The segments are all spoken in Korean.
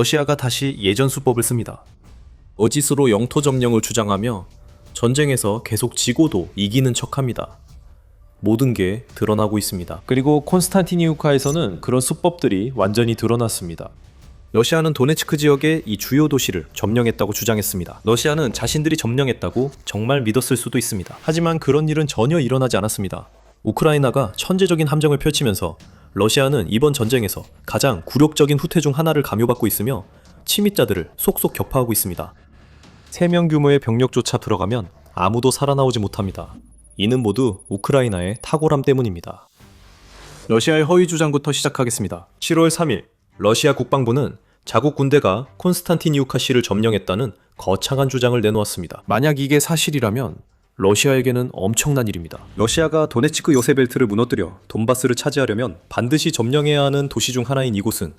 러시아가 다시 예전 수법을 씁니다. 어짓으로 영토 점령을 주장하며 전쟁에서 계속 지고도 이기는 척합니다. 모든 게 드러나고 있습니다. 그리고 콘스탄티니우카에서는 그런 수법들이 완전히 드러났습니다. 러시아는 도네츠크 지역의 이 주요 도시를 점령했다고 주장했습니다. 러시아는 자신들이 점령했다고 정말 믿었을 수도 있습니다. 하지만 그런 일은 전혀 일어나지 않았습니다. 우크라이나가 천재적인 함정을 펼치면서 러시아는 이번 전쟁에서 가장 굴욕적인 후퇴 중 하나를 강요받고 있으며 침입자들을 속속 격파하고 있습니다. 3명 규모의 병력조차 들어가면 아무도 살아나오지 못합니다. 이는 모두 우크라이나의 탁월함 때문입니다. 러시아의 허위 주장부터 시작하겠습니다. 7월 3일 러시아 국방부는 자국 군대가 콘스탄티니우카시를 점령했다는 거창한 주장을 내놓았습니다. 만약 이게 사실이라면 러시아에게는 엄청난 일입니다. 러시아가 도네츠크 요새벨트를 무너뜨려 돈바스를 차지하려면 반드시 점령해야 하는 도시 중 하나인 이곳은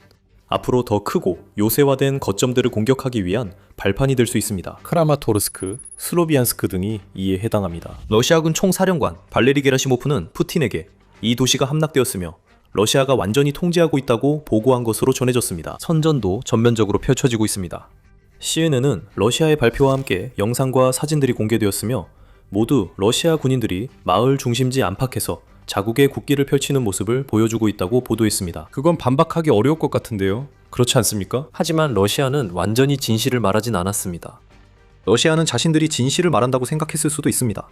앞으로 더 크고 요새화된 거점들을 공격하기 위한 발판이 될 수 있습니다. 크라마토르스크, 슬로비안스크 등이 이에 해당합니다. 러시아군 총사령관 발레리 게라시모프는 푸틴에게 이 도시가 함락되었으며 러시아가 완전히 통제하고 있다고 보고한 것으로 전해졌습니다. 선전도 전면적으로 펼쳐지고 있습니다. CNN은 러시아의 발표와 함께 영상과 사진들이 공개되었으며 모두 러시아 군인들이 마을 중심지 안팎에서 자국의 국기를 펼치는 모습을 보여주고 있다고 보도했습니다. 그건 반박하기 어려울 것 같은데요. 그렇지 않습니까? 하지만 러시아는 완전히 진실을 말하진 않았습니다. 러시아는 자신들이 진실을 말한다고 생각했을 수도 있습니다.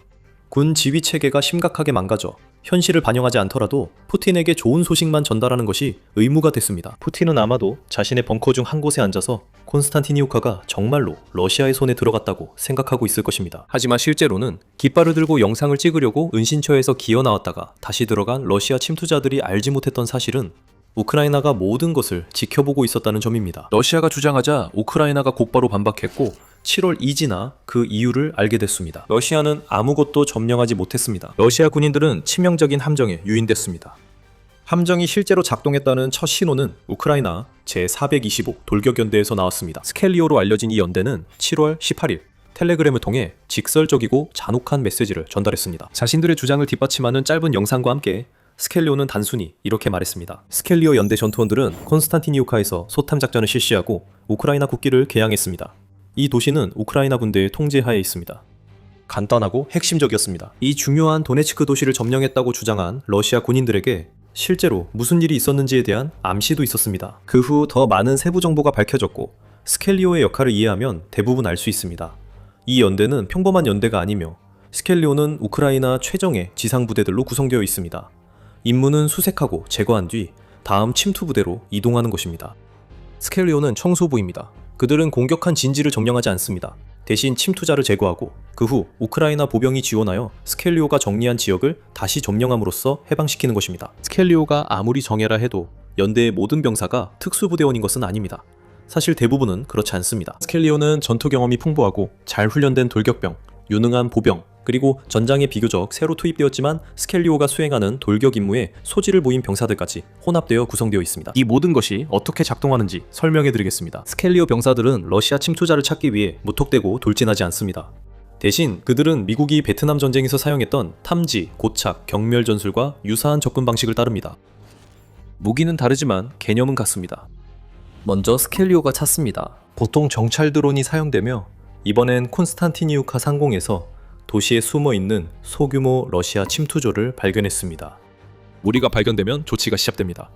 군 지휘 체계가 심각하게 망가져 현실을 반영하지 않더라도 푸틴에게 좋은 소식만 전달하는 것이 의무가 됐습니다. 푸틴은 아마도 자신의 벙커 중 한 곳에 앉아서 콘스탄티니우카가 정말로 러시아의 손에 들어갔다고 생각하고 있을 것입니다. 하지만 실제로는 깃발을 들고 영상을 찍으려고 은신처에서 기어 나왔다가 다시 들어간 러시아 침투자들이 알지 못했던 사실은 우크라이나가 모든 것을 지켜보고 있었다는 점입니다. 러시아가 주장하자 우크라이나가 곧바로 반박했고 7월 2지나 그 이유를 알게 됐습니다. 러시아는 아무것도 점령하지 못했습니다. 러시아 군인들은 치명적인 함정에 유인됐습니다. 함정이 실제로 작동했다는 첫 신호는 우크라이나 제425 돌격연대에서 나왔습니다. 스켈리오로 알려진 이 연대는 7월 18일 텔레그램을 통해 직설적이고 잔혹한 메시지를 전달했습니다. 자신들의 주장을 뒷받침하는 짧은 영상과 함께 스켈리오는 단순히 이렇게 말했습니다. 스켈리오 연대 전투원들은 콘스탄티니우카에서 소탐 작전을 실시하고 우크라이나 국기를 개양했습니다. 이 도시는 우크라이나 군대의 통제하에 있습니다. 간단하고 핵심적이었습니다. 이 중요한 도네츠크 도시를 점령했다고 주장한 러시아 군인들에게 실제로 무슨 일이 있었는지에 대한 암시도 있었습니다. 그 후 더 많은 세부 정보가 밝혀졌고 스켈리오의 역할을 이해하면 대부분 알 수 있습니다. 이 연대는 평범한 연대가 아니며 스켈리오는 우크라이나 최정예 지상부대들로 구성되어 있습니다. 임무는 수색하고 제거한 뒤 다음 침투 부대로 이동하는 것입니다. 스켈리오는 청소부입니다. 그들은 공격한 진지를 점령하지 않습니다. 대신 침투자를 제거하고 그 후 우크라이나 보병이 지원하여 스켈리오가 정리한 지역을 다시 점령함으로써 해방시키는 것입니다. 스켈리오가 아무리 정예라 해도 연대의 모든 병사가 특수부대원인 것은 아닙니다. 사실 대부분은 그렇지 않습니다. 스켈리오는 전투 경험이 풍부하고 잘 훈련된 돌격병, 유능한 보병, 그리고 전장에 비교적 새로 투입되었지만 스켈리오가 수행하는 돌격 임무에 소질을 보인 병사들까지 혼합되어 구성되어 있습니다. 이 모든 것이 어떻게 작동하는지 설명해 드리겠습니다. 스켈리오 병사들은 러시아 침투자를 찾기 위해 무턱대고 돌진하지 않습니다. 대신 그들은 미국이 베트남 전쟁에서 사용했던 탐지, 고착, 경멸 전술과 유사한 접근 방식을 따릅니다. 무기는 다르지만 개념은 같습니다. 먼저 스켈리오가 찾습니다. 보통 정찰 드론이 사용되며 이번엔 콘스탄티니우카 상공에서 도시에 숨어있는 소규모 러시아 침투조를 발견했습니다. 무리가 발견되면 조치가 시작됩니다.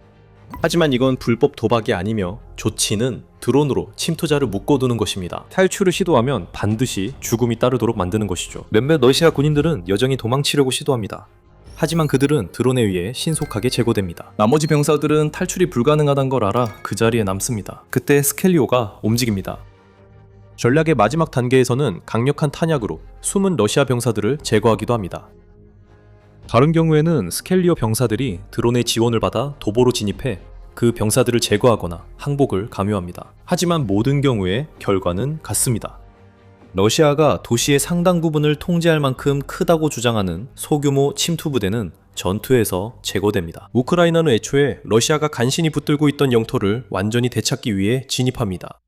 하지만 이건 불법 도박이 아니며 조치는 드론으로 침투자를 묶어두는 것입니다. 탈출을 시도하면 반드시 죽음이 따르도록 만드는 것이죠. 몇몇 러시아 군인들은 여전히 도망치려고 시도합니다. 하지만 그들은 드론에 의해 신속하게 제거됩니다. 나머지 병사들은 탈출이 불가능하다는 걸 알아 그 자리에 남습니다. 그때 스켈리오가 움직입니다. 전략의 마지막 단계에서는 강력한 탄약으로 숨은 러시아 병사들을 제거하기도 합니다. 다른 경우에는 스켈리오 병사들이 드론의 지원을 받아 도보로 진입해 그 병사들을 제거하거나 항복을 감요합니다. 하지만 모든 경우에 결과는 같습니다. 러시아가 도시의 상당 부분을 통제할 만큼 크다고 주장하는 소규모 침투 부대는 전투에서 제거됩니다. 우크라이나는 애초에 러시아가 간신히 붙들고 있던 영토를 완전히 되찾기 위해 진입합니다.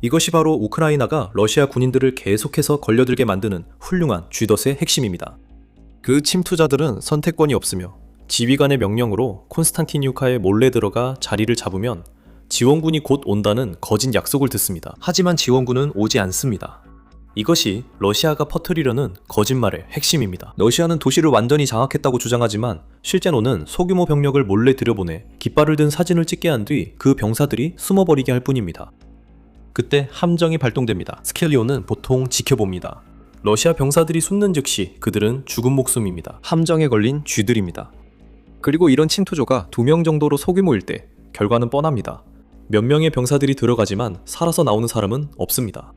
이것이 바로 우크라이나가 러시아 군인들을 계속해서 걸려들게 만드는 훌륭한 쥐덫의 핵심입니다. 그 침투자들은 선택권이 없으며 지휘관의 명령으로 콘스탄티니우카에 몰래 들어가 자리를 잡으면 지원군이 곧 온다는 거짓 약속을 듣습니다. 하지만 지원군은 오지 않습니다. 이것이 러시아가 퍼뜨리려는 거짓말의 핵심입니다. 러시아는 도시를 완전히 장악했다고 주장하지만 실제로는 소규모 병력을 몰래 들여보내 깃발을 든 사진을 찍게 한 뒤 그 병사들이 숨어버리게 할 뿐입니다. 그때 함정이 발동됩니다. 스켈리오는 보통 지켜봅니다. 러시아 병사들이 숨는 즉시 그들은 죽은 목숨입니다. 함정에 걸린 쥐들입니다. 그리고 이런 침투조가 2명 정도로 소규모일 때 결과는 뻔합니다. 몇 명의 병사들이 들어가지만 살아서 나오는 사람은 없습니다.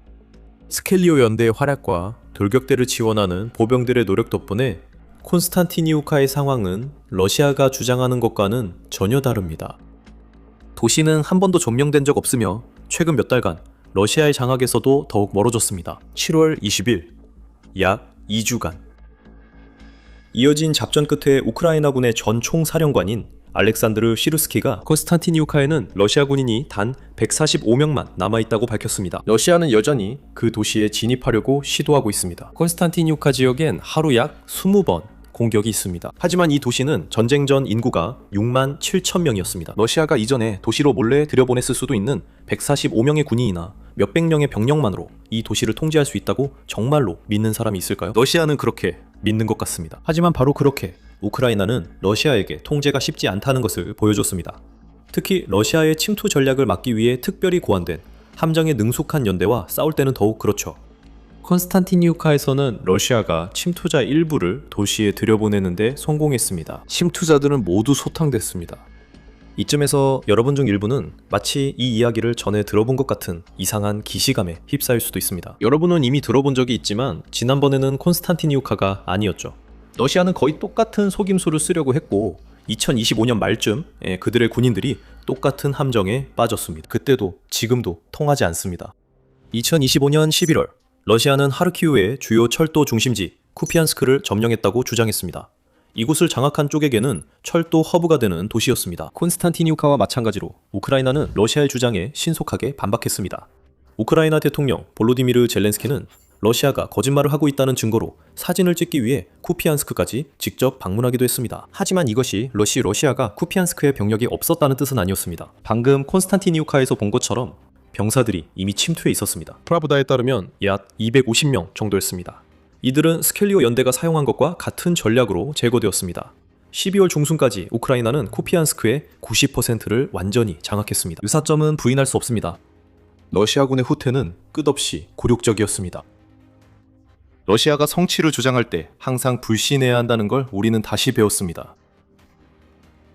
스켈리오 연대의 활약과 돌격대를 지원하는 보병들의 노력 덕분에 콘스탄티니우카의 상황은 러시아가 주장하는 것과는 전혀 다릅니다. 도시는 한 번도 점령된 적 없으며 최근 몇 달간 러시아의 장악에서도 더욱 멀어졌습니다. 7월 20일, 약 2주간. 이어진 작전 끝에 우크라이나군의 전 총사령관인 알렉산드르 시르스키가 콘스탄티니우카에는 러시아 군인이 단 145명만 남아있다고 밝혔습니다. 러시아는 여전히 그 도시에 진입하려고 시도하고 있습니다. 콘스탄티니우카 지역엔 하루 약 20번 공격이 있습니다. 하지만 이 도시는 전쟁 전 인구가 6만 7천 명이었습니다. 러시아가 이전에 도시로 몰래 들여보냈을 수도 있는 145명의 군인이나 몇백 명의 병력만으로 이 도시를 통제할 수 있다고 정말로 믿는 사람이 있을까요? 러시아는 그렇게 믿는 것 같습니다. 하지만 바로 그렇게 우크라이나는 러시아에게 통제가 쉽지 않다는 것을 보여줬습니다. 특히 러시아의 침투 전략을 막기 위해 특별히 고안된 함정에 능숙한 연대와 싸울 때는 더욱 그렇죠. 콘스탄티니우카에서는 러시아가 침투자 일부를 도시에 들여보내는데 성공했습니다. 침투자들은 모두 소탕됐습니다. 이쯤에서 여러분 중 일부는 마치 이 이야기를 전에 들어본 것 같은 이상한 기시감에 휩싸일 수도 있습니다. 여러분은 이미 들어본 적이 있지만 지난번에는 콘스탄티니우카가 아니었죠. 러시아는 거의 똑같은 속임수를 쓰려고 했고 2025년 말쯤 그들의 군인들이 똑같은 함정에 빠졌습니다. 그때도 지금도 통하지 않습니다. 2025년 11월 러시아는 하르키우의 주요 철도 중심지 쿠피안스크를 점령했다고 주장했습니다. 이곳을 장악한 쪽에게는 철도 허브가 되는 도시였습니다. 콘스탄티니우카와 마찬가지로 우크라이나는 러시아의 주장에 신속하게 반박했습니다. 우크라이나 대통령 볼로디미르 젤렌스키는 러시아가 거짓말을 하고 있다는 증거로 사진을 찍기 위해 쿠피안스크까지 직접 방문하기도 했습니다. 하지만 이것이 러시아가 쿠피안스크에 병력이 없었다는 뜻은 아니었습니다. 방금 콘스탄티니우카에서 본 것처럼 병사들이 이미 침투해 있었습니다. 프라브다에 따르면 약 250명 정도였습니다. 이들은 스켈리오 연대가 사용한 것과 같은 전략으로 제거되었습니다. 12월 중순까지 우크라이나는 쿠피안스크의 90%를 완전히 장악했습니다. 의사점은 부인할 수 없습니다. 러시아군의 후퇴는 끝없이 굴욕적이었습니다. 러시아가 성취를 주장할 때 항상 불신해야 한다는 걸 우리는 다시 배웠습니다.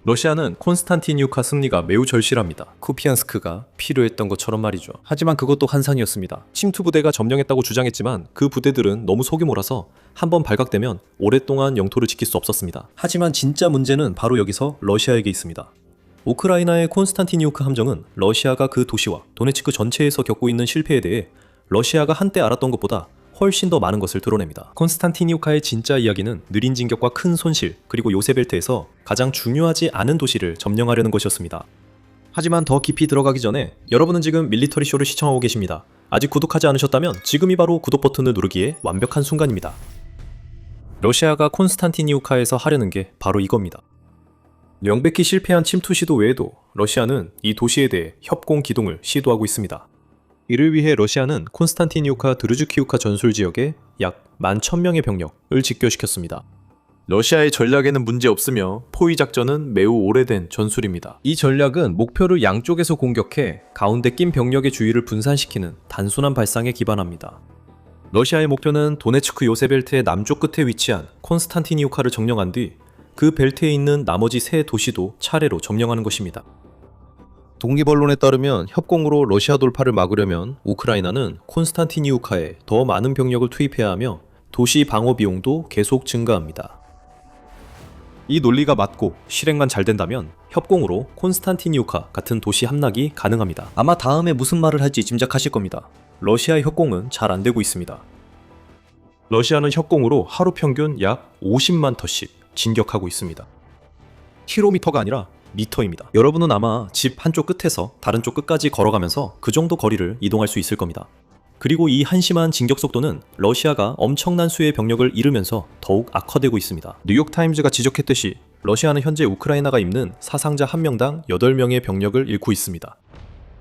러시아는 콘스탄티니우카 승리가 매우 절실합니다. 쿠피안스크가 필요했던 것처럼 말이죠. 하지만 그것도 한산이었습니다. 침투 부대가 점령했다고 주장했지만 그 부대들은 너무 소규모라서 한번 발각되면 오랫동안 영토를 지킬 수 없었습니다. 하지만 진짜 문제는 바로 여기서 러시아에게 있습니다. 우크라이나의 콘스탄티니우카 함정은 러시아가 그 도시와 도네츠크 전체에서 겪고 있는 실패에 대해 러시아가 한때 알았던 것보다 훨씬 더 많은 것을 드러냅니다. 콘스탄티니우카의 진짜 이야기는 느린 진격과 큰 손실, 그리고 요세벨트에서 가장 중요하지 않은 도시를 점령하려는 것이었습니다. 하지만 더 깊이 들어가기 전에 여러분은 지금 밀리터리 쇼를 시청하고 계십니다. 아직 구독하지 않으셨다면 지금이 바로 구독 버튼을 누르기에 완벽한 순간입니다. 러시아가 콘스탄티니우카에서 하려는 게 바로 이겁니다. 명백히 실패한 침투 시도 외에도 러시아는 이 도시에 대해 협공 기동을 시도하고 있습니다. 이를 위해 러시아는 콘스탄티니우카 드루즈키우카 전술 지역에 약 11,000명의 병력을 집결시켰습니다. 러시아의 전략에는 문제 없으며 포위 작전은 매우 오래된 전술입니다. 이 전략은 목표를 양쪽에서 공격해 가운데 낀 병력의 주위를 분산시키는 단순한 발상에 기반합니다. 러시아의 목표는 도네츠크 요세벨트의 남쪽 끝에 위치한 콘스탄티니우카를 점령한 뒤 그 벨트에 있는 나머지 3 도시도 차례로 점령하는 것입니다. 독립언론에 따르면 협공으로 러시아 돌파를 막으려면 우크라이나는 콘스탄티니우카에 더 많은 병력을 투입해야 하며 도시 방어 비용도 계속 증가합니다. 이 논리가 맞고 실행만 잘 된다면 협공으로 콘스탄티니우카 같은 도시 함락이 가능합니다. 아마 다음에 무슨 말을 할지 짐작하실 겁니다. 러시아의 협공은 잘 안 되고 있습니다. 러시아는 협공으로 하루 평균 약 50만 터씩 진격하고 있습니다. 킬로미터가 아니라 미터입니다. 여러분은 아마 집 한쪽 끝에서 다른 쪽 끝까지 걸어가면서 그 정도 거리를 이동할 수 있을 겁니다. 그리고 이 한심한 진격 속도는 러시아가 엄청난 수의 병력을 잃으면서 더욱 악화되고 있습니다. 뉴욕타임즈가 지적했듯이 러시아는 현재 우크라이나가 입는 사상자 1명당 8명의 병력을 잃고 있습니다.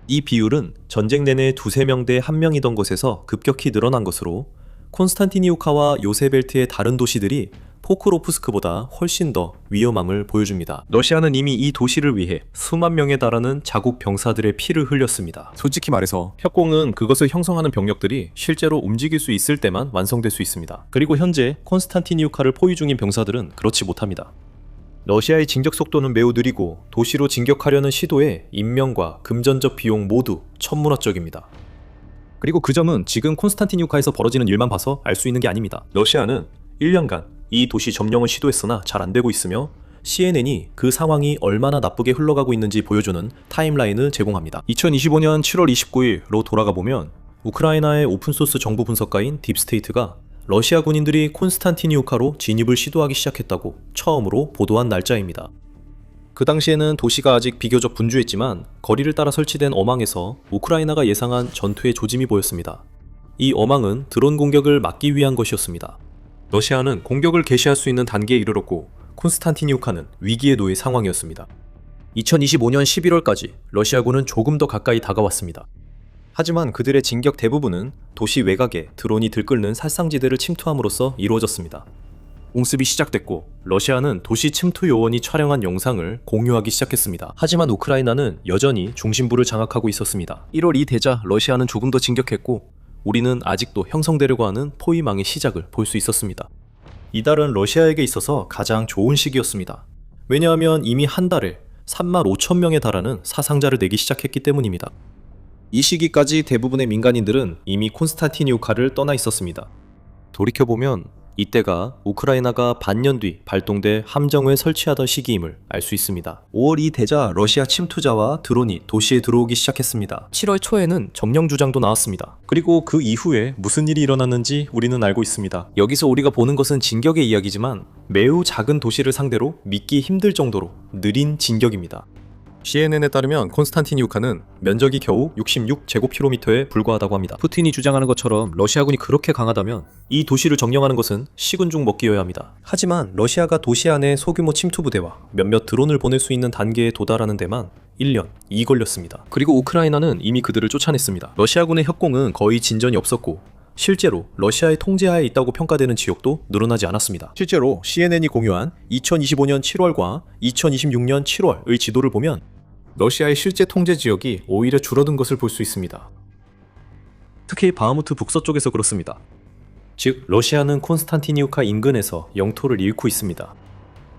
이 비율은 전쟁 내내 두세 명대 한 명이던 것에서 급격히 늘어난 것으로 콘스탄티니우카와 요세벨트의 다른 도시들이 포크로프스크보다 훨씬 더 위험함을 보여줍니다. 러시아는 이미 이 도시를 위해 수만 명에 달하는 자국 병사들의 피를 흘렸습니다. 솔직히 말해서 협공은 그것을 형성하는 병력들이 실제로 움직일 수 있을 때만 완성될 수 있습니다. 그리고 현재 콘스탄티니우카를 포위 중인 병사들은 그렇지 못합니다. 러시아의 진격 속도는 매우 느리고 도시로 진격하려는 시도에 인명과 금전적 비용 모두 천문학적입니다. 그리고 그 점은 지금 콘스탄티니우카에서 벌어지는 일만 봐서 알 수 있는 게 아닙니다. 러시아는 1년간 이 도시 점령을 시도했으나 잘 안되고 있으며 CNN이 그 상황이 얼마나 나쁘게 흘러가고 있는지 보여주는 타임라인을 제공합니다. 2025년 7월 29일로 돌아가 보면 우크라이나의 오픈소스 정보 분석가인 딥스테이트가 러시아 군인들이 콘스탄티니우카로 진입을 시도하기 시작했다고 처음으로 보도한 날짜입니다. 그 당시에는 도시가 아직 비교적 분주했지만 거리를 따라 설치된 어망에서 우크라이나가 예상한 전투의 조짐이 보였습니다. 이 어망은 드론 공격을 막기 위한 것이었습니다. 러시아는 공격을 개시할 수 있는 단계에 이르렀고 콘스탄티니우카는 위기에 놓인 상황이었습니다. 2025년 11월까지 러시아군은 조금 더 가까이 다가왔습니다. 하지만 그들의 진격 대부분은 도시 외곽에 드론이 들끓는 살상지대를 침투함으로써 이루어졌습니다. 공습이 시작됐고 러시아는 도시 침투 요원이 촬영한 영상을 공유하기 시작했습니다. 하지만 우크라이나는 여전히 중심부를 장악하고 있었습니다. 1월이 되자 러시아는 조금 더 진격했고 우리는 아직도 형성되려고 하는 포위망의 시작을 볼 수 있었습니다. 이달은 러시아에게 있어서 가장 좋은 시기였습니다. 왜냐하면 이미 한 달에 35,000명에 달하는 사상자를 내기 시작했기 때문입니다. 이 시기까지 대부분의 민간인들은 이미 콘스탄티니우카를 떠나 있었습니다. 돌이켜보면 이때가 우크라이나가 반년 뒤 발동돼 함정을 설치하던 시기임을 알 수 있습니다. 5월이 되자 러시아 침투자와 드론이 도시에 들어오기 시작했습니다. 7월 초에는 점령 주장도 나왔습니다. 그리고 그 이후에 무슨 일이 일어났는지 우리는 알고 있습니다. 여기서 우리가 보는 것은 진격의 이야기지만 매우 작은 도시를 상대로 믿기 힘들 정도로 느린 진격입니다. CNN에 따르면 콘스탄티니우카는 면적이 겨우 66제곱킬로미터에 불과하다고 합니다. 푸틴이 주장하는 것처럼 러시아군이 그렇게 강하다면 이 도시를 점령하는 것은 식은 죽 먹기여야 합니다. 하지만 러시아가 도시 안에 소규모 침투 부대와 몇몇 드론을 보낼 수 있는 단계에 도달하는 데만 1년이 걸렸습니다. 그리고 우크라이나는 이미 그들을 쫓아냈습니다. 러시아군의 협공은 거의 진전이 없었고 실제로 러시아의 통제하에 있다고 평가되는 지역도 늘어나지 않았습니다. 실제로 CNN이 공유한 2025년 7월과 2026년 7월의 지도를 보면 러시아의 실제 통제 지역이 오히려 줄어든 것을 볼 수 있습니다. 특히 바흐무트 북서쪽에서 그렇습니다. 즉 러시아는 콘스탄티니우카 인근에서 영토를 잃고 있습니다.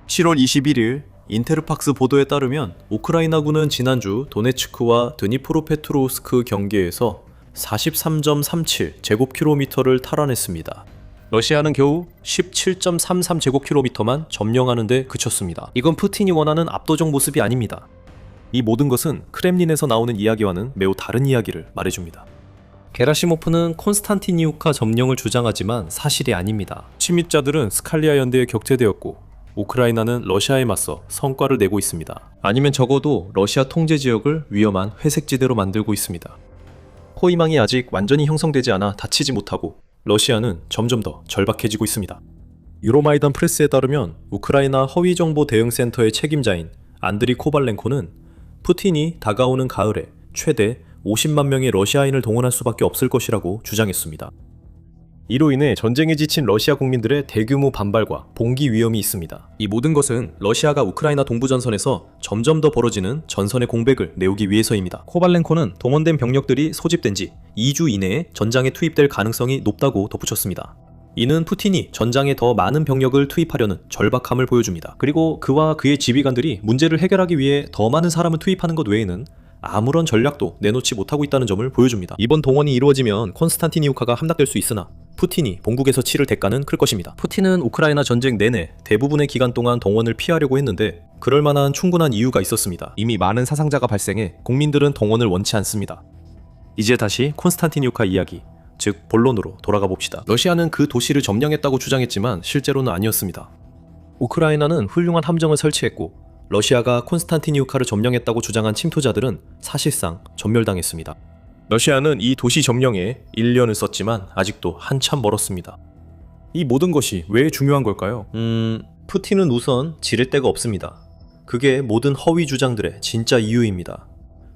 7월 21일 인테르팍스 보도에 따르면 우크라이나군은 지난주 도네츠크와 드니프로페트로우스크 경계에서 43.37제곱킬로미터를 탈환했습니다. 러시아는 겨우 17.33제곱킬로미터만 점령하는 데 그쳤습니다. 이건 푸틴이 원하는 압도적 모습이 아닙니다. 이 모든 것은 크렘린에서 나오는 이야기와는 매우 다른 이야기를 말해줍니다. 게라시모프는 콘스탄티니우카 점령을 주장하지만 사실이 아닙니다. 침입자들은 스칼리아 연대에 격퇴되었고 우크라이나는 러시아에 맞서 성과를 내고 있습니다. 아니면 적어도 러시아 통제 지역을 위험한 회색지대로 만들고 있습니다. 포위망이 아직 완전히 형성되지 않아 닫히지 못하고 러시아는 점점 더 절박해지고 있습니다. 유로마이단 프레스에 따르면 우크라이나 허위정보 대응센터의 책임자인 안드리 코발렌코는 푸틴이 다가오는 가을에 최대 50만 명의 러시아인을 동원할 수밖에 없을 것이라고 주장했습니다. 이로 인해 전쟁에 지친 러시아 국민들의 대규모 반발과 봉기 위험이 있습니다. 이 모든 것은 러시아가 우크라이나 동부전선에서 점점 더 벌어지는 전선의 공백을 내우기 위해서입니다. 코발렌코는 동원된 병력들이 소집된 지 2주 이내에 전장에 투입될 가능성이 높다고 덧붙였습니다. 이는 푸틴이 전장에 더 많은 병력을 투입하려는 절박함을 보여줍니다. 그리고 그와 그의 지휘관들이 문제를 해결하기 위해 더 많은 사람을 투입하는 것 외에는 아무런 전략도 내놓지 못하고 있다는 점을 보여줍니다. 이번 동원이 이루어지면 콘스탄티니우카가 함락될 수 있으나 푸틴이 본국에서 치를 대가는 클 것입니다. 푸틴은 우크라이나 전쟁 내내 대부분의 기간 동안 동원을 피하려고 했는데 그럴 만한 충분한 이유가 있었습니다. 이미 많은 사상자가 발생해 국민들은 동원을 원치 않습니다. 이제 다시 콘스탄티니우카 이야기, 즉 본론으로 돌아가 봅시다. 러시아는 그 도시를 점령했다고 주장했지만 실제로는 아니었습니다. 우크라이나는 훌륭한 함정을 설치했고 러시아가 콘스탄티니우카를 점령했다고 주장한 침투자들은 사실상 전멸당했습니다. 러시아는 이 도시 점령에 1년을 썼지만 아직도 한참 멀었습니다. 이 모든 것이 왜 중요한 걸까요? 푸틴은 우선 지를 데가 없습니다. 그게 모든 허위 주장들의 진짜 이유입니다.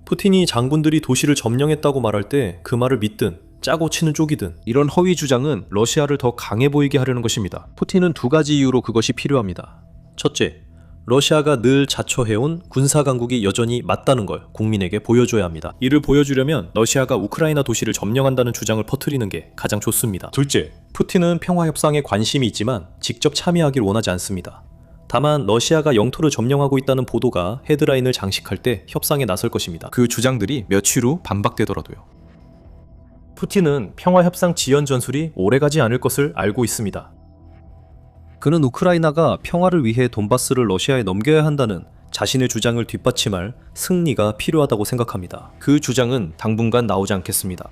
푸틴이 장군들이 도시를 점령했다고 말할 때 그 말을 믿든 짜고 치는 쪽이든 이런 허위 주장은 러시아를 더 강해 보이게 하려는 것입니다. 푸틴은 두 가지 이유로 그것이 필요합니다. 첫째, 러시아가 늘 자처해온 군사 강국이 여전히 맞다는 걸 국민에게 보여줘야 합니다. 이를 보여주려면 러시아가 우크라이나 도시를 점령한다는 주장을 퍼뜨리는 게 가장 좋습니다. 둘째, 푸틴은 평화협상에 관심이 있지만 직접 참여하길 원하지 않습니다. 다만 러시아가 영토를 점령하고 있다는 보도가 헤드라인을 장식할 때 협상에 나설 것입니다. 그 주장들이 며칠 후 반박되더라도요. 푸틴은 평화협상 지연 전술이 오래가지 않을 것을 알고 있습니다. 그는 우크라이나가 평화를 위해 돈바스를 러시아에 넘겨야 한다는 자신의 주장을 뒷받침할 승리가 필요하다고 생각합니다. 그 주장은 당분간 나오지 않겠습니다.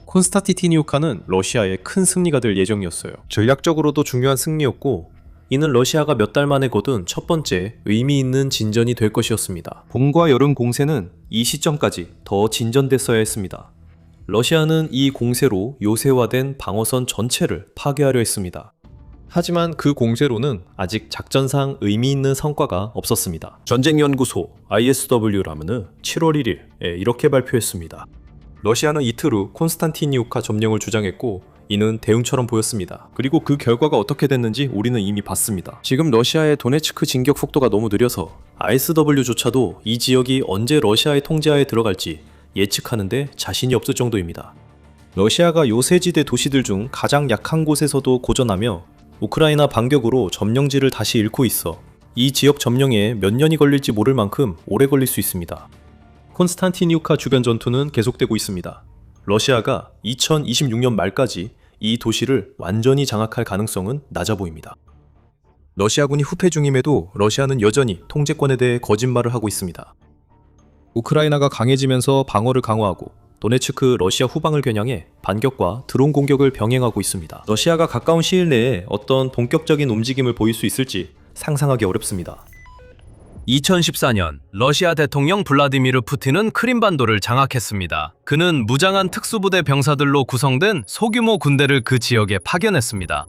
콘스타티니우카는 러시아의 큰 승리가 될 예정이었어요. 전략적으로도 중요한 승리였고 이는 러시아가 몇 달 만에 거둔 첫 번째 의미 있는 진전이 될 것이었습니다. 봄과 여름 공세는 이 시점까지 더 진전됐어야 했습니다. 러시아는 이 공세로 요새화된 방어선 전체를 파괴하려 했습니다. 하지만 그 공세로는 아직 작전상 의미 있는 성과가 없었습니다. 전쟁연구소 ISW라면은 7월 1일에 이렇게 발표했습니다. 러시아는 이틀 후 콘스탄티니우카 점령을 주장했고 이는 대응처럼 보였습니다. 그리고 그 결과가 어떻게 됐는지 우리는 이미 봤습니다. 지금 러시아의 도네츠크 진격 속도가 너무 느려서 ISW조차도 이 지역이 언제 러시아의 통제하에 들어갈지 예측하는데 자신이 없을 정도입니다. 러시아가 요새지대 도시들 중 가장 약한 곳에서도 고전하며 우크라이나 반격으로 점령지를 다시 잃고 있어 이 지역 점령에 몇 년이 걸릴지 모를 만큼 오래 걸릴 수 있습니다. 콘스탄티니우카 주변 전투는 계속되고 있습니다. 러시아가 2026년 말까지 이 도시를 완전히 장악할 가능성은 낮아 보입니다. 러시아군이 후퇴 중임에도 러시아는 여전히 통제권에 대해 거짓말을 하고 있습니다. 우크라이나가 강해지면서 방어를 강화하고 도네츠크 러시아 후방을 겨냥해 반격과 드론 공격을 병행하고 있습니다. 러시아가 가까운 시일 내에 어떤 본격적인 움직임을 보일 수 있을지 상상하기 어렵습니다. 2014년 러시아 대통령 블라디미르 푸틴은 크림반도를 장악했습니다. 그는 무장한 특수부대 병사들로 구성된 소규모 군대를 그 지역에 파견했습니다.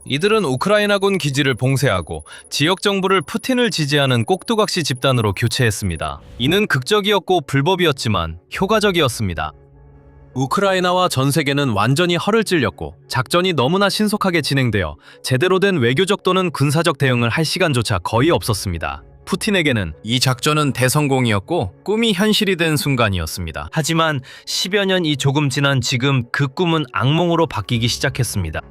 이들은 우크라이나군 기지를 봉쇄하고 지역 정부를 푸틴을 지지하는 꼭두각시 집단으로 교체했습니다. 이는 극적이었고 불법이었지만 효과적이었습니다. 우크라이나와 전 세계는 완전히 허를 찔렸고 작전이 너무나 신속하게 진행되어 제대로 된 외교적 또는 군사적 대응을 할 시간조차 거의 없었습니다. 푸틴에게는 이 작전은 대성공이었고 꿈이 현실이 된 순간이었습니다. 하지만 10여 년이 조금 지난 지금 그 꿈은 악몽으로 바뀌기 시작했습니다.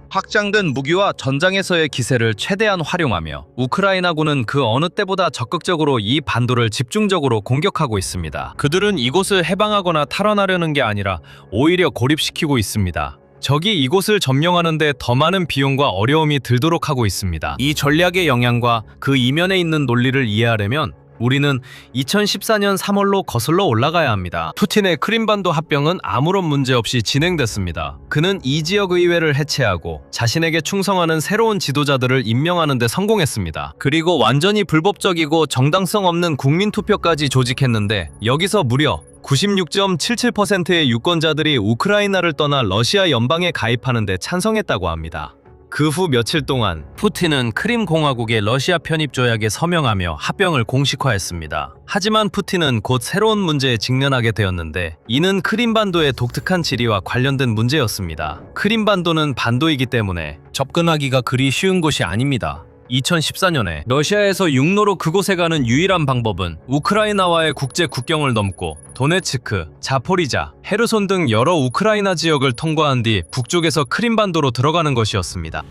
확장된 무기와 전장에서의 기세를 최대한 활용하며 우크라이나군은 그 어느 때보다 적극적으로 이 반도를 집중적으로 공격하고 있습니다. 그들은 이곳을 해방하거나 탈환하려는 게 아니라 오히려 고립시키고 있습니다. 적이 이곳을 점령하는 데 더 많은 비용과 어려움이 들도록 하고 있습니다. 이 전략의 영향과 그 이면에 있는 논리를 이해하려면 우리는 2014년 3월로 거슬러 올라가야 합니다. 푸틴의 크림반도 합병은 아무런 문제 없이 진행됐습니다. 그는 이 지역 의회를 해체하고 자신에게 충성하는 새로운 지도자들을 임명하는 데 성공했습니다. 그리고 완전히 불법적이고 정당성 없는 국민투표까지 조직했는데 여기서 무려 96.77%의 유권자들이 우크라이나를 떠나 러시아 연방에 가입하는 데 찬성했다고 합니다. 그 후 며칠 동안 푸틴은 크림 공화국의 러시아 편입 조약에 서명하며 합병을 공식화했습니다. 하지만 푸틴은 곧 새로운 문제에 직면하게 되었는데 이는 크림반도의 독특한 지리와 관련된 문제였습니다. 크림반도는 반도이기 때문에 접근하기가 그리 쉬운 곳이 아닙니다. 2014년에 러시아에서 육로로 그곳에 가는 유일한 방법은 우크라이나와의 국제 국경을 넘고 도네츠크, 자포리자, 헤르손 등 여러 우크라이나 지역을 통과한 뒤 북쪽에서 크림반도로 들어가는 것이었습니다.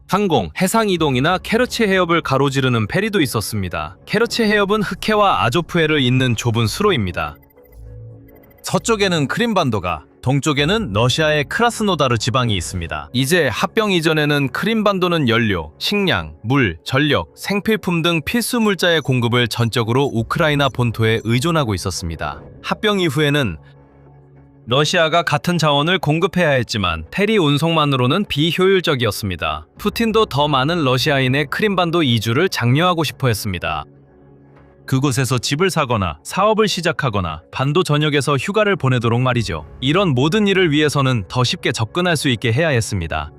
항공, 해상 이동이나 케르치 해협을 가로지르는 페리도 있었습니다. 케르치 해협은 흑해와 아조프해를 잇는 좁은 수로입니다. 서쪽에는 크림반도가, 동쪽에는 러시아의 크라스노다르 지방이 있습니다. 이제 합병 이전에는 크림반도는 연료, 식량, 물, 전력, 생필품 등 필수 물자의 공급을 전적으로 우크라이나 본토에 의존하고 있었습니다. 합병 이후에는 러시아가 같은 자원을 공급해야 했지만 페리 운송만으로는 비효율적이었습니다. 푸틴도 더 많은 러시아인의 크림반도 이주를 장려하고 싶어 했습니다. 그곳에서 집을 사거나 사업을 시작하거나 반도 전역에서 휴가를 보내도록 말이죠. 이런 모든 일을 위해서는 더 쉽게 접근할 수 있게 해야 했습니다.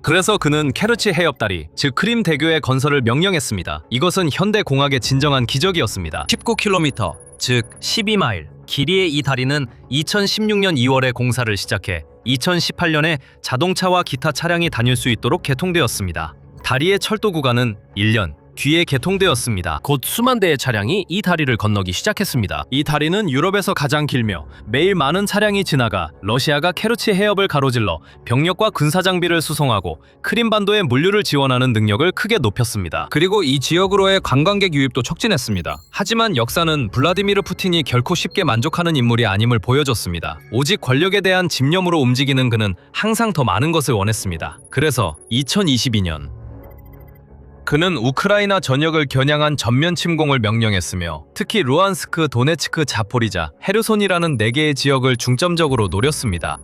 그래서 그는 케르치 해협다리, 즉 크림 대교의 건설을 명령했습니다. 이것은 현대 공학의 진정한 기적이었습니다. 19km, 즉 12마일 길이의 이 다리는 2016년 2월에 공사를 시작해 2018년에 자동차와 기타 차량이 다닐 수 있도록 개통되었습니다. 다리의 철도 구간은 1년 뒤에 개통되었습니다. 곧 수만 대의 차량이 이 다리를 건너기 시작했습니다. 이 다리는 유럽에서 가장 길며 매일 많은 차량이 지나가 러시아가 케르치 해협을 가로질러 병력과 군사 장비를 수송하고 크림반도의 물류를 지원하는 능력을 크게 높였습니다. 그리고 이 지역으로의 관광객 유입도 촉진했습니다. 하지만 역사는 블라디미르 푸틴이 결코 쉽게 만족하는 인물이 아님을 보여줬습니다. 오직 권력에 대한 집념으로 움직이는 그는 항상 더 많은 것을 원했습니다. 그래서 2022년 그는 우크라이나 전역을 겨냥한 전면 침공을 명령했으며 특히 루안스크, 도네츠크, 자포리자, 헤르손이라는 4개의 지역을 중점적으로 노렸습니다.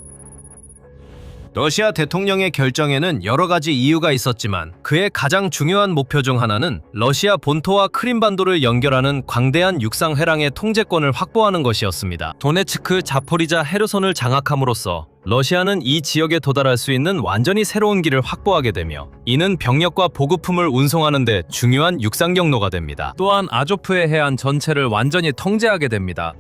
러시아 대통령의 결정에는 여러 가지 이유가 있었지만 그의 가장 중요한 목표 중 하나는 러시아 본토와 크림반도를 연결하는 광대한 육상 회랑의 통제권을 확보하는 것이었습니다. 도네츠크, 자포리자, 헤르손을 장악함으로써 러시아는 이 지역에 도달할 수 있는 완전히 새로운 길을 확보하게 되며 이는 병력과 보급품을 운송하는 데 중요한 육상 경로가 됩니다. 또한 아조프의 해안 전체를 완전히 통제하게 됩니다.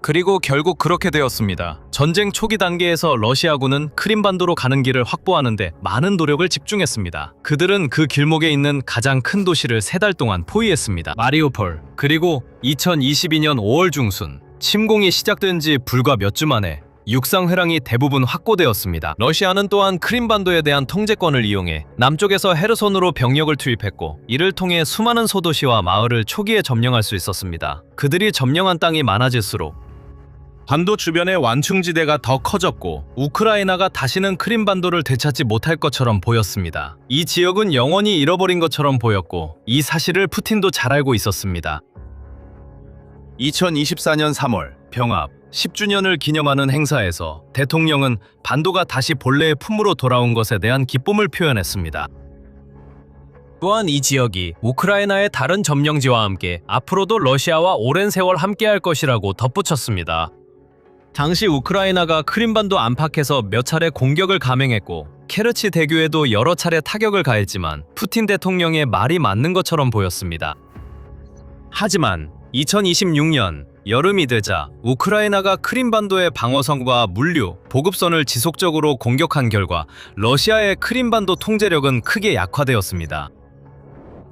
그리고 결국 그렇게 되었습니다. 전쟁 초기 단계에서 러시아군은 크림반도로 가는 길을 확보하는 데 많은 노력을 집중했습니다. 그들은 그 길목에 있는 가장 큰 도시를 3달 동안 포위했습니다. 마리우폴. 그리고 2022년 5월 중순 침공이 시작된 지 불과 몇 주 만에 육상 회랑이 대부분 확보되었습니다. 러시아는 또한 크림반도에 대한 통제권을 이용해 남쪽에서 헤르손으로 병력을 투입했고 이를 통해 수많은 소도시와 마을을 초기에 점령할 수 있었습니다. 그들이 점령한 땅이 많아질수록 반도 주변의 완충지대가 더 커졌고 우크라이나가 다시는 크림반도를 되찾지 못할 것처럼 보였습니다. 이 지역은 영원히 잃어버린 것처럼 보였고 이 사실을 푸틴도 잘 알고 있었습니다. 2024년 3월 병합 10주년을 기념하는 행사에서 대통령은 반도가 다시 본래의 품으로 돌아온 것에 대한 기쁨을 표현했습니다. 또한 이 지역이 우크라이나의 다른 점령지와 함께 앞으로도 러시아와 오랜 세월 함께할 것이라고 덧붙였습니다. 당시 우크라이나가 크림반도 안팎에서 몇 차례 공격을 감행했고 케르치 대교에도 여러 차례 타격을 가했지만 푸틴 대통령의 말이 맞는 것처럼 보였습니다. 하지만 2026년 여름이 되자 우크라이나가 크림반도의 방어선과 물류, 보급선을 지속적으로 공격한 결과 러시아의 크림반도 통제력은 크게 약화되었습니다.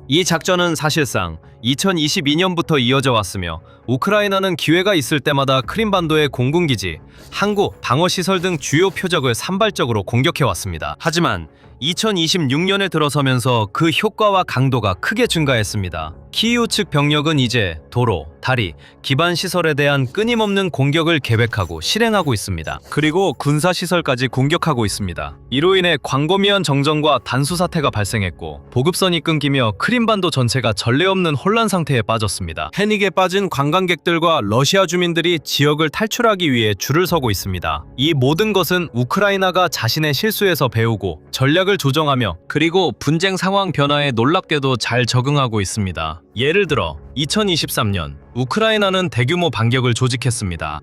이 작전은 사실상 2022년부터 이어져 왔으며 우크라이나는 기회가 있을 때마다 크림반도의 공군기지, 항구, 방어시설 등 주요 표적을 산발적으로 공격해왔습니다. 하지만 2026년에 들어서면서 그 효과와 강도가 크게 증가했습니다. 키이우 측 병력은 이제 도로, 다리, 기반 시설에 대한 끊임없는 공격을 계획하고 실행하고 있습니다. 그리고 군사시설까지 공격하고 있습니다. 이로 인해 광범위한 정전과 단수 사태가 발생했고 보급선이 끊기며 크림반도 전체가 전례 없는 혼란 상태에 빠졌습니다. 패닉에 빠진 관광객들과 러시아 주민들이 지역을 탈출하기 위해 줄을 서고 있습니다. 이 모든 것은 우크라이나가 자신의 실수에서 배우고 전략을 조정하며 그리고 분쟁 상황 변화에 놀랍게도 잘 적응하고 있습니다. 예를 들어 2023년 우크라이나는 대규모 반격을 조직했습니다.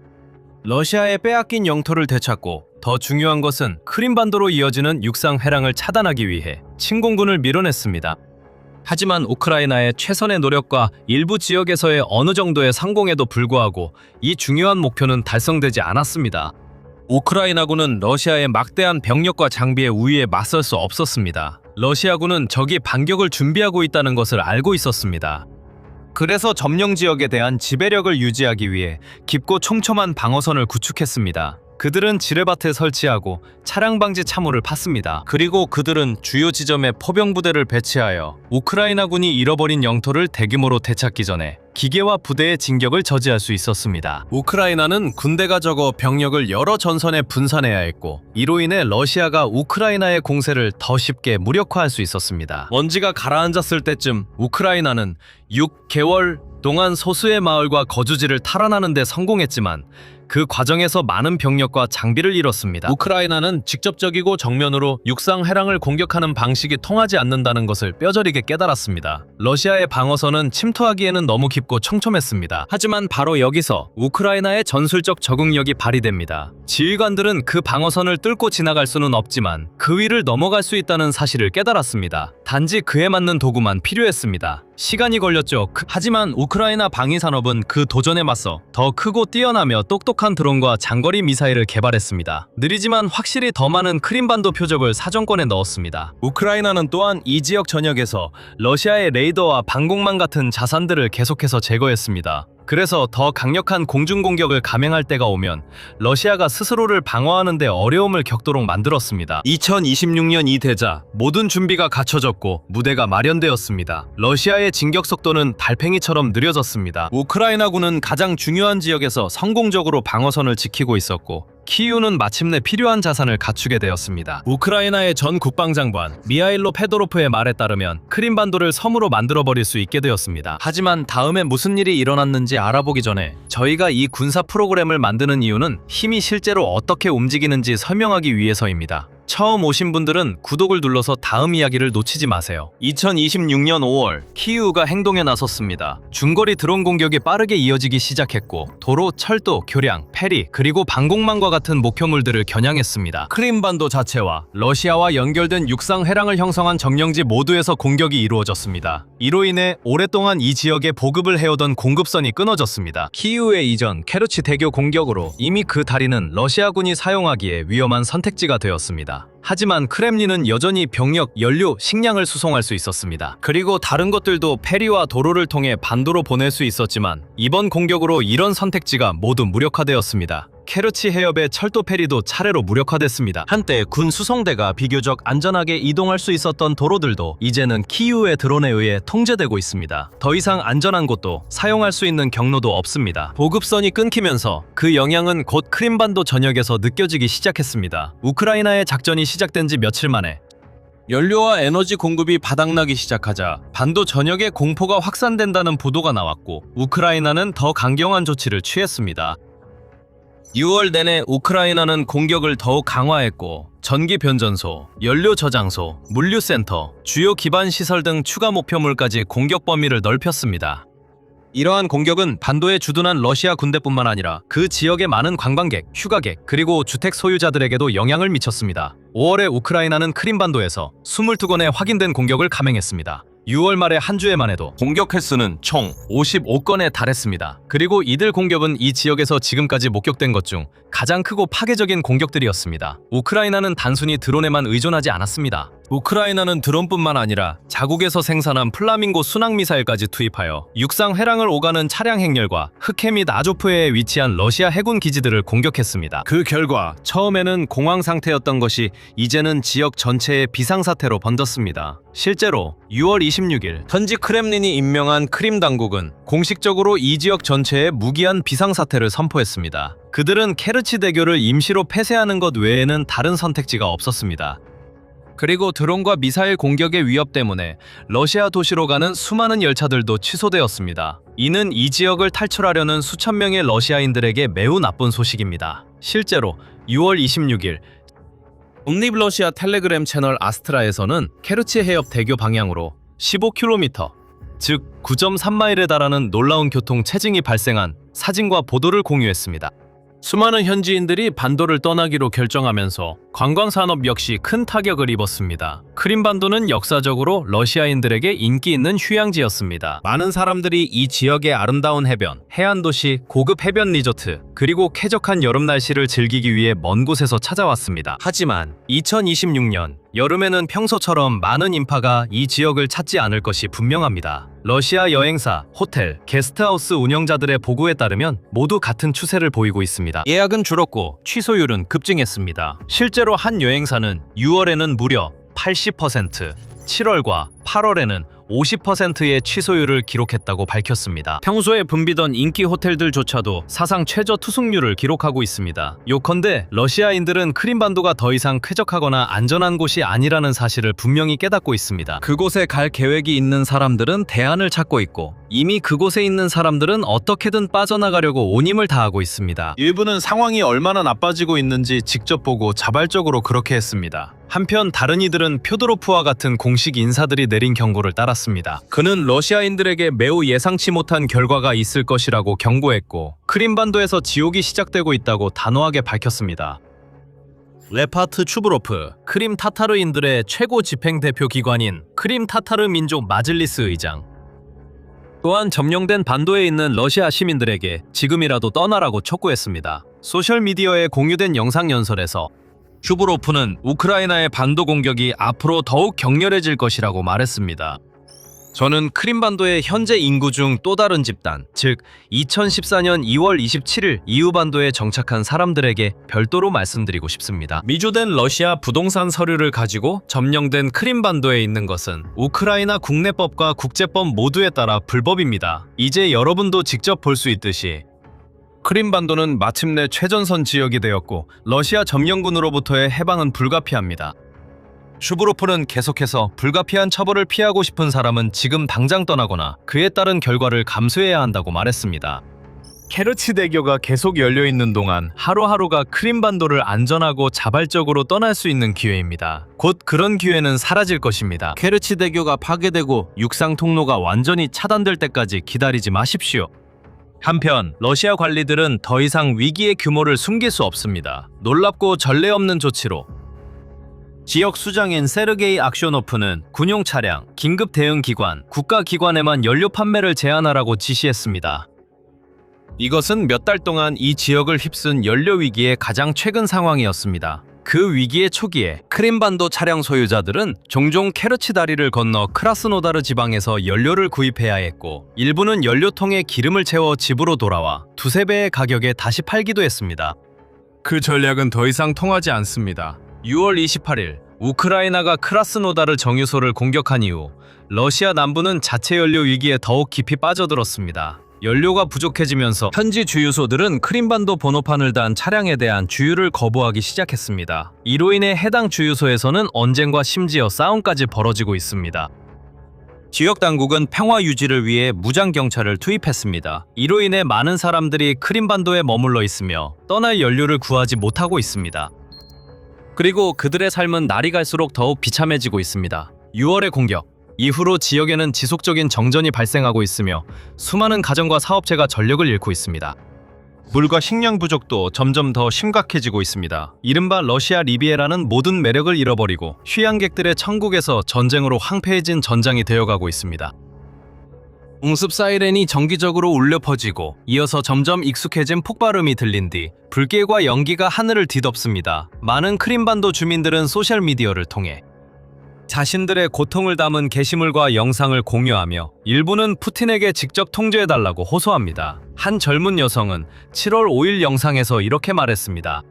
러시아의 빼앗긴 영토를 되찾고 더 중요한 것은 크림반도로 이어지는 육상 회랑을 차단하기 위해 침공군을 밀어냈습니다. 하지만 우크라이나의 최선의 노력과 일부 지역에서의 어느 정도의 성공에도 불구하고 이 중요한 목표는 달성되지 않았습니다. 우크라이나군은 러시아의 막대한 병력과 장비의 우위에 맞설 수 없었습니다. 러시아군은 적이 반격을 준비하고 있다는 것을 알고 있었습니다. 그래서 점령 지역에 대한 지배력을 유지하기 위해 깊고 촘촘한 방어선을 구축했습니다. 그들은 지뢰밭에 설치하고 차량 방지 참호를 팠습니다. 그리고 그들은 주요 지점에 포병 부대를 배치하여 우크라이나군이 잃어버린 영토를 대규모로 되찾기 전에 기계와 부대의 진격을 저지할 수 있었습니다. 우크라이나는 군대가 적어 병력을 여러 전선에 분산해야 했고 이로 인해 러시아가 우크라이나의 공세를 더 쉽게 무력화할 수 있었습니다. 먼지가 가라앉았을 때쯤 우크라이나는 6개월 동안 소수의 마을과 거주지를 탈환하는 데 성공했지만 그 과정에서 많은 병력과 장비를 잃었습니다. 우크라이나는 직접적이고 정면으로 육상 해랑을 공격하는 방식이 통하지 않는다는 것을 뼈저리게 깨달았습니다. 러시아의 방어선은 침투하기에는 너무 깊고 촘촘했습니다. 하지만 바로 여기서 우크라이나의 전술적 적응력이 발휘됩니다. 지휘관들은 그 방어선을 뚫고 지나갈 수는 없지만 그 위를 넘어갈 수 있다는 사실을 깨달았습니다. 단지 그에 맞는 도구만 필요했습니다. 시간이 걸렸죠. 하지만 우크라이나 방위산업은 그 도전에 맞서 더 크고 뛰어나며 똑똑한 드론과 장거리 미사일을 개발했습니다. 느리지만 확실히 더 많은 크림반도 표적을 사정권에 넣었습니다. 우크라이나는 또한 이 지역 전역에서 러시아의 레이더와 방공망 같은 자산들을 계속해서 제거했습니다. 그래서 더 강력한 공중공격을 감행할 때가 오면 러시아가 스스로를 방어하는 데 어려움을 겪도록 만들었습니다. 2026년 이 되자 모든 준비가 갖춰졌고 무대가 마련되었습니다. 러시아의 진격 속도는 달팽이처럼 느려졌습니다. 우크라이나군은 가장 중요한 지역에서 성공적으로 방어선을 지키고 있었고 키이우는 마침내 필요한 자산을 갖추게 되었습니다. 우크라이나의 전 국방장관 미하일로 페도로프의 말에 따르면 크림반도를 섬으로 만들어버릴 수 있게 되었습니다. 하지만 다음에 무슨 일이 일어났는지 알아보기 전에 저희가 이 군사 프로그램을 만드는 이유는 힘이 실제로 어떻게 움직이는지 설명하기 위해서입니다. 처음 오신 분들은 구독을 눌러서 다음 이야기를 놓치지 마세요. 2026년 5월 키이우가 행동에 나섰습니다. 중거리 드론 공격이 빠르게 이어지기 시작했고 도로, 철도, 교량, 페리, 그리고 방공망과 같은 목표물들을 겨냥했습니다. 크림반도 자체와 러시아와 연결된 육상 해랑을 형성한 점령지 모두에서 공격이 이루어졌습니다. 이로 인해 오랫동안 이 지역에 보급을 해오던 공급선이 끊어졌습니다. 키이우의 이전 케르치 대교 공격으로 이미 그 다리는 러시아군이 사용하기에 위험한 선택지가 되었습니다. 하지만 크렘린은 여전히 병력, 연료, 식량을 수송할 수 있었습니다. 그리고 다른 것들도 페리와 도로를 통해 반도로 보낼 수 있었지만 이번 공격으로 이런 선택지가 모두 무력화되었습니다. 케르치 해협의 철도 페리도 차례로 무력화됐습니다. 한때 군 수송대가 비교적 안전하게 이동할 수 있었던 도로들도 이제는 키이우의 드론에 의해 통제되고 있습니다. 더 이상 안전한 곳도 사용할 수 있는 경로도 없습니다. 보급선이 끊기면서 그 영향은 곧 크림반도 전역에서 느껴지기 시작했습니다. 우크라이나의 작전이 시작된 지 며칠 만에 연료와 에너지 공급이 바닥나기 시작하자 반도 전역에 공포가 확산된다는 보도가 나왔고 우크라이나는 더 강경한 조치를 취했습니다. 6월 내내 우크라이나는 공격을 더욱 강화했고 전기 변전소, 연료 저장소, 물류센터, 주요 기반 시설 등 추가 목표물까지 공격 범위를 넓혔습니다. 이러한 공격은 반도에 주둔한 러시아 군대뿐만 아니라 그 지역의 많은 관광객, 휴가객, 그리고 주택 소유자들에게도 영향을 미쳤습니다. 5월에 우크라이나는 크림반도에서 22건의 확인된 공격을 감행했습니다. 6월 말에 한 주에만 해도 공격 횟수는 총 55건에 달했습니다. 그리고 이들 공격은 이 지역에서 지금까지 목격된 것 중 가장 크고 파괴적인 공격들이었습니다. 우크라이나는 단순히 드론에만 의존하지 않았습니다. 우크라이나는 드론뿐만 아니라 자국에서 생산한 플라밍고 순항미사일까지 투입하여 육상 해랑을 오가는 차량 행렬과 흑해 및 아조프해에 위치한 러시아 해군 기지들을 공격했습니다. 그 결과 처음에는 공황 상태였던 것이 이제는 지역 전체에 비상사태로 번졌습니다. 실제로 6월 26일 현지 크렘린이 임명한 크림 당국은 공식적으로 이 지역 전체에 무기한 비상사태를 선포했습니다. 그들은 케르치 대교를 임시로 폐쇄하는 것 외에는 다른 선택지가 없었습니다. 그리고 드론과 미사일 공격의 위협 때문에 러시아 도시로 가는 수많은 열차들도 취소되었습니다. 이는 이 지역을 탈출하려는 수천 명의 러시아인들에게 매우 나쁜 소식입니다. 실제로 6월 26일 독립러시아 텔레그램 채널 아스트라에서는 케르치 해협 대교 방향으로 15km, 즉 9.3마일에 달하는 놀라운 교통 체증이 발생한 사진과 보도를 공유했습니다. 수많은 현지인들이 반도를 떠나기로 결정하면서 관광산업 역시 큰 타격을 입었습니다. 크림반도는 역사적으로 러시아인들에게 인기 있는 휴양지였습니다. 많은 사람들이 이 지역의 아름다운 해변, 해안도시, 고급 해변 리조트, 그리고 쾌적한 여름 날씨를 즐기기 위해 먼 곳에서 찾아왔습니다. 하지만 2026년 여름에는 평소처럼 많은 인파가 이 지역을 찾지 않을 것이 분명합니다. 러시아 여행사, 호텔, 게스트하우스 운영자들의 보고에 따르면 모두 같은 추세를 보이고 있습니다. 예약은 줄었고 취소율은 급증했습니다. 실제로 한 여행사는 6월에는 무려 80%, 7월과 8월에는 50%의 취소율을 기록했다고 밝혔습니다. 평소에 붐비던 인기 호텔들조차도 사상 최저 투숙률을 기록하고 있습니다. 요컨대 러시아인들은 크림반도가 더 이상 쾌적하거나 안전한 곳이 아니라는 사실을 분명히 깨닫고 있습니다. 그곳에 갈 계획이 있는 사람들은 대안을 찾고 있고, 이미 그곳에 있는 사람들은 어떻게든 빠져나가려고 온 힘을 다하고 있습니다. 일부는 상황이 얼마나 나빠지고 있는지 직접 보고 자발적으로 그렇게 했습니다. 한편 다른 이들은 표도로프와 같은 공식 인사들이 내린 경고를 따랐습니다. 그는 러시아인들에게 매우 예상치 못한 결과가 있을 것이라고 경고했고, 크림반도에서 지옥이 시작되고 있다고 단호하게 밝혔습니다. 레파트 추브로프, 크림 타타르인들의 최고 집행 대표 기관인 크림 타타르 민족 마즐리스 의장, 또한 점령된 반도에 있는 러시아 시민들에게 지금이라도 떠나라고 촉구했습니다. 소셜미디어에 공유된 영상 연설에서 슈브로프는 우크라이나의 반도 공격이 앞으로 더욱 격렬해질 것이라고 말했습니다. 저는 크림반도의 현재 인구 중 또 다른 집단, 즉 2014년 2월 27일 이후 반도에 정착한 사람들에게 별도로 말씀드리고 싶습니다. 미조된 러시아 부동산 서류를 가지고 점령된 크림반도에 있는 것은 우크라이나 국내법과 국제법 모두에 따라 불법입니다. 이제 여러분도 직접 볼 수 있듯이 크림반도는 마침내 최전선 지역이 되었고, 러시아 점령군으로부터의 해방은 불가피합니다. 슈브로프는 계속해서 불가피한 처벌을 피하고 싶은 사람은 지금 당장 떠나거나 그에 따른 결과를 감수해야 한다고 말했습니다. 케르치 대교가 계속 열려있는 동안 하루하루가 크림반도를 안전하고 자발적으로 떠날 수 있는 기회입니다. 곧 그런 기회는 사라질 것입니다. 케르치 대교가 파괴되고 육상 통로가 완전히 차단될 때까지 기다리지 마십시오. 한편 러시아 관리들은 더 이상 위기의 규모를 숨길 수 없습니다. 놀랍고 전례 없는 조치로 지역 수장인 세르게이 악쇼노프는 군용 차량, 긴급 대응 기관, 국가기관에만 연료 판매를 제한하라고 지시했습니다. 이것은 몇 달 동안 이 지역을 휩쓴 연료 위기의 가장 최근 상황이었습니다. 그 위기의 초기에 크림반도 차량 소유자들은 종종 케르치 다리를 건너 크라스노다르 지방에서 연료를 구입해야 했고, 일부는 연료통에 기름을 채워 집으로 돌아와 두세 배의 가격에 다시 팔기도 했습니다. 그 전략은 더 이상 통하지 않습니다. 6월 28일 우크라이나가 크라스노다르 정유소를 공격한 이후 러시아 남부는 자체 연료 위기에 더욱 깊이 빠져들었습니다. 연료가 부족해지면서 현지 주유소들은 크림반도 번호판을 단 차량에 대한 주유를 거부하기 시작했습니다. 이로 인해 해당 주유소에서는 언쟁과 심지어 싸움까지 벌어지고 있습니다. 지역 당국은 평화 유지를 위해 무장 경찰을 투입했습니다. 이로 인해 많은 사람들이 크림반도에 머물러 있으며 떠날 연료를 구하지 못하고 있습니다. 그리고 그들의 삶은 날이 갈수록 더욱 비참해지고 있습니다. 6월의 공격 이후로 지역에는 지속적인 정전이 발생하고 있으며 수많은 가정과 사업체가 전력을 잃고 있습니다. 물과 식량 부족도 점점 더 심각해지고 있습니다. 이른바 러시아 리비에라는 모든 매력을 잃어버리고 휴양객들의 천국에서 전쟁으로 황폐해진 전장이 되어가고 있습니다. 공습 사이렌이 정기적으로 울려 퍼지고 이어서 점점 익숙해진 폭발음이 들린 뒤 불길과 연기가 하늘을 뒤덮습니다. 많은 크림반도 주민들은 소셜미디어를 통해 자신들의 고통을 담은 게시물과 영상을 공유하며 일부는 푸틴에게 직접 통제해달라고 호소합니다. 한 젊은 여성은 7월 5일 영상에서 이렇게 말했습니다.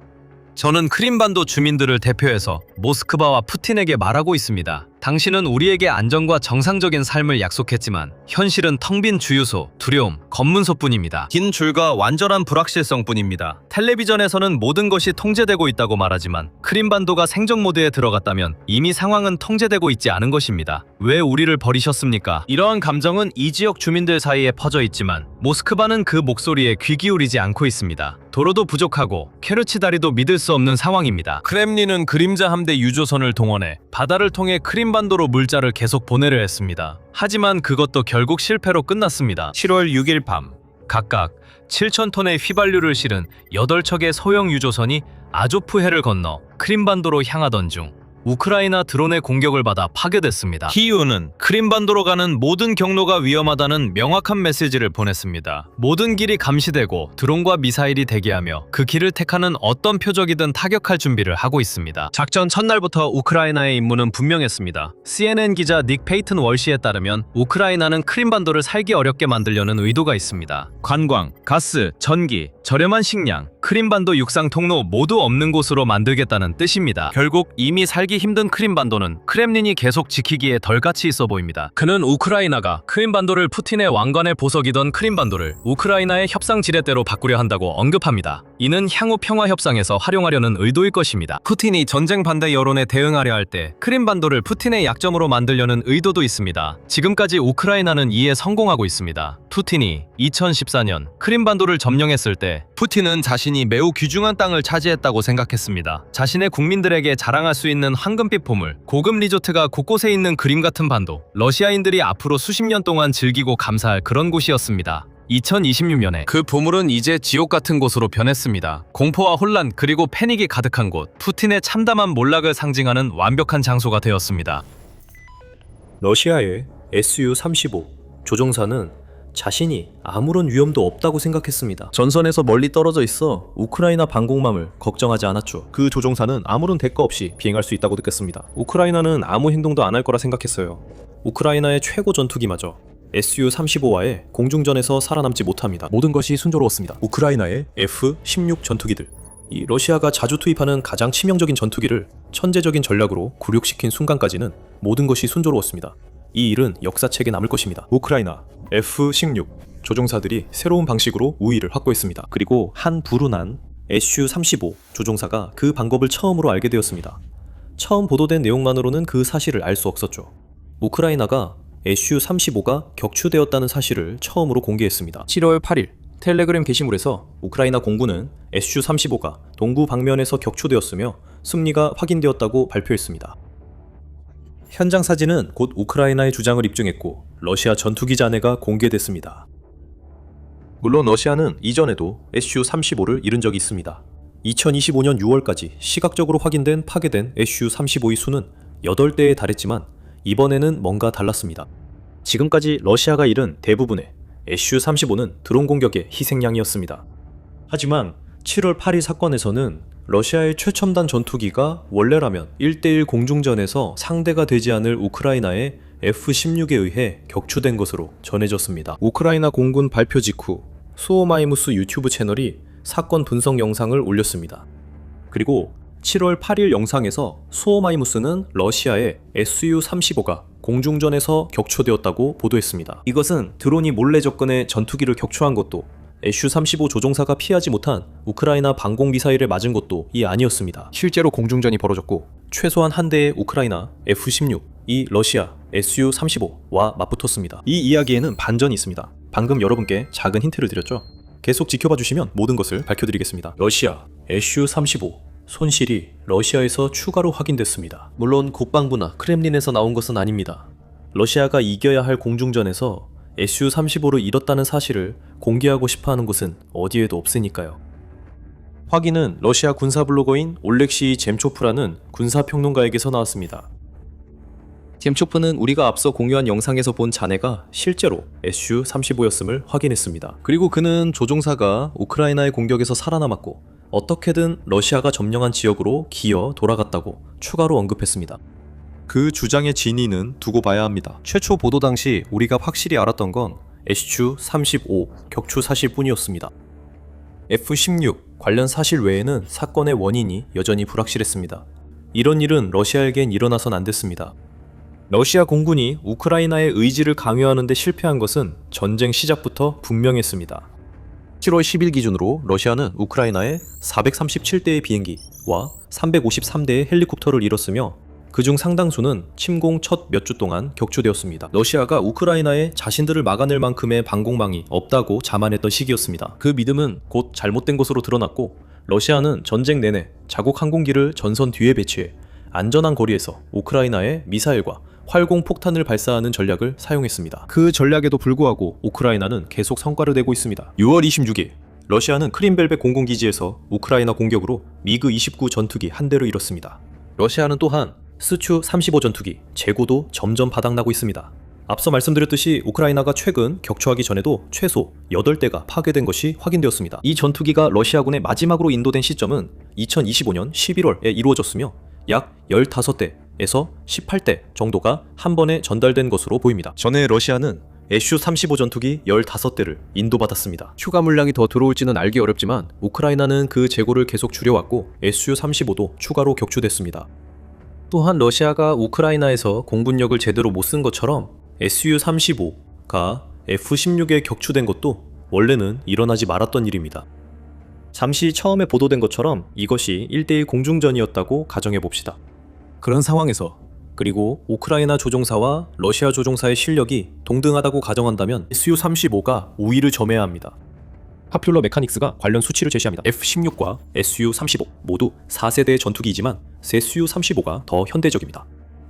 저는 크림반도 주민들을 대표해서 모스크바와 푸틴에게 말하고 있습니다. 당신은 우리에게 안전과 정상적인 삶을 약속했지만 현실은 텅 빈 주유소, 두려움, 검문소뿐입니다. 긴 줄과 완전한 불확실성뿐입니다. 텔레비전에서는 모든 것이 통제되고 있다고 말하지만 크림반도가 생존 모드에 들어갔다면 이미 상황은 통제되고 있지 않은 것입니다. 왜 우리를 버리셨습니까? 이러한 감정은 이 지역 주민들 사이에 퍼져 있지만 모스크바는 그 목소리에 귀 기울이지 않고 있습니다. 도로도 부족하고 케르치 다리도 믿을 수 없는 상황입니다. 크렘린은 그림자 함대 유조선을 동원해 바다를 통해 크림반도로 물자를 계속 보내려 했습니다. 하지만 그것도 결국 실패로 끝났습니다. 7월 6일 밤 각각 7,000톤의 휘발유를 실은 8척의 소형 유조선이 아조프해를 건너 크림반도로 향하던 중 우크라이나 드론의 공격을 받아 파괴됐습니다. 키이우는 크림반도로 가는 모든 경로가 위험하다는 명확한 메시지를 보냈습니다. 모든 길이 감시되고 드론과 미사일이 대기하며 그 길을 택하는 어떤 표적이든 타격할 준비를 하고 있습니다. 작전 첫날부터 우크라이나의 임무는 분명했습니다. CNN 기자 닉 페이튼 월시에 따르면 우크라이나는 크림반도를 살기 어렵게 만들려는 의도가 있습니다. 관광, 가스, 전기, 저렴한 식량, 크림반도 육상 통로 모두 없는 곳으로 만들겠다는 뜻입니다. 결국 이미 살기 지키기 힘든 크림반도는 크렘린이 계속 지키기에 덜 가치 있어 보입니다. 그는 우크라이나가 크림반도를 푸틴의 왕관의 보석이던 크림반도를 우크라이나의 협상 지렛대로 바꾸려 한다고 언급합니다. 이는 향후 평화 협상에서 활용하려는 의도일 것입니다. 푸틴이 전쟁 반대 여론에 대응하려 할 때 크림반도를 푸틴의 약점으로 만들려는 의도도 있습니다. 지금까지 우크라이나는 이에 성공하고 있습니다. 푸틴이 2014년 크림반도를 점령했을 때 푸틴은 자신이 매우 귀중한 땅을 차지했다고 생각했습니다. 자신의 국민들에게 자랑할 수 있는 황금빛 보물, 고급 리조트가 곳곳에 있는 그림 같은 반도, 러시아인들이 앞으로 수십 년 동안 즐기고 감사할 그런 곳이었습니다. 2026년에 그 보물은 이제 지옥 같은 곳으로 변했습니다. 공포와 혼란 그리고 패닉이 가득한 곳, 푸틴의 참담한 몰락을 상징하는 완벽한 장소가 되었습니다. 러시아의 Su-35 조종사는 자신이 아무런 위험도 없다고 생각했습니다. 전선에서 멀리 떨어져 있어 우크라이나 방공망을 걱정하지 않았죠. 그 조종사는 아무런 대가 없이 비행할 수 있다고 느꼈습니다. 우크라이나는 아무 행동도 안 할 거라 생각했어요. 우크라이나의 최고 전투기마저 Su-35와의 공중전에서 살아남지 못합니다. 모든 것이 순조로웠습니다. 우크라이나의 F-16 전투기들, 이 러시아가 자주 투입하는 가장 치명적인 전투기를 천재적인 전략으로 굴욕시킨 순간까지는 모든 것이 순조로웠습니다. 이 일은 역사책에 남을 것입니다. 우크라이나 F-16 조종사들이 새로운 방식으로 우위를 확보했습니다. 그리고 한 불운한 Su-35 조종사가 그 방법을 처음으로 알게 되었습니다. 처음 보도된 내용만으로는 그 사실을 알 수 없었죠. 우크라이나가 Su-35가 격추되었다는 사실을 처음으로 공개했습니다. 7월 8일 텔레그램 게시물에서 우크라이나 공군은 Su-35가 동부 방면에서 격추되었으며 승리가 확인되었다고 발표했습니다. 현장 사진은 곧 우크라이나의 주장을 입증했고 러시아 전투기 잔해가 공개됐습니다. 물론 러시아는 이전에도 Su-35를 잃은 적이 있습니다. 2025년 6월까지 시각적으로 확인된 파괴된 Su-35의 수는 8대에 달했지만 이번에는 뭔가 달랐습니다. 지금까지 러시아가 잃은 대부분의 Su-35는 드론 공격의 희생양이었습니다. 하지만 7월 8일 사건에서는 러시아의 최첨단 전투기가 원래라면 1대1 공중전에서 상대가 되지 않을 우크라이나의 F-16에 의해 격추된 것으로 전해졌습니다. 우크라이나 공군 발표 직후 수오마이무스 유튜브 채널이 사건 분석 영상을 올렸습니다. 그리고 7월 8일 영상에서 수오마이무스는 러시아의 Su-35가 공중전에서 격추되었다고 보도했습니다. 이것은 드론이 몰래 접근해 전투기를 격추한 것도 Su-35 조종사가 피하지 못한 우크라이나 방공 미사일에 맞은 것도 이 아니었습니다. 실제로 공중전이 벌어졌고 최소한 한 대의 우크라이나 F-16, 이 러시아 Su-35와 맞붙었습니다. 이 이야기에는 반전이 있습니다. 방금 여러분께 작은 힌트를 드렸죠? 계속 지켜봐 주시면 모든 것을 밝혀드리겠습니다. 러시아 Su-35 손실이 러시아에서 추가로 확인됐습니다. 물론 국방부나 크렘린에서 나온 것은 아닙니다. 러시아가 이겨야 할 공중전에서 Su-35를 잃었다는 사실을 공개하고 싶어하는 곳은 어디에도 없으니까요. 확인은 러시아 군사 블로거인 올렉시 젬초프라는 군사평론가에게서 나왔습니다. 젬초프는 우리가 앞서 공유한 영상에서 본 잔해가 실제로 Su-35였음을 확인했습니다. 그리고 그는 조종사가 우크라이나의 공격에서 살아남았고 어떻게든 러시아가 점령한 지역으로 기어 돌아갔다고 추가로 언급했습니다. 그 주장의 진위는 두고 봐야 합니다. 최초 보도 당시 우리가 확실히 알았던 건 Su-35 격추 사실뿐이었습니다. F-16 관련 사실 외에는 사건의 원인이 여전히 불확실했습니다. 이런 일은 러시아에겐 일어나선 안 됐습니다. 러시아 공군이 우크라이나의 의지를 강요하는 데 실패한 것은 전쟁 시작부터 분명했습니다. 7월 10일 기준으로 러시아는 우크라이나에 437대의 비행기와 353대의 헬리콥터를 잃었으며 그중 상당수는 침공 첫 몇 주 동안 격추되었습니다. 러시아가 우크라이나에 자신들을 막아낼 만큼의 방공망이 없다고 자만했던 시기였습니다. 그 믿음은 곧 잘못된 것으로 드러났고 러시아는 전쟁 내내 자국 항공기를 전선 뒤에 배치해 안전한 거리에서 우크라이나에 미사일과 활공 폭탄을 발사하는 전략을 사용했습니다. 그 전략에도 불구하고 우크라이나는 계속 성과를 내고 있습니다. 6월 26일 러시아는 크림벨벳 공군기지에서 우크라이나 공격으로 미그 29 전투기 한 대를 잃었습니다. 러시아는 또한 스추-35 전투기 재고도 점점 바닥나고 있습니다. 앞서 말씀드렸듯이 우크라이나가 최근 격추하기 전에도 최소 8대가 파괴된 것이 확인되었습니다. 이 전투기가 러시아군에 마지막으로 인도된 시점은 2025년 11월에 이루어졌으며 약 15대에서 18대 정도가 한 번에 전달된 것으로 보입니다. 전에 러시아는 Su-35 전투기 15대를 인도받았습니다. 추가 물량이 더 들어올지는 알기 어렵지만 우크라이나는 그 재고를 계속 줄여왔고 Su-35도 추가로 격추됐습니다. 또한 러시아가 우크라이나에서 공군력을 제대로 못 쓴 것처럼 Su-35가 F-16에 격추된 것도 원래는 일어나지 말았던 일입니다. 잠시 처음에 보도된 것처럼 이것이 1대1 공중전이었다고 가정해봅시다. 그런 상황에서 그리고 우크라이나 조종사와 러시아 조종사의 실력이 동등하다고 가정한다면 Su-35가 우위를 점해야 합니다. 파퓰러 메카닉스가 관련 수치를 제시합니다. F-16과 Su-35 모두 4세대의 전투기이지만 Su-35가 더 현대적입니다.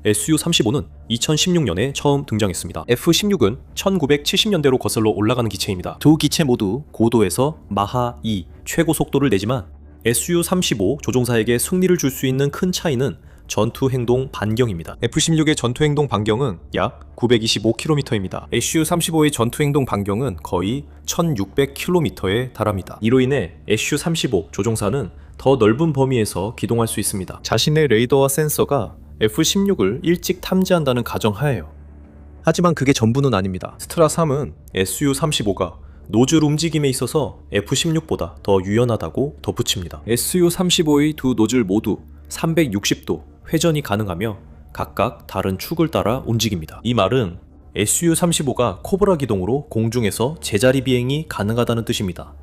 Su-35는 2016년에 처음 등장했습니다. F-16은 1970년대로 거슬러 올라가는 기체입니다. 두 기체 모두 고도에서 마하 2 최고 속도를 내지만 Su-35 조종사에게 승리를 줄 수 있는 큰 차이는 전투행동 반경입니다. F-16의 전투행동 반경은 약 925km입니다. Su-35의 전투행동 반경은 거의 1600km에 달합니다. 이로 인해 Su-35 조종사는 더 넓은 범위에서 기동할 수 있습니다. 자신의 레이더와 센서가 F-16을 일찍 탐지한다는 가정하에요. 하지만 그게 전부는 아닙니다. 스트라-3은 Su-35가 노즐 움직임에 있어서 F-16보다 더 유연하다고 덧붙입니다. Su-35의 두 노즐 모두 360도 회전이 가능하며 각각 다른 축을 따라 움직입니다. 이 말은 Su-35가 코브라 기동으로 공중에서 제자리 비행이 가능하다는 뜻입니다.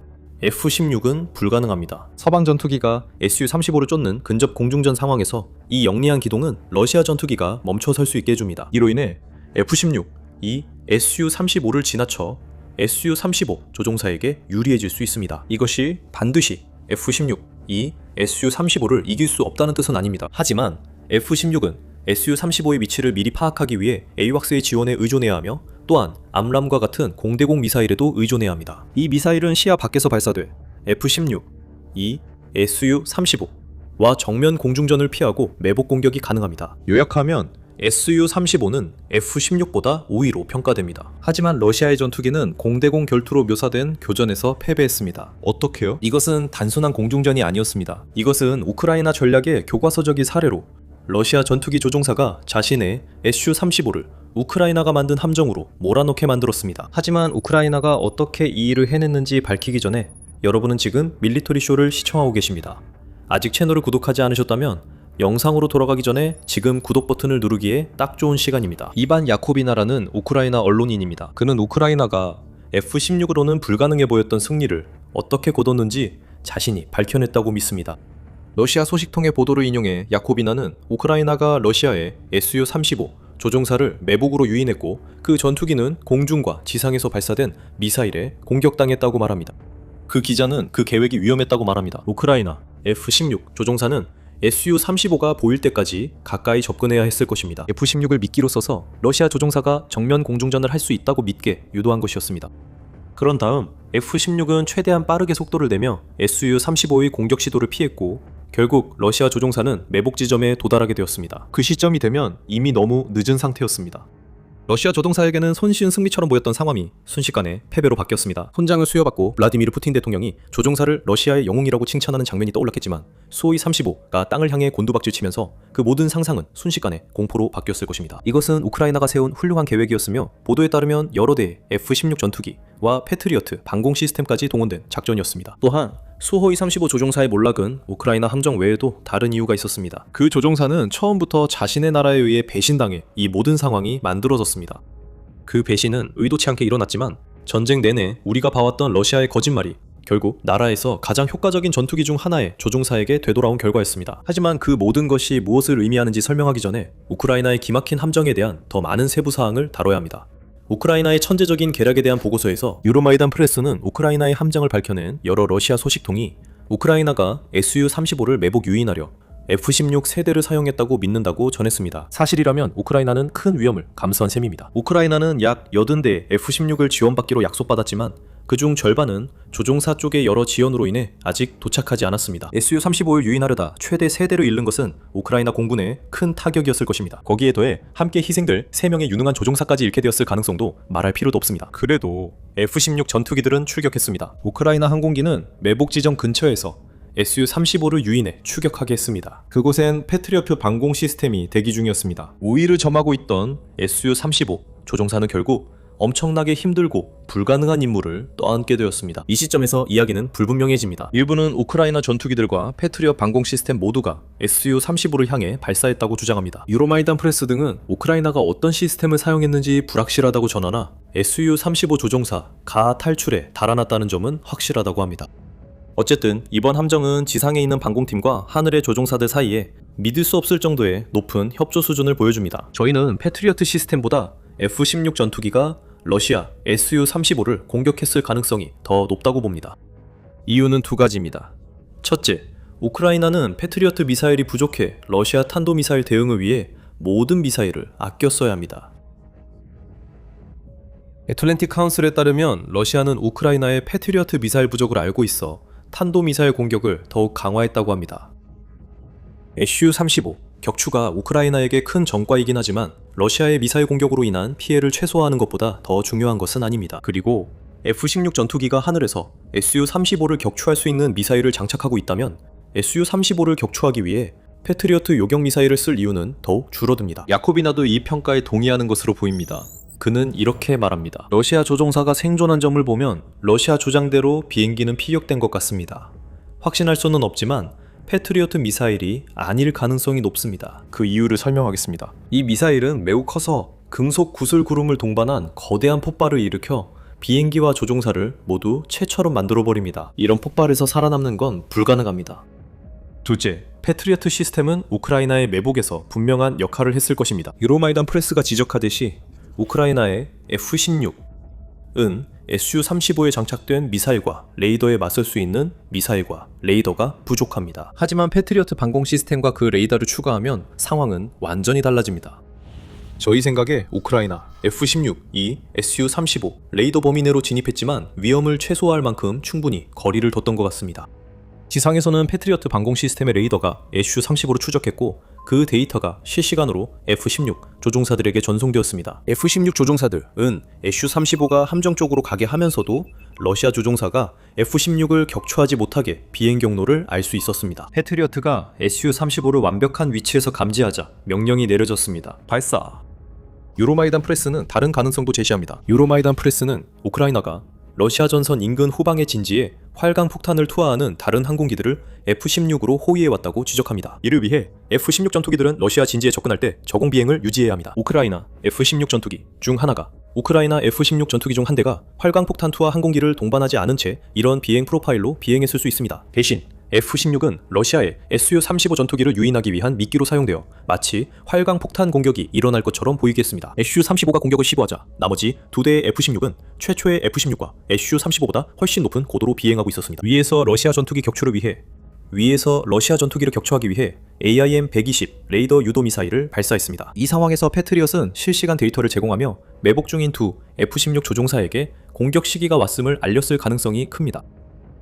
F-16은 불가능합니다. 서방 전투기가 Su-35를 쫓는 근접 공중전 상황에서 이 영리한 기동은 러시아 전투기가 멈춰설 수 있게 해줍니다. 이로 인해 F-16, 이 Su-35를 지나쳐 Su-35 조종사에게 유리해질 수 있습니다. 이것이 반드시 F-16, 이 Su-35를 이길 수 없다는 뜻은 아닙니다. 하지만 F-16은 Su-35의 위치를 미리 파악하기 위해 AWACS의 지원에 의존해야 하며 또한 암람과 같은 공대공 미사일에도 의존해야 합니다. 이 미사일은 시야 밖에서 발사돼 F-16, 이 Su-35와 정면 공중전을 피하고 매복 공격이 가능합니다. 요약하면 Su-35는 F-16보다 우위로 평가됩니다. 하지만 러시아의 전투기는 공대공 결투로 묘사된 교전에서 패배했습니다. 어떻게요? 이것은 단순한 공중전이 아니었습니다. 이것은 우크라이나 전략의 교과서적인 사례로 러시아 전투기 조종사가 자신의 Su-35를 우크라이나가 만든 함정으로 몰아넣게 만들었습니다. 하지만 우크라이나가 어떻게 이 일을 해냈는지 밝히기 전에 여러분은 지금 밀리터리 쇼를 시청하고 계십니다. 아직 채널을 구독하지 않으셨다면 영상으로 돌아가기 전에 지금 구독 버튼을 누르기에 딱 좋은 시간입니다. 이반 야코비나라는 우크라이나 언론인입니다. 그는 우크라이나가 F-16으로는 불가능해 보였던 승리를 어떻게 거뒀는지 자신이 밝혀냈다고 믿습니다. 러시아 소식통의 보도를 인용해 야코비나는 우크라이나가 러시아의 Su-35 조종사를 매복으로 유인했고 그 전투기는 공중과 지상에서 발사된 미사일에 공격당했다고 말합니다. 그 기자는 그 계획이 위험했다고 말합니다. 우크라이나 F-16 조종사는 Su-35가 보일 때까지 가까이 접근해야 했을 것입니다. F-16을 미끼로 써서 러시아 조종사가 정면 공중전을 할 수 있다고 믿게 유도한 것이었습니다. 그런 다음 F-16은 최대한 빠르게 속도를 내며 Su-35의 공격 시도를 피했고 결국 러시아 조종사는 매복 지점에 도달하게 되었습니다. 그 시점이 되면 이미 너무 늦은 상태였습니다. 러시아 조종사에게는 손쉬운 승리처럼 보였던 상황이 순식간에 패배로 바뀌었습니다. 훈장을 수여받고 블라디미르 푸틴 대통령이 조종사를 러시아의 영웅이라고 칭찬하는 장면이 떠올랐겠지만 수호이-35가 땅을 향해 곤두박질 치면서 그 모든 상상은 순식간에 공포로 바뀌었을 것입니다. 이것은 우크라이나가 세운 훌륭한 계획이었으며 보도에 따르면 여러 대의 F-16 전투기와 패트리어트 방공 시스템까지 동원된 작전이었습니다. 또한 수호이-35 조종사의 몰락은 우크라이나 함정 외에도 다른 이유가 있었습니다. 그 조종사는 처음부터 자신의 나라에 의해 배신당해 이 모든 상황이 만들어졌습니다. 그 배신은 의도치 않게 일어났지만 전쟁 내내 우리가 봐왔던 러시아의 거짓말이 결국 나라에서 가장 효과적인 전투기 중 하나의 조종사에게 되돌아온 결과였습니다. 하지만 그 모든 것이 무엇을 의미하는지 설명하기 전에 우크라이나의 기막힌 함정에 대한 더 많은 세부 사항을 다뤄야 합니다. 우크라이나의 천재적인 계략에 대한 보고서에서 유로마이단 프레스는 우크라이나의 함정을 밝혀낸 여러 러시아 소식통이 우크라이나가 Su-35를 매복 유인하려 F-16 세대를 사용했다고 믿는다고 전했습니다. 사실이라면 우크라이나는 큰 위험을 감수한 셈입니다. 우크라이나는 약 80대의 F-16을 지원받기로 약속받았지만 그중 절반은 조종사 쪽의 여러 지연으로 인해 아직 도착하지 않았습니다. Su-35를 유인하려다 최대 3대를 잃는 것은 우크라이나 공군에 큰 타격이었을 것입니다. 거기에 더해 함께 희생될 3명의 유능한 조종사까지 잃게 되었을 가능성도 말할 필요도 없습니다. 그래도 F-16 전투기들은 출격했습니다. 우크라이나 항공기는 매복 지점 근처에서 Su-35를 유인해 추격하게 했습니다. 그곳엔 패트리어트 방공 시스템이 대기 중이었습니다. 우위를 점하고 있던 Su-35 조종사는 결국 엄청나게 힘들고 불가능한 임무를 떠안게 되었습니다. 이 시점에서 이야기는 불분명해집니다. 일부는 우크라이나 전투기들과 패트리엇 방공 시스템 모두가 Su-35를 향해 발사했다고 주장합니다. 유로마이단 프레스 등은 우크라이나가 어떤 시스템을 사용했는지 불확실하다고 전하나 Su-35 조종사 가 탈출에 달아났다는 점은 확실하다고 합니다. 어쨌든 이번 함정은 지상에 있는 방공팀과 하늘의 조종사들 사이에 믿을 수 없을 정도의 높은 협조 수준을 보여줍니다. 저희는 패트리어트 시스템보다 F-16 전투기가 러시아 Su-35를 공격했을 가능성이 더 높다고 봅니다. 이유는 두 가지입니다. 첫째, 우크라이나는 패트리어트 미사일이 부족해 러시아 탄도미사일 대응을 위해 모든 미사일을 아껴 써야 합니다. 애틀랜틱 카운슬에 따르면 러시아는 우크라이나의 패트리어트 미사일 부족을 알고 있어 탄도미사일 공격을 더욱 강화했다고 합니다. Su-35 격추가 우크라이나에게 큰 전과이긴 하지만 러시아의 미사일 공격으로 인한 피해를 최소화하는 것보다 더 중요한 것은 아닙니다. 그리고 F-16 전투기가 하늘에서 Su-35를 격추할 수 있는 미사일을 장착하고 있다면 Su-35를 격추하기 위해 패트리어트 요격 미사일을 쓸 이유는 더욱 줄어듭니다. 야코비나도 이 평가에 동의하는 것으로 보입니다. 그는 이렇게 말합니다. 러시아 조종사가 생존한 점을 보면 러시아 주장대로 비행기는 피격된 것 같습니다. 확신할 수는 없지만 패트리어트 미사일이 아닐 가능성이 높습니다. 그 이유를 설명하겠습니다. 이 미사일은 매우 커서 금속 구슬 구름을 동반한 거대한 폭발을 일으켜 비행기와 조종사를 모두 채처럼 만들어버립니다. 이런 폭발에서 살아남는 건 불가능합니다. 둘째, 패트리어트 시스템은 우크라이나의 매복에서 분명한 역할을 했을 것입니다. 유로마이단 프레스가 지적하듯이 우크라이나의 F-16은 Su-35에 장착된 미사일과 레이더에 맞설 수 있는 미사일과 레이더가 부족합니다. 하지만 패트리어트 방공 시스템과 그 레이더를 추가하면 상황은 완전히 달라집니다. 저희 생각에 우크라이나 F-16이 Su-35 레이더 범위 내로 진입했지만 위험을 최소화할 만큼 충분히 거리를 뒀던 것 같습니다. 지상에서는 패트리어트 방공 시스템의 레이더가 Su-35로 추적했고 그 데이터가 실시간으로 F-16 조종사들에게 전송되었습니다. F-16 조종사들은 Su-35가 함정 쪽으로 가게 하면서도 러시아 조종사가 F-16을 격추하지 못하게 비행 경로를 알 수 있었습니다. 패트리어트가 Su-35를 완벽한 위치에서 감지하자 명령이 내려졌습니다. 발사! 유로마이단 프레스는 다른 가능성도 제시합니다. 유로마이단 프레스는 우크라이나가 러시아 전선 인근 후방의 진지에 활강 폭탄을 투하하는 다른 항공기들을 F-16으로 호위해왔다고 지적합니다. 이를 위해 F-16 전투기들은 러시아 진지에 접근할 때 저공 비행을 유지해야 합니다. 우크라이나 F-16 전투기 중 하나가 우크라이나 F-16 전투기 중 한 대가 활강 폭탄 투하 항공기를 동반하지 않은 채 이런 비행 프로파일로 비행했을 수 있습니다. 대신 F-16은 러시아의 Su-35 전투기를 유인하기 위한 미끼로 사용되어 마치 활강 폭탄 공격이 일어날 것처럼 보이게 했습니다. Su-35가 공격을 시도하자 나머지 두 대의 F-16은 최초의 F-16과 Su-35보다 훨씬 높은 고도로 비행하고 있었습니다. 위에서 러시아 전투기를 격추하기 위해 AIM-120 레이더 유도 미사일을 발사했습니다. 이 상황에서 패트리엇은 실시간 데이터를 제공하며 매복 중인 두 F-16 조종사에게 공격 시기가 왔음을 알렸을 가능성이 큽니다.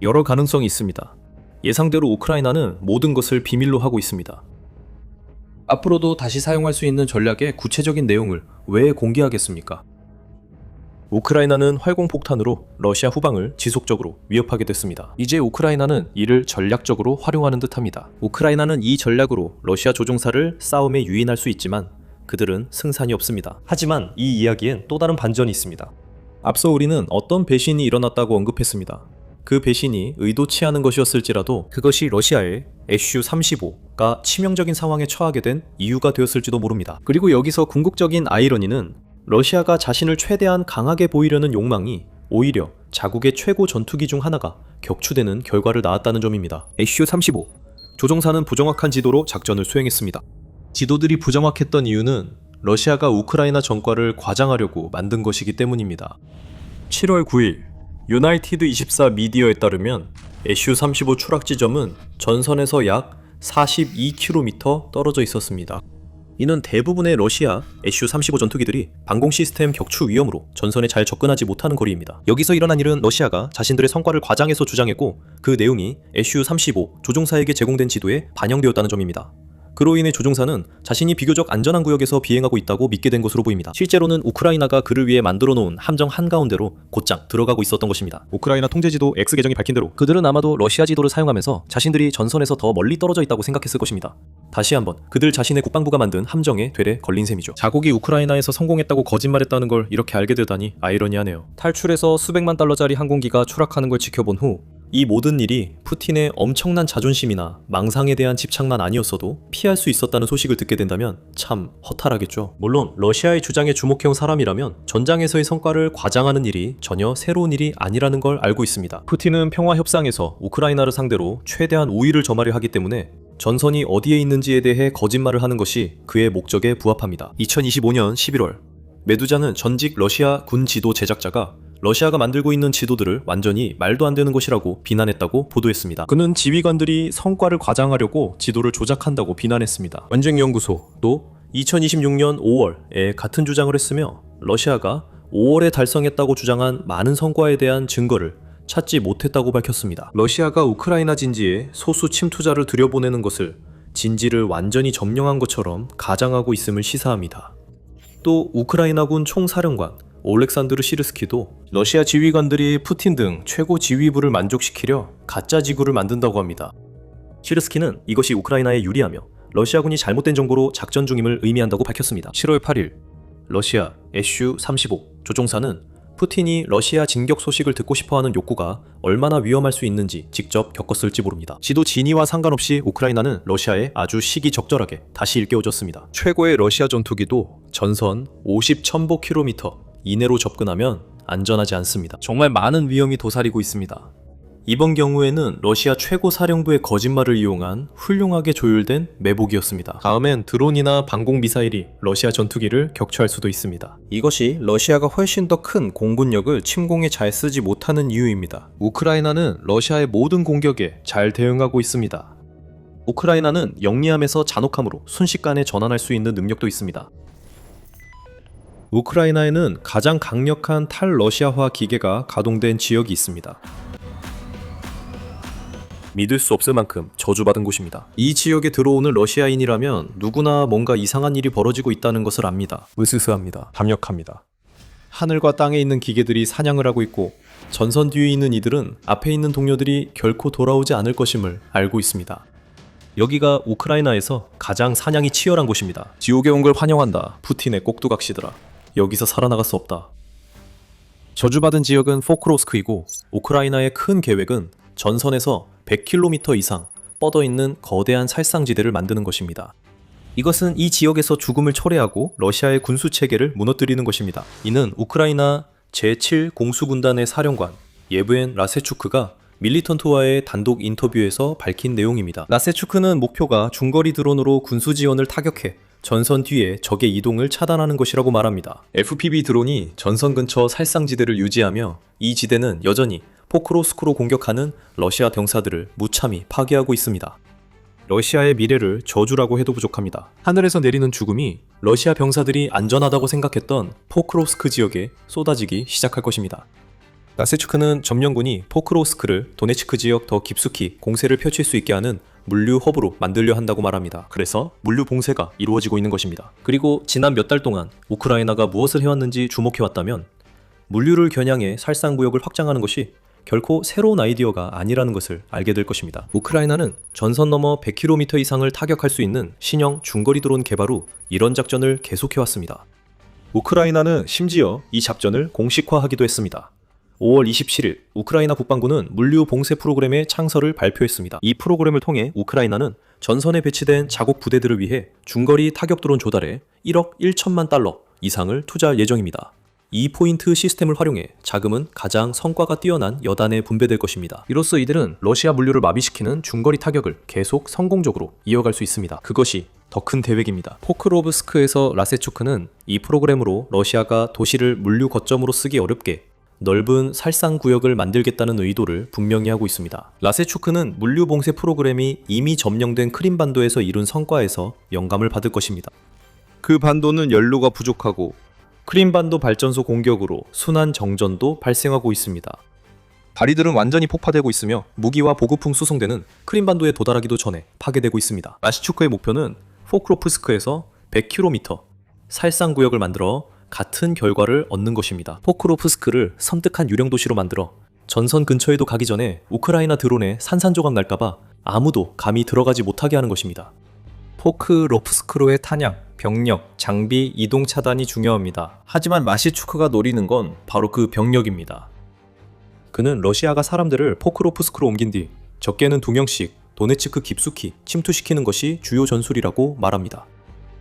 여러 가능성이 있습니다. 예상대로 우크라이나는 모든 것을 비밀로 하고 있습니다. 앞으로도 다시 사용할 수 있는 전략의 구체적인 내용을 왜 공개하겠습니까? 우크라이나는 활공폭탄으로 러시아 후방을 지속적으로 위협하게 됐습니다. 이제 우크라이나는 이를 전략적으로 활용하는 듯합니다. 우크라이나는 이 전략으로 러시아 조종사를 싸움에 유인할 수 있지만 그들은 승산이 없습니다. 하지만 이 이야기엔 또 다른 반전이 있습니다. 앞서 우리는 어떤 배신이 일어났다고 언급했습니다. 그 배신이 의도치 않은 것이었을지라도 그것이 러시아의 Su-35가 치명적인 상황에 처하게 된 이유가 되었을지도 모릅니다. 그리고 여기서 궁극적인 아이러니는 러시아가 자신을 최대한 강하게 보이려는 욕망이 오히려 자국의 최고 전투기 중 하나가 격추되는 결과를 낳았다는 점입니다. Su-35 조종사는 부정확한 지도로 작전을 수행했습니다. 지도들이 부정확했던 이유는 러시아가 우크라이나 전과를 과장하려고 만든 것이기 때문입니다. 7월 9일 유나이티드 24 미디어에 따르면 Su-35 추락 지점은 전선에서 약 42km 떨어져 있었습니다. 이는 대부분의 러시아 Su-35 전투기들이 방공 시스템 격추 위험으로 전선에 잘 접근하지 못하는 거리입니다. 여기서 일어난 일은 러시아가 자신들의 성과를 과장해서 주장했고 그 내용이 Su-35 조종사에게 제공된 지도에 반영되었다는 점입니다. 그로 인해 조종사는 자신이 비교적 안전한 구역에서 비행하고 있다고 믿게 된 것으로 보입니다. 실제로는 우크라이나가 그를 위해 만들어 놓은 함정 한가운데로 곧장 들어가고 있었던 것입니다. 우크라이나 통제지도 X 계정이 밝힌 대로 그들은 아마도 러시아 지도를 사용하면서 자신들이 전선에서 더 멀리 떨어져 있다고 생각했을 것입니다. 다시 한번 그들 자신의 국방부가 만든 함정에 되레 걸린 셈이죠. 자국이 우크라이나에서 성공했다고 거짓말했다는 걸 이렇게 알게 되다니 아이러니하네요. 탈출해서 수백만 달러짜리 항공기가 추락하는 걸 지켜본 후 이 모든 일이 푸틴의 엄청난 자존심이나 망상에 대한 집착만 아니었어도 피할 수 있었다는 소식을 듣게 된다면 참 허탈하겠죠. 물론 러시아의 주장에 주목해온 사람이라면 전장에서의 성과를 과장하는 일이 전혀 새로운 일이 아니라는 걸 알고 있습니다. 푸틴은 평화 협상에서 우크라이나를 상대로 최대한 우위를 점하려 하기 때문에 전선이 어디에 있는지에 대해 거짓말을 하는 것이 그의 목적에 부합합니다. 2025년 11월 메두자는 전직 러시아 군 지도 제작자가 러시아가 만들고 있는 지도들을 완전히 말도 안 되는 것이라고 비난했다고 보도했습니다. 그는 지휘관들이 성과를 과장하려고 지도를 조작한다고 비난했습니다. 전쟁연구소도 2026년 5월에 같은 주장을 했으며 러시아가 5월에 달성했다고 주장한 많은 성과에 대한 증거를 찾지 못했다고 밝혔습니다. 러시아가 우크라이나 진지에 소수 침투자를 들여보내는 것을 진지를 완전히 점령한 것처럼 가장하고 있음을 시사합니다. 또 우크라이나군 총사령관 올렉산드르 시르스키도 러시아 지휘관들이 푸틴 등 최고 지휘부를 만족시키려 가짜 지구를 만든다고 합니다. 시르스키는 이것이 우크라이나에 유리하며 러시아군이 잘못된 정보로 작전 중임을 의미한다고 밝혔습니다. 7월 8일 러시아 SU-35 조종사는 푸틴이 러시아 진격 소식을 듣고 싶어하는 욕구가 얼마나 위험할 수 있는지 직접 겪었을지 모릅니다. 지도 진위와 상관없이 우크라이나는 러시아에 아주 시기적절하게 다시 일깨워줬습니다. 최고의 러시아 전투기도 전선 50,000km 이내로 접근하면 안전하지 않습니다. 정말 많은 위험이 도사리고 있습니다. 이번 경우에는 러시아 최고 사령부의 거짓말을 이용한 훌륭하게 조율된 매복이었습니다. 다음엔 드론이나 방공 미사일이 러시아 전투기를 격추할 수도 있습니다. 이것이 러시아가 훨씬 더 큰 공군력을 침공에 잘 쓰지 못하는 이유입니다. 우크라이나는 러시아의 모든 공격에 잘 대응하고 있습니다. 우크라이나는 영리함에서 잔혹함으로 순식간에 전환할 수 있는 능력도 있습니다. 우크라이나에는 가장 강력한 탈러시아화 기계가 가동된 지역이 있습니다. 믿을 수 없을 만큼 저주받은 곳입니다. 이 지역에 들어오는 러시아인이라면 누구나 뭔가 이상한 일이 벌어지고 있다는 것을 압니다. 으스스합니다. 담력합니다. 하늘과 땅에 있는 기계들이 사냥을 하고 있고 전선 뒤에 있는 이들은 앞에 있는 동료들이 결코 돌아오지 않을 것임을 알고 있습니다. 여기가 우크라이나에서 가장 사냥이 치열한 곳입니다. 지옥에 온 걸 환영한다. 푸틴의 꼭두각시들아. 여기서 살아나갈 수 없다. 저주받은 지역은 포크로스크이고 우크라이나의 큰 계획은 전선에서 100km 이상 뻗어있는 거대한 살상지대를 만드는 것입니다. 이것은 이 지역에서 죽음을 초래하고 러시아의 군수체계를 무너뜨리는 것입니다. 이는 우크라이나 제7공수군단의 사령관 예브엔 라세추크가 밀리턴트와의 단독 인터뷰에서 밝힌 내용입니다. 라세추크는 목표가 중거리 드론으로 군수 지원을 타격해 전선 뒤에 적의 이동을 차단하는 것이라고 말합니다. FPV 드론이 전선 근처 살상지대를 유지하며 이 지대는 여전히 포크로스크로 공격하는 러시아 병사들을 무참히 파괴하고 있습니다. 러시아의 미래를 저주라고 해도 부족합니다. 하늘에서 내리는 죽음이 러시아 병사들이 안전하다고 생각했던 포크로스크 지역에 쏟아지기 시작할 것입니다. 라세추크는 점령군이 포크로스크를 도네츠크 지역 더 깊숙이 공세를 펼칠 수 있게 하는 물류 허브로 만들려 한다고 말합니다. 그래서 물류 봉쇄가 이루어지고 있는 것입니다. 그리고 지난 몇 달 동안 우크라이나가 무엇을 해왔는지 주목해왔다면 물류를 겨냥해 살상구역을 확장하는 것이 결코 새로운 아이디어가 아니라는 것을 알게 될 것입니다. 우크라이나는 전선 너머 100km 이상을 타격할 수 있는 신형 중거리 드론 개발 후 이런 작전을 계속해왔습니다. 우크라이나는 심지어 이 작전을 공식화하기도 했습니다. 5월 27일 우크라이나 국방부는 물류 봉쇄 프로그램의 창설을 발표했습니다. 이 프로그램을 통해 우크라이나는 전선에 배치된 자국 부대들을 위해 중거리 타격 드론 조달에 1억 1천만 달러 이상을 투자할 예정입니다. 이 포인트 시스템을 활용해 자금은 가장 성과가 뛰어난 여단에 분배될 것입니다. 이로써 이들은 러시아 물류를 마비시키는 중거리 타격을 계속 성공적으로 이어갈 수 있습니다. 그것이 더 큰 계획입니다. 포크로브스크에서 라세추크는 이 프로그램으로 러시아가 도시를 물류 거점으로 쓰기 어렵게 넓은 살상 구역을 만들겠다는 의도를 분명히 하고 있습니다. 라세추크는 물류 봉쇄 프로그램이 이미 점령된 크림반도에서 이룬 성과에서 영감을 받을 것입니다. 그 반도는 연료가 부족하고 크림반도 발전소 공격으로 순환 정전도 발생하고 있습니다. 다리들은 완전히 폭파되고 있으며 무기와 보급품 수송대는 크림반도에 도달하기도 전에 파괴되고 있습니다. 라시추크의 목표는 포크로프스크에서 100km 살상구역을 만들어 같은 결과를 얻는 것입니다. 포크로프스크를 섬뜩한 유령 도시로 만들어 전선 근처에도 가기 전에 우크라이나 드론에 산산조각 날까봐 아무도 감히 들어가지 못하게 하는 것입니다. 포크로프스크로의 탄약, 병력, 장비, 이동 차단이 중요합니다. 하지만 라시추크가 노리는 건 바로 그 병력입니다. 그는 러시아가 사람들을 포크로프스크로 옮긴 뒤 적게는 2명씩 도네츠크 깊숙이 침투시키는 것이 주요 전술이라고 말합니다.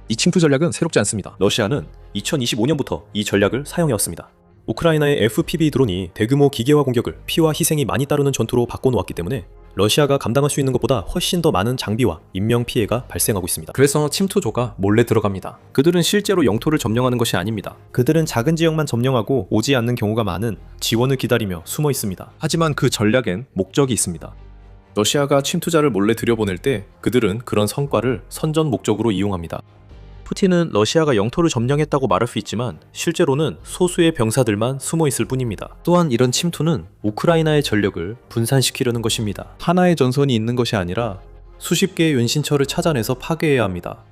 이 침투 전략은 새롭지 않습니다. 러시아는 2025년부터 이 전략을 사용해왔습니다. 우크라이나의 FPV 드론이 대규모 기계화 공격을 피와 희생이 많이 따르는 전투로 바꿔놓았기 때문에 러시아가 감당할 수 있는 것보다 훨씬 더 많은 장비와 인명 피해가 발생하고 있습니다. 그래서 침투조가 몰래 들어갑니다. 그들은 실제로 영토를 점령하는 것이 아닙니다. 그들은 작은 지역만 점령하고 오지 않는 경우가 많은 지원을 기다리며 숨어 있습니다. 하지만 그 전략엔 목적이 있습니다. 러시아가 침투자를 몰래 들여보낼 때 그들은 그런 성과를 선전 목적으로 이용합니다. 푸틴은 러시아가 영토를 점령했다고 말할 수 있지만 실제로는 소수의 병사들만 숨어 있을 뿐입니다. 또한 이런 침투는 우크라이나의 전력을 분산시키려는 것입니다. 하나의 전선이 있는 것이 아니라 수십 개의 연신처를 찾아내서 파괴해야 합니다.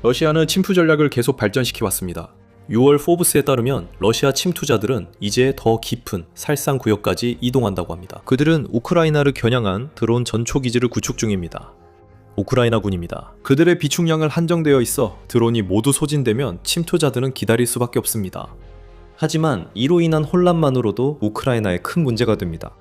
러시아는 침투 전략을 계속 발전시켜 왔습니다. 6월 포브스에 따르면 러시아 침투자들은 이제 더 깊은 살상 구역까지 이동한다고 합니다. 그들은 우크라이나를 겨냥한 드론 전초 기지를 구축 중입니다. 우크라이나군입니다. 그들의 비축량을 한정되어 있어 드론이 모두 소진되면 침투자들은 기다릴 수밖에 없습니다. 하지만 이로 인한 혼란만으로도 우크라이나에 큰 문제가 됩니다.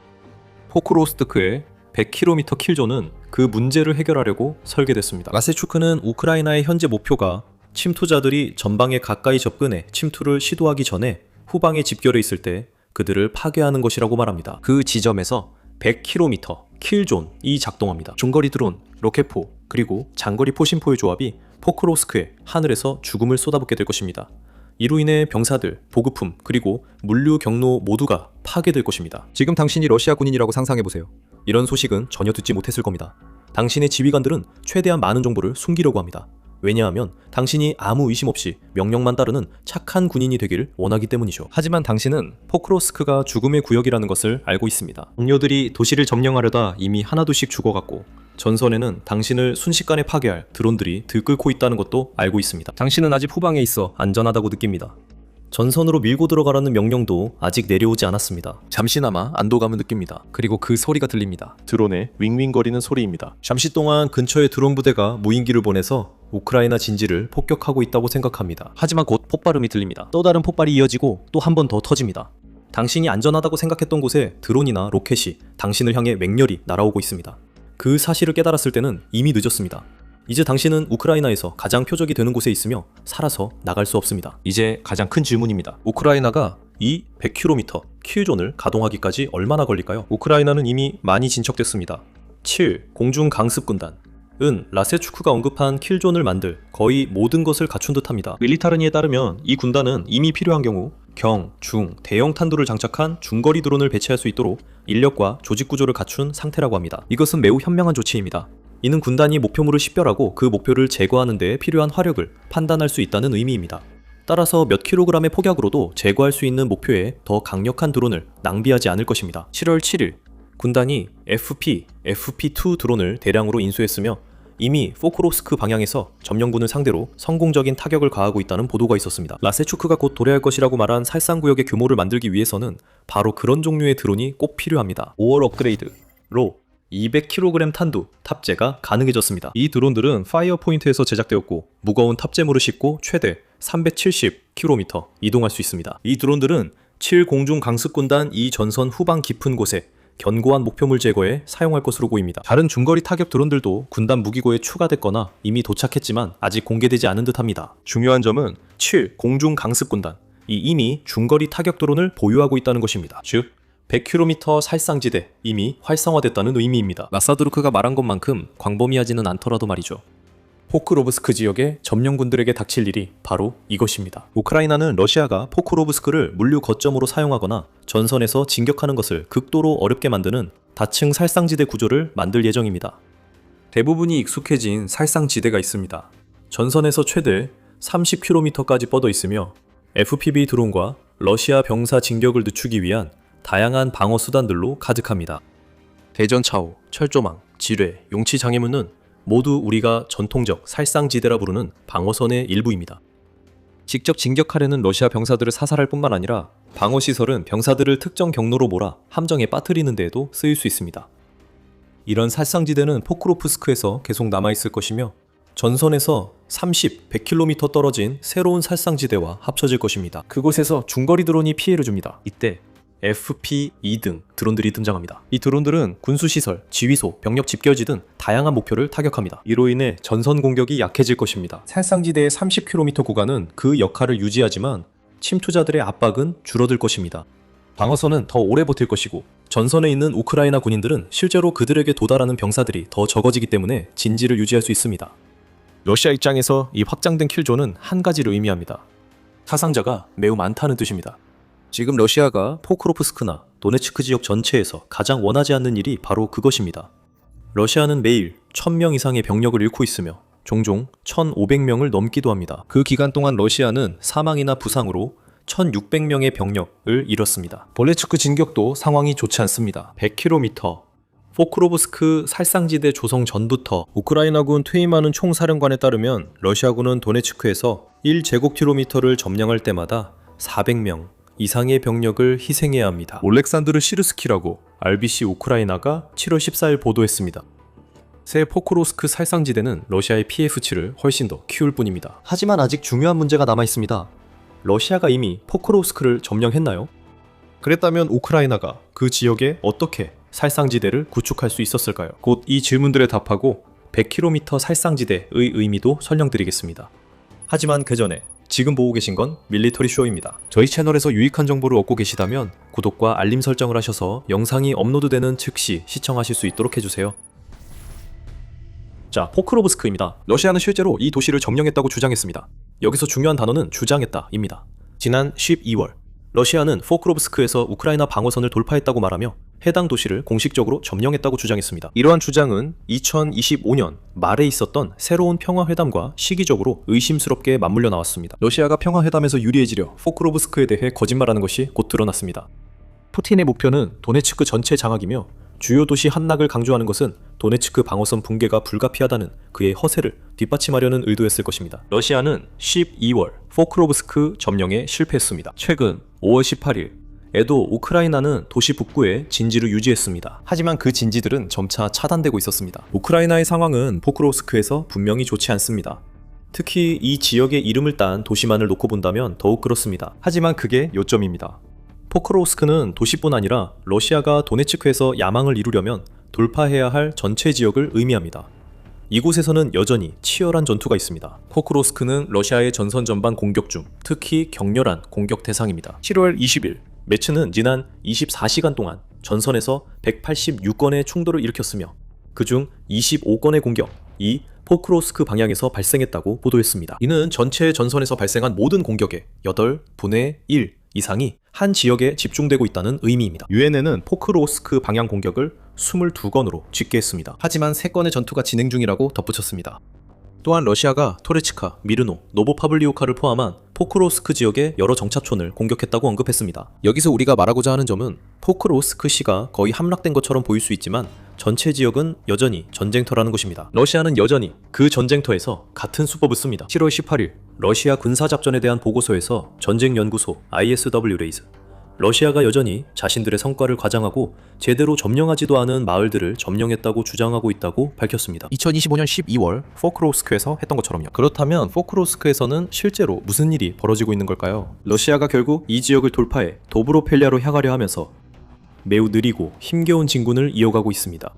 포크로스트크의 100km 킬존은 그 문제를 해결하려고 설계됐습니다. 라세추크는 우크라이나의 현재 목표가 침투자들이 전방에 가까이 접근해 침투를 시도하기 전에 후방에 집결해 있을 때 그들을 파괴하는 것이라고 말합니다. 그 지점에서 100km 킬존이 작동합니다. 중거리 드론, 로켓포, 그리고 장거리 포신포의 조합이 포크로스크에 하늘에서 죽음을 쏟아붓게 될 것입니다. 이로 인해 병사들, 보급품, 그리고 물류 경로 모두가 파괴될 것입니다. 지금 당신이 러시아 군인이라고 상상해보세요. 이런 소식은 전혀 듣지 못했을 겁니다. 당신의 지휘관들은 최대한 많은 정보를 숨기려고 합니다. 왜냐하면 당신이 아무 의심 없이 명령만 따르는 착한 군인이 되기를 원하기 때문이죠. 하지만 당신은 포크로스크가 죽음의 구역이라는 것을 알고 있습니다. 동료들이 도시를 점령하려다 이미 하나둘씩 죽어갔고 전선에는 당신을 순식간에 파괴할 드론들이 들끓고 있다는 것도 알고 있습니다. 당신은 아직 후방에 있어 안전하다고 느낍니다. 전선으로 밀고 들어가라는 명령도 아직 내려오지 않았습니다. 잠시나마 안도감을 느낍니다. 그리고 그 소리가 들립니다. 드론의 윙윙거리는 소리입니다. 잠시 동안 근처의 드론 부대가 무인기를 보내서 우크라이나 진지를 폭격하고 있다고 생각합니다. 하지만 곧 폭발음이 들립니다. 또 다른 폭발이 이어지고 또 한 번 더 터집니다. 당신이 안전하다고 생각했던 곳에 드론이나 로켓이 당신을 향해 맹렬히 날아오고 있습니다. 그 사실을 깨달았을 때는 이미 늦었습니다. 이제 당신은 우크라이나에서 가장 표적이 되는 곳에 있으며 살아서 나갈 수 없습니다. 이제 가장 큰 질문입니다. 우크라이나가 이 100km 킬존을 가동하기까지 얼마나 걸릴까요? 우크라이나는 이미 많이 진척됐습니다. 7. 공중 강습군단 은 라세추크가 언급한 킬존을 만들 거의 모든 것을 갖춘 듯합니다. 밀리타르니에 따르면 이 군단은 이미 필요한 경우 경, 중, 대형 탄두를 장착한 중거리 드론을 배치할 수 있도록 인력과 조직 구조를 갖춘 상태라고 합니다. 이것은 매우 현명한 조치입니다. 이는 군단이 목표물을 식별하고 그 목표를 제거하는 데 필요한 화력을 판단할 수 있다는 의미입니다. 따라서 몇 킬로그램의 폭약으로도 제거할 수 있는 목표에 더 강력한 드론을 낭비하지 않을 것입니다. 7월 7일 군단이 FP2 드론을 대량으로 인수했으며 이미 포크로스크 방향에서 점령군을 상대로 성공적인 타격을 가하고 있다는 보도가 있었습니다. 라세추크가 곧 도래할 것이라고 말한 살상구역의 규모를 만들기 위해서는 바로 그런 종류의 드론이 꼭 필요합니다. 5월 업그레이드로 200kg 탄두 탑재가 가능해졌습니다. 이 드론들은 파이어 포인트에서 제작되었고 무거운 탑재물을 싣고 최대 370km 이동할 수 있습니다. 이 드론들은 7 공중 강습군단 이 전선 후방 깊은 곳에 견고한 목표물 제거에 사용할 것으로 보입니다. 다른 중거리 타격 드론들도 군단 무기고에 추가됐거나 이미 도착했지만 아직 공개되지 않은 듯합니다. 중요한 점은 7 공중 강습군단 이 이미 중거리 타격 드론을 보유하고 있다는 것입니다. 즉 100km 살상지대 이미 활성화됐다는 의미입니다. 라사두르크가 말한 것만큼 광범위하지는 않더라도 말이죠. 포크로브스크 지역의 점령군들에게 닥칠 일이 바로 이것입니다. 우크라이나는 러시아가 포크로브스크를 물류 거점으로 사용하거나 전선에서 진격하는 것을 극도로 어렵게 만드는 다층 살상지대 구조를 만들 예정입니다. 대부분이 익숙해진 살상지대가 있습니다. 전선에서 최대 30km까지 뻗어 있으며 FPV 드론과 러시아 병사 진격을 늦추기 위한 다양한 방어 수단들로 가득합니다. 대전 차오, 철조망, 지뢰, 용치 장애문은 모두 우리가 전통적 살상지대라 부르는 방어선의 일부입니다. 직접 진격하려는 러시아 병사들을 사살할 뿐만 아니라 방어시설은 병사들을 특정 경로로 몰아 함정에 빠뜨리는 데에도 쓰일 수 있습니다. 이런 살상지대는 포크로프스크에서 계속 남아있을 것이며 전선에서 30, 100km 떨어진 새로운 살상지대와 합쳐질 것입니다. 그곳에서 중거리 드론이 피해를 줍니다. 이때 FP-2 등 드론들이 등장합니다. 이 드론들은 군수시설, 지휘소, 병력 집결지 등 다양한 목표를 타격합니다. 이로 인해 전선 공격이 약해질 것입니다. 살상지대의 30km 구간은 그 역할을 유지하지만 침투자들의 압박은 줄어들 것입니다. 방어선은 더 오래 버틸 것이고 전선에 있는 우크라이나 군인들은 실제로 그들에게 도달하는 병사들이 더 적어지기 때문에 진지를 유지할 수 있습니다. 러시아 입장에서 이 확장된 킬존은 한 가지를 의미합니다. 사상자가 매우 많다는 뜻입니다. 지금 러시아가 포크로프스크나 도네츠크 지역 전체에서 가장 원하지 않는 일이 바로 그것입니다. 러시아는 매일 1000명 이상의 병력을 잃고 있으며 종종 1500명을 넘기도 합니다. 그 기간 동안 러시아는 사망이나 부상으로 1600명의 병력을 잃었습니다. 볼레츠크 진격도 상황이 좋지 않습니다. 100km, 포크로브스크 살상지대 조성 전부터 우크라이나군 퇴임하는 총사령관에 따르면 러시아군은 도네츠크에서 1제곱킬로미터를 점령할 때마다 400명 이상의 병력을 희생해야 합니다. 올렉산드르 시르스키라고 RBC 우크라이나가 7월 14일 보도했습니다. 새 포크로스크 살상지대는 러시아의 PF7을 훨씬 더 키울 뿐입니다. 하지만 아직 중요한 문제가 남아 있습니다. 러시아가 이미 포크로스크를 점령했나요? 그랬다면 우크라이나가 그 지역에 어떻게 살상지대를 구축할 수 있었을까요? 곧 이 질문들에 답하고 100km 살상지대의 의미도 설명드리겠습니다. 하지만 그 전에 지금 보고 계신 건 밀리터리 쇼입니다. 저희 채널에서 유익한 정보를 얻고 계시다면 구독과 알림 설정을 하셔서 영상이 업로드되는 즉시 시청하실 수 있도록 해주세요. 자, 포크로브스크입니다. 러시아는 실제로 이 도시를 점령했다고 주장했습니다. 여기서 중요한 단어는 주장했다입니다. 지난 12월 러시아는 포크로브스크에서 우크라이나 방어선을 돌파했다고 말하며 해당 도시를 공식적으로 점령했다고 주장했습니다. 이러한 주장은 2025년 말에 있었던 새로운 평화회담과 시기적으로 의심스럽게 맞물려 나왔습니다. 러시아가 평화회담에서 유리해지려 포크로브스크에 대해 거짓말하는 것이 곧 드러났습니다. 푸틴의 목표는 도네츠크 전체 장악이며 주요 도시 함락을 강조하는 것은 도네츠크 방어선 붕괴가 불가피하다는 그의 허세를 뒷받침하려는 의도였을 것입니다. 러시아는 12월 포크로브스크 점령에 실패했습니다. 최근 5월 18일 에도 우크라이나는 도시 북부에 진지를 유지했습니다. 하지만 그 진지들은 점차 차단되고 있었습니다. 우크라이나의 상황은 포크로스크에서 분명히 좋지 않습니다. 특히 이 지역의 이름을 딴 도시만을 놓고 본다면 더욱 그렇습니다. 하지만 그게 요점입니다. 포크로스크는 도시뿐 아니라 러시아가 도네츠크에서 야망을 이루려면 돌파해야 할 전체 지역을 의미합니다. 이곳에서는 여전히 치열한 전투가 있습니다. 포크로스크는 러시아의 전선 전반 공격 중 특히 격렬한 공격 대상입니다. 7월 20일 매츠는 지난 24시간 동안 전선에서 186건의 충돌을 일으켰으며 그중 25건의 공격이 포크로스크 방향에서 발생했다고 보도했습니다. 이는 전체 전선에서 발생한 모든 공격의 8분의 1 이상이 한 지역에 집중되고 있다는 의미입니다. 유엔에는 포크로스크 방향 공격을 22건으로 집계했습니다. 하지만 3건의 전투가 진행 중이라고 덧붙였습니다. 또한 러시아가 토레치카, 미르노, 노보파블리오카를 포함한 포크로스크 지역의 여러 정착촌을 공격했다고 언급했습니다. 여기서 우리가 말하고자 하는 점은 포크로스크시가 거의 함락된 것처럼 보일 수 있지만 전체 지역은 여전히 전쟁터라는 것입니다. 러시아는 여전히 그 전쟁터에서 같은 수법을 씁니다. 7월 18일 러시아 군사작전에 대한 보고서에서 전쟁연구소 ISW 레이즈 러시아가 여전히 자신들의 성과를 과장하고 제대로 점령하지도 않은 마을들을 점령했다고 주장하고 있다고 밝혔습니다. 2025년 12월 포크로스크에서 했던 것처럼요. 그렇다면 포크로스크에서는 실제로 무슨 일이 벌어지고 있는 걸까요? 러시아가 결국 이 지역을 돌파해 도브로펠리아로 향하려 하면서 매우 느리고 힘겨운 진군을 이어가고 있습니다.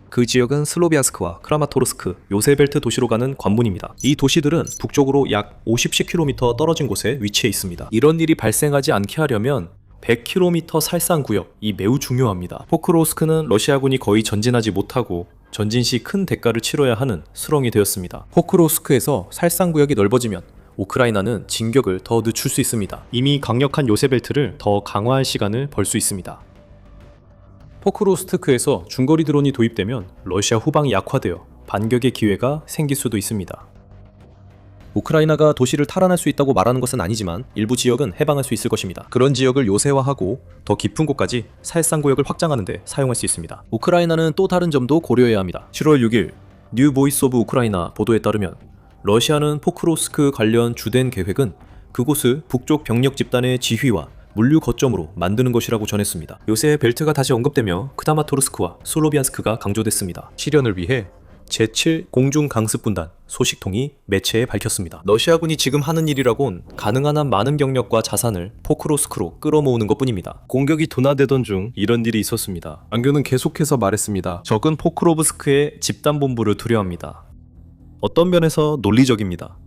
그 지역은 슬로비안스크와 크라마토르스크, 요세벨트 도시로 가는 관문입니다. 이 도시들은 북쪽으로 약 50km 떨어진 곳에 위치해 있습니다. 이런 일이 발생하지 않게 하려면 100km 살상구역이 매우 중요합니다. 포크로스크는 러시아군이 거의 전진하지 못하고 전진 시 큰 대가를 치러야 하는 수렁이 되었습니다. 포크로스크에서 살상구역이 넓어지면 우크라이나는 진격을 더 늦출 수 있습니다. 이미 강력한 요세벨트를 더 강화할 시간을 벌 수 있습니다. 포크로스트크에서 중거리 드론이 도입되면 러시아 후방이 약화되어 반격의 기회가 생길 수도 있습니다. 우크라이나가 도시를 탈환할 수 있다고 말하는 것은 아니지만 일부 지역은 해방할 수 있을 것입니다. 그런 지역을 요새화하고 더 깊은 곳까지 사해상구역을 확장하는 데 사용할 수 있습니다. 우크라이나는 또 다른 점도 고려해야 합니다. 7월 6일 뉴 보이스 오브 우크라이나 보도에 따르면 러시아는 포크로스크 관련 주된 계획은 그곳을 북쪽 병력 집단의 지휘와 물류 거점으로 만드는 것이라고 전했습니다. 요새 벨트가 다시 언급되며 크다마토르스크와 솔로비안스크가 강조됐습니다. 실현을 위해 제7 공중강습군단 소식통이 매체에 밝혔습니다. 러시아군이 지금 하는 일이라곤 가능한 한 많은 병력과 자산을 포크로스크로 끌어모으는 것뿐입니다. 공격이 둔화되던 중 이런 일이 있었습니다. 안교는 계속해서 말했습니다. 적은 포크로브스크의 집단본부를 두려워합니다. 어떤 면에서 논리적입니다.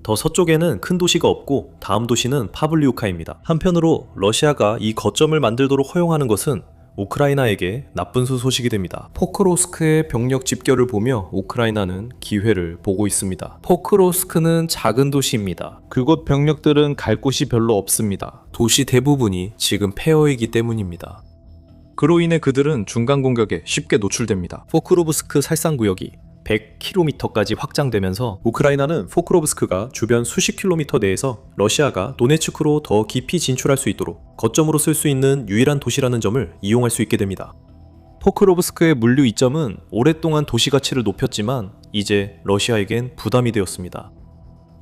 더 서쪽에는 큰 도시가 없고 다음 도시는 파블리우카입니다. 한편으로 러시아가 이 거점을 만들도록 허용하는 것은 우크라이나에게 나쁜 소식이 됩니다. 포크로스크의 병력 집결을 보며 우크라이나는 기회를 보고 있습니다. 포크로스크는 작은 도시입니다. 그곳 병력들은 갈 곳이 별로 없습니다. 도시 대부분이 지금 폐허이기 때문입니다. 그로 인해 그들은 중간 공격에 쉽게 노출됩니다. 포크로브스크 살상구역이 100km까지 확장되면서 우크라이나는 포크로브스크가 주변 수십 킬로미터 내에서 러시아가 도네츠크로 더 깊이 진출할 수 있도록 거점으로 쓸 수 있는 유일한 도시라는 점을 이용할 수 있게 됩니다. 포크로브스크의 물류 이점은 오랫동안 도시 가치를 높였지만 이제 러시아에겐 부담이 되었습니다.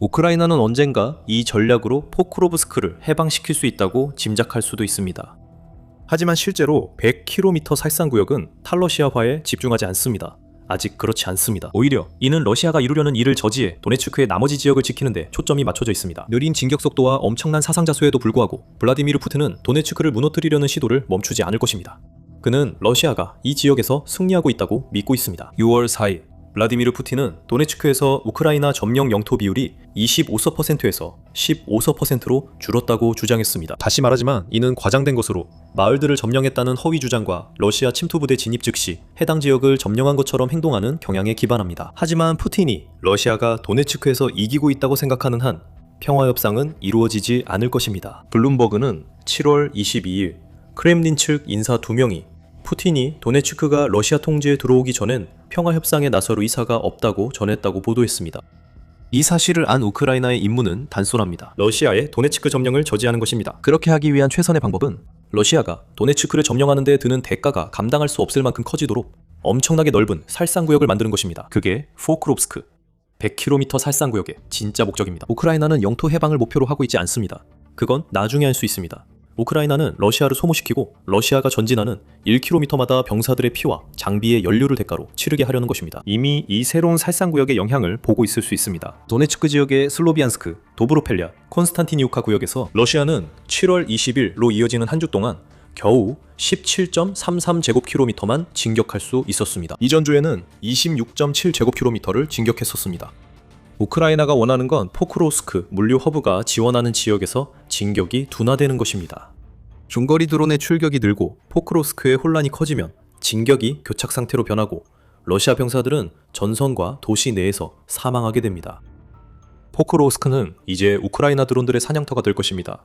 우크라이나는 언젠가 이 전략으로 포크로브스크를 해방시킬 수 있다고 짐작할 수도 있습니다. 하지만 실제로 100km 살상구역은 탈러시아화에 집중하지 않습니다. 아직 그렇지 않습니다. 오히려 이는 러시아가 이루려는 일을 저지해 도네츠크의 나머지 지역을 지키는데 초점이 맞춰져 있습니다. 느린 진격 속도와 엄청난 사상자 수에도 불구하고 블라디미르 푸틴은 도네츠크를 무너뜨리려는 시도를 멈추지 않을 것입니다. 그는 러시아가 이 지역에서 승리하고 있다고 믿고 있습니다. 6월 4일 블라디미르 푸틴은 도네츠크에서 우크라이나 점령 영토 비율이 25%에서 15%로 줄었다고 주장했습니다. 다시 말하지만 이는 과장된 것으로 마을들을 점령했다는 허위 주장과 러시아 침투부대 진입 즉시 해당 지역을 점령한 것처럼 행동하는 경향에 기반합니다. 하지만 푸틴이 러시아가 도네츠크에서 이기고 있다고 생각하는 한 평화협상은 이루어지지 않을 것입니다. 블룸버그는 7월 22일 크렘린 측 인사 2명이 푸틴이 도네츠크가 러시아 통제에 들어오기 전엔 평화협상에 나설 의사가 없다고 전했다고 보도했습니다. 이 사실을 안 우크라이나의 임무는 단순합니다. 러시아의 도네츠크 점령을 저지하는 것입니다. 그렇게 하기 위한 최선의 방법은 러시아가 도네츠크를 점령하는 데 드는 대가가 감당할 수 없을 만큼 커지도록 엄청나게 넓은 살상구역을 만드는 것입니다. 그게 포크롭스크 100km 살상구역의 진짜 목적입니다. 우크라이나는 영토 해방을 목표로 하고 있지 않습니다. 그건 나중에 할 수 있습니다. 우크라이나는 러시아를 소모시키고 러시아가 전진하는 1km마다 병사들의 피와 장비의 연료를 대가로 치르게 하려는 것입니다. 이미 이 새로운 살상구역의 영향을 보고 있을 수 있습니다. 도네츠크 지역의 슬로비안스크, 도브로펠랴, 콘스탄티니우카 구역에서 러시아는 7월 20일로 이어지는 한 주 동안 겨우 17.33제곱킬로미터만 진격할 수 있었습니다. 이전 주에는 26.7제곱킬로미터를 진격했었습니다. 우크라이나가 원하는 건 포크로스크 물류 허브가 지원하는 지역에서 진격이 둔화되는 것입니다. 중거리 드론의 출격이 늘고 포크로스크의 혼란이 커지면 진격이 교착 상태로 변하고 러시아 병사들은 전선과 도시 내에서 사망하게 됩니다. 포크로스크는 이제 우크라이나 드론들의 사냥터가 될 것입니다.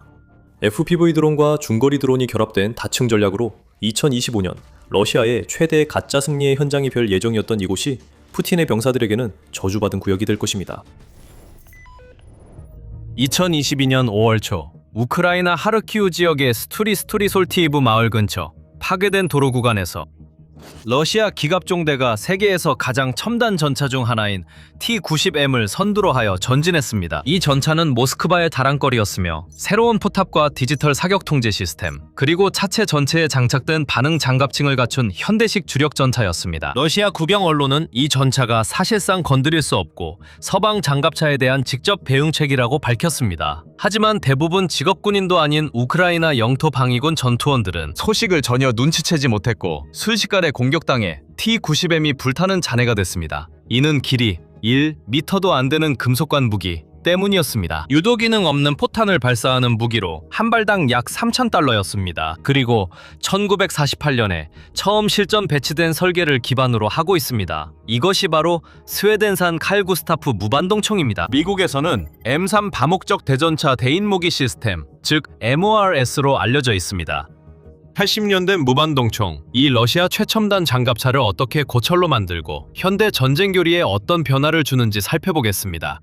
FPV 드론과 중거리 드론이 결합된 다층 전략으로 2025년 러시아의 최대 가짜 승리의 현장이 될 예정이었던 이곳이 푸틴의 병사들에게는 저주받은 구역이 될 것입니다. 2022년 5월 초 우크라이나 하르키우 지역의 스투리솔티이브 마을 근처 파괴된 도로 구간에서 러시아 기갑종대가 세계에서 가장 첨단 전차 중 하나인 T-90M을 선두로 하여 전진했습니다. 이 전차는 모스크바의 다랑거리였으며 새로운 포탑과 디지털 사격 통제 시스템, 그리고 차체 전체에 장착된 반응 장갑층을 갖춘 현대식 주력 전차였습니다. 러시아 국영 언론은 이 전차가 사실상 건드릴 수 없고 서방 장갑차에 대한 직접 배응책이라고 밝혔습니다. 하지만 대부분 직업군인도 아닌 우크라이나 영토 방위군 전투원들은 소식을 전혀 눈치채지 못했고 순식간에 공격당해 T-90M이 불타는 잔해가 됐습니다. 이는 길이 1m도 안 되는 금속관 무기 때문이었습니다. 유도 기능 없는 포탄을 발사하는 무기로 한 발당 약 3,000달러였습니다. 그리고 1948년에 처음 실전 배치된 설계를 기반으로 하고 있습니다. 이것이 바로 스웨덴산 칼 구스타프 무반동총입니다. 미국에서는 M3 다목적 대전차 대인무기 시스템, 즉 MORS로 알려져 있습니다. 80년 된 무반동총, 이 러시아 최첨단 장갑차를 어떻게 고철로 만들고 현대 전쟁 교리에 어떤 변화를 주는지 살펴보겠습니다.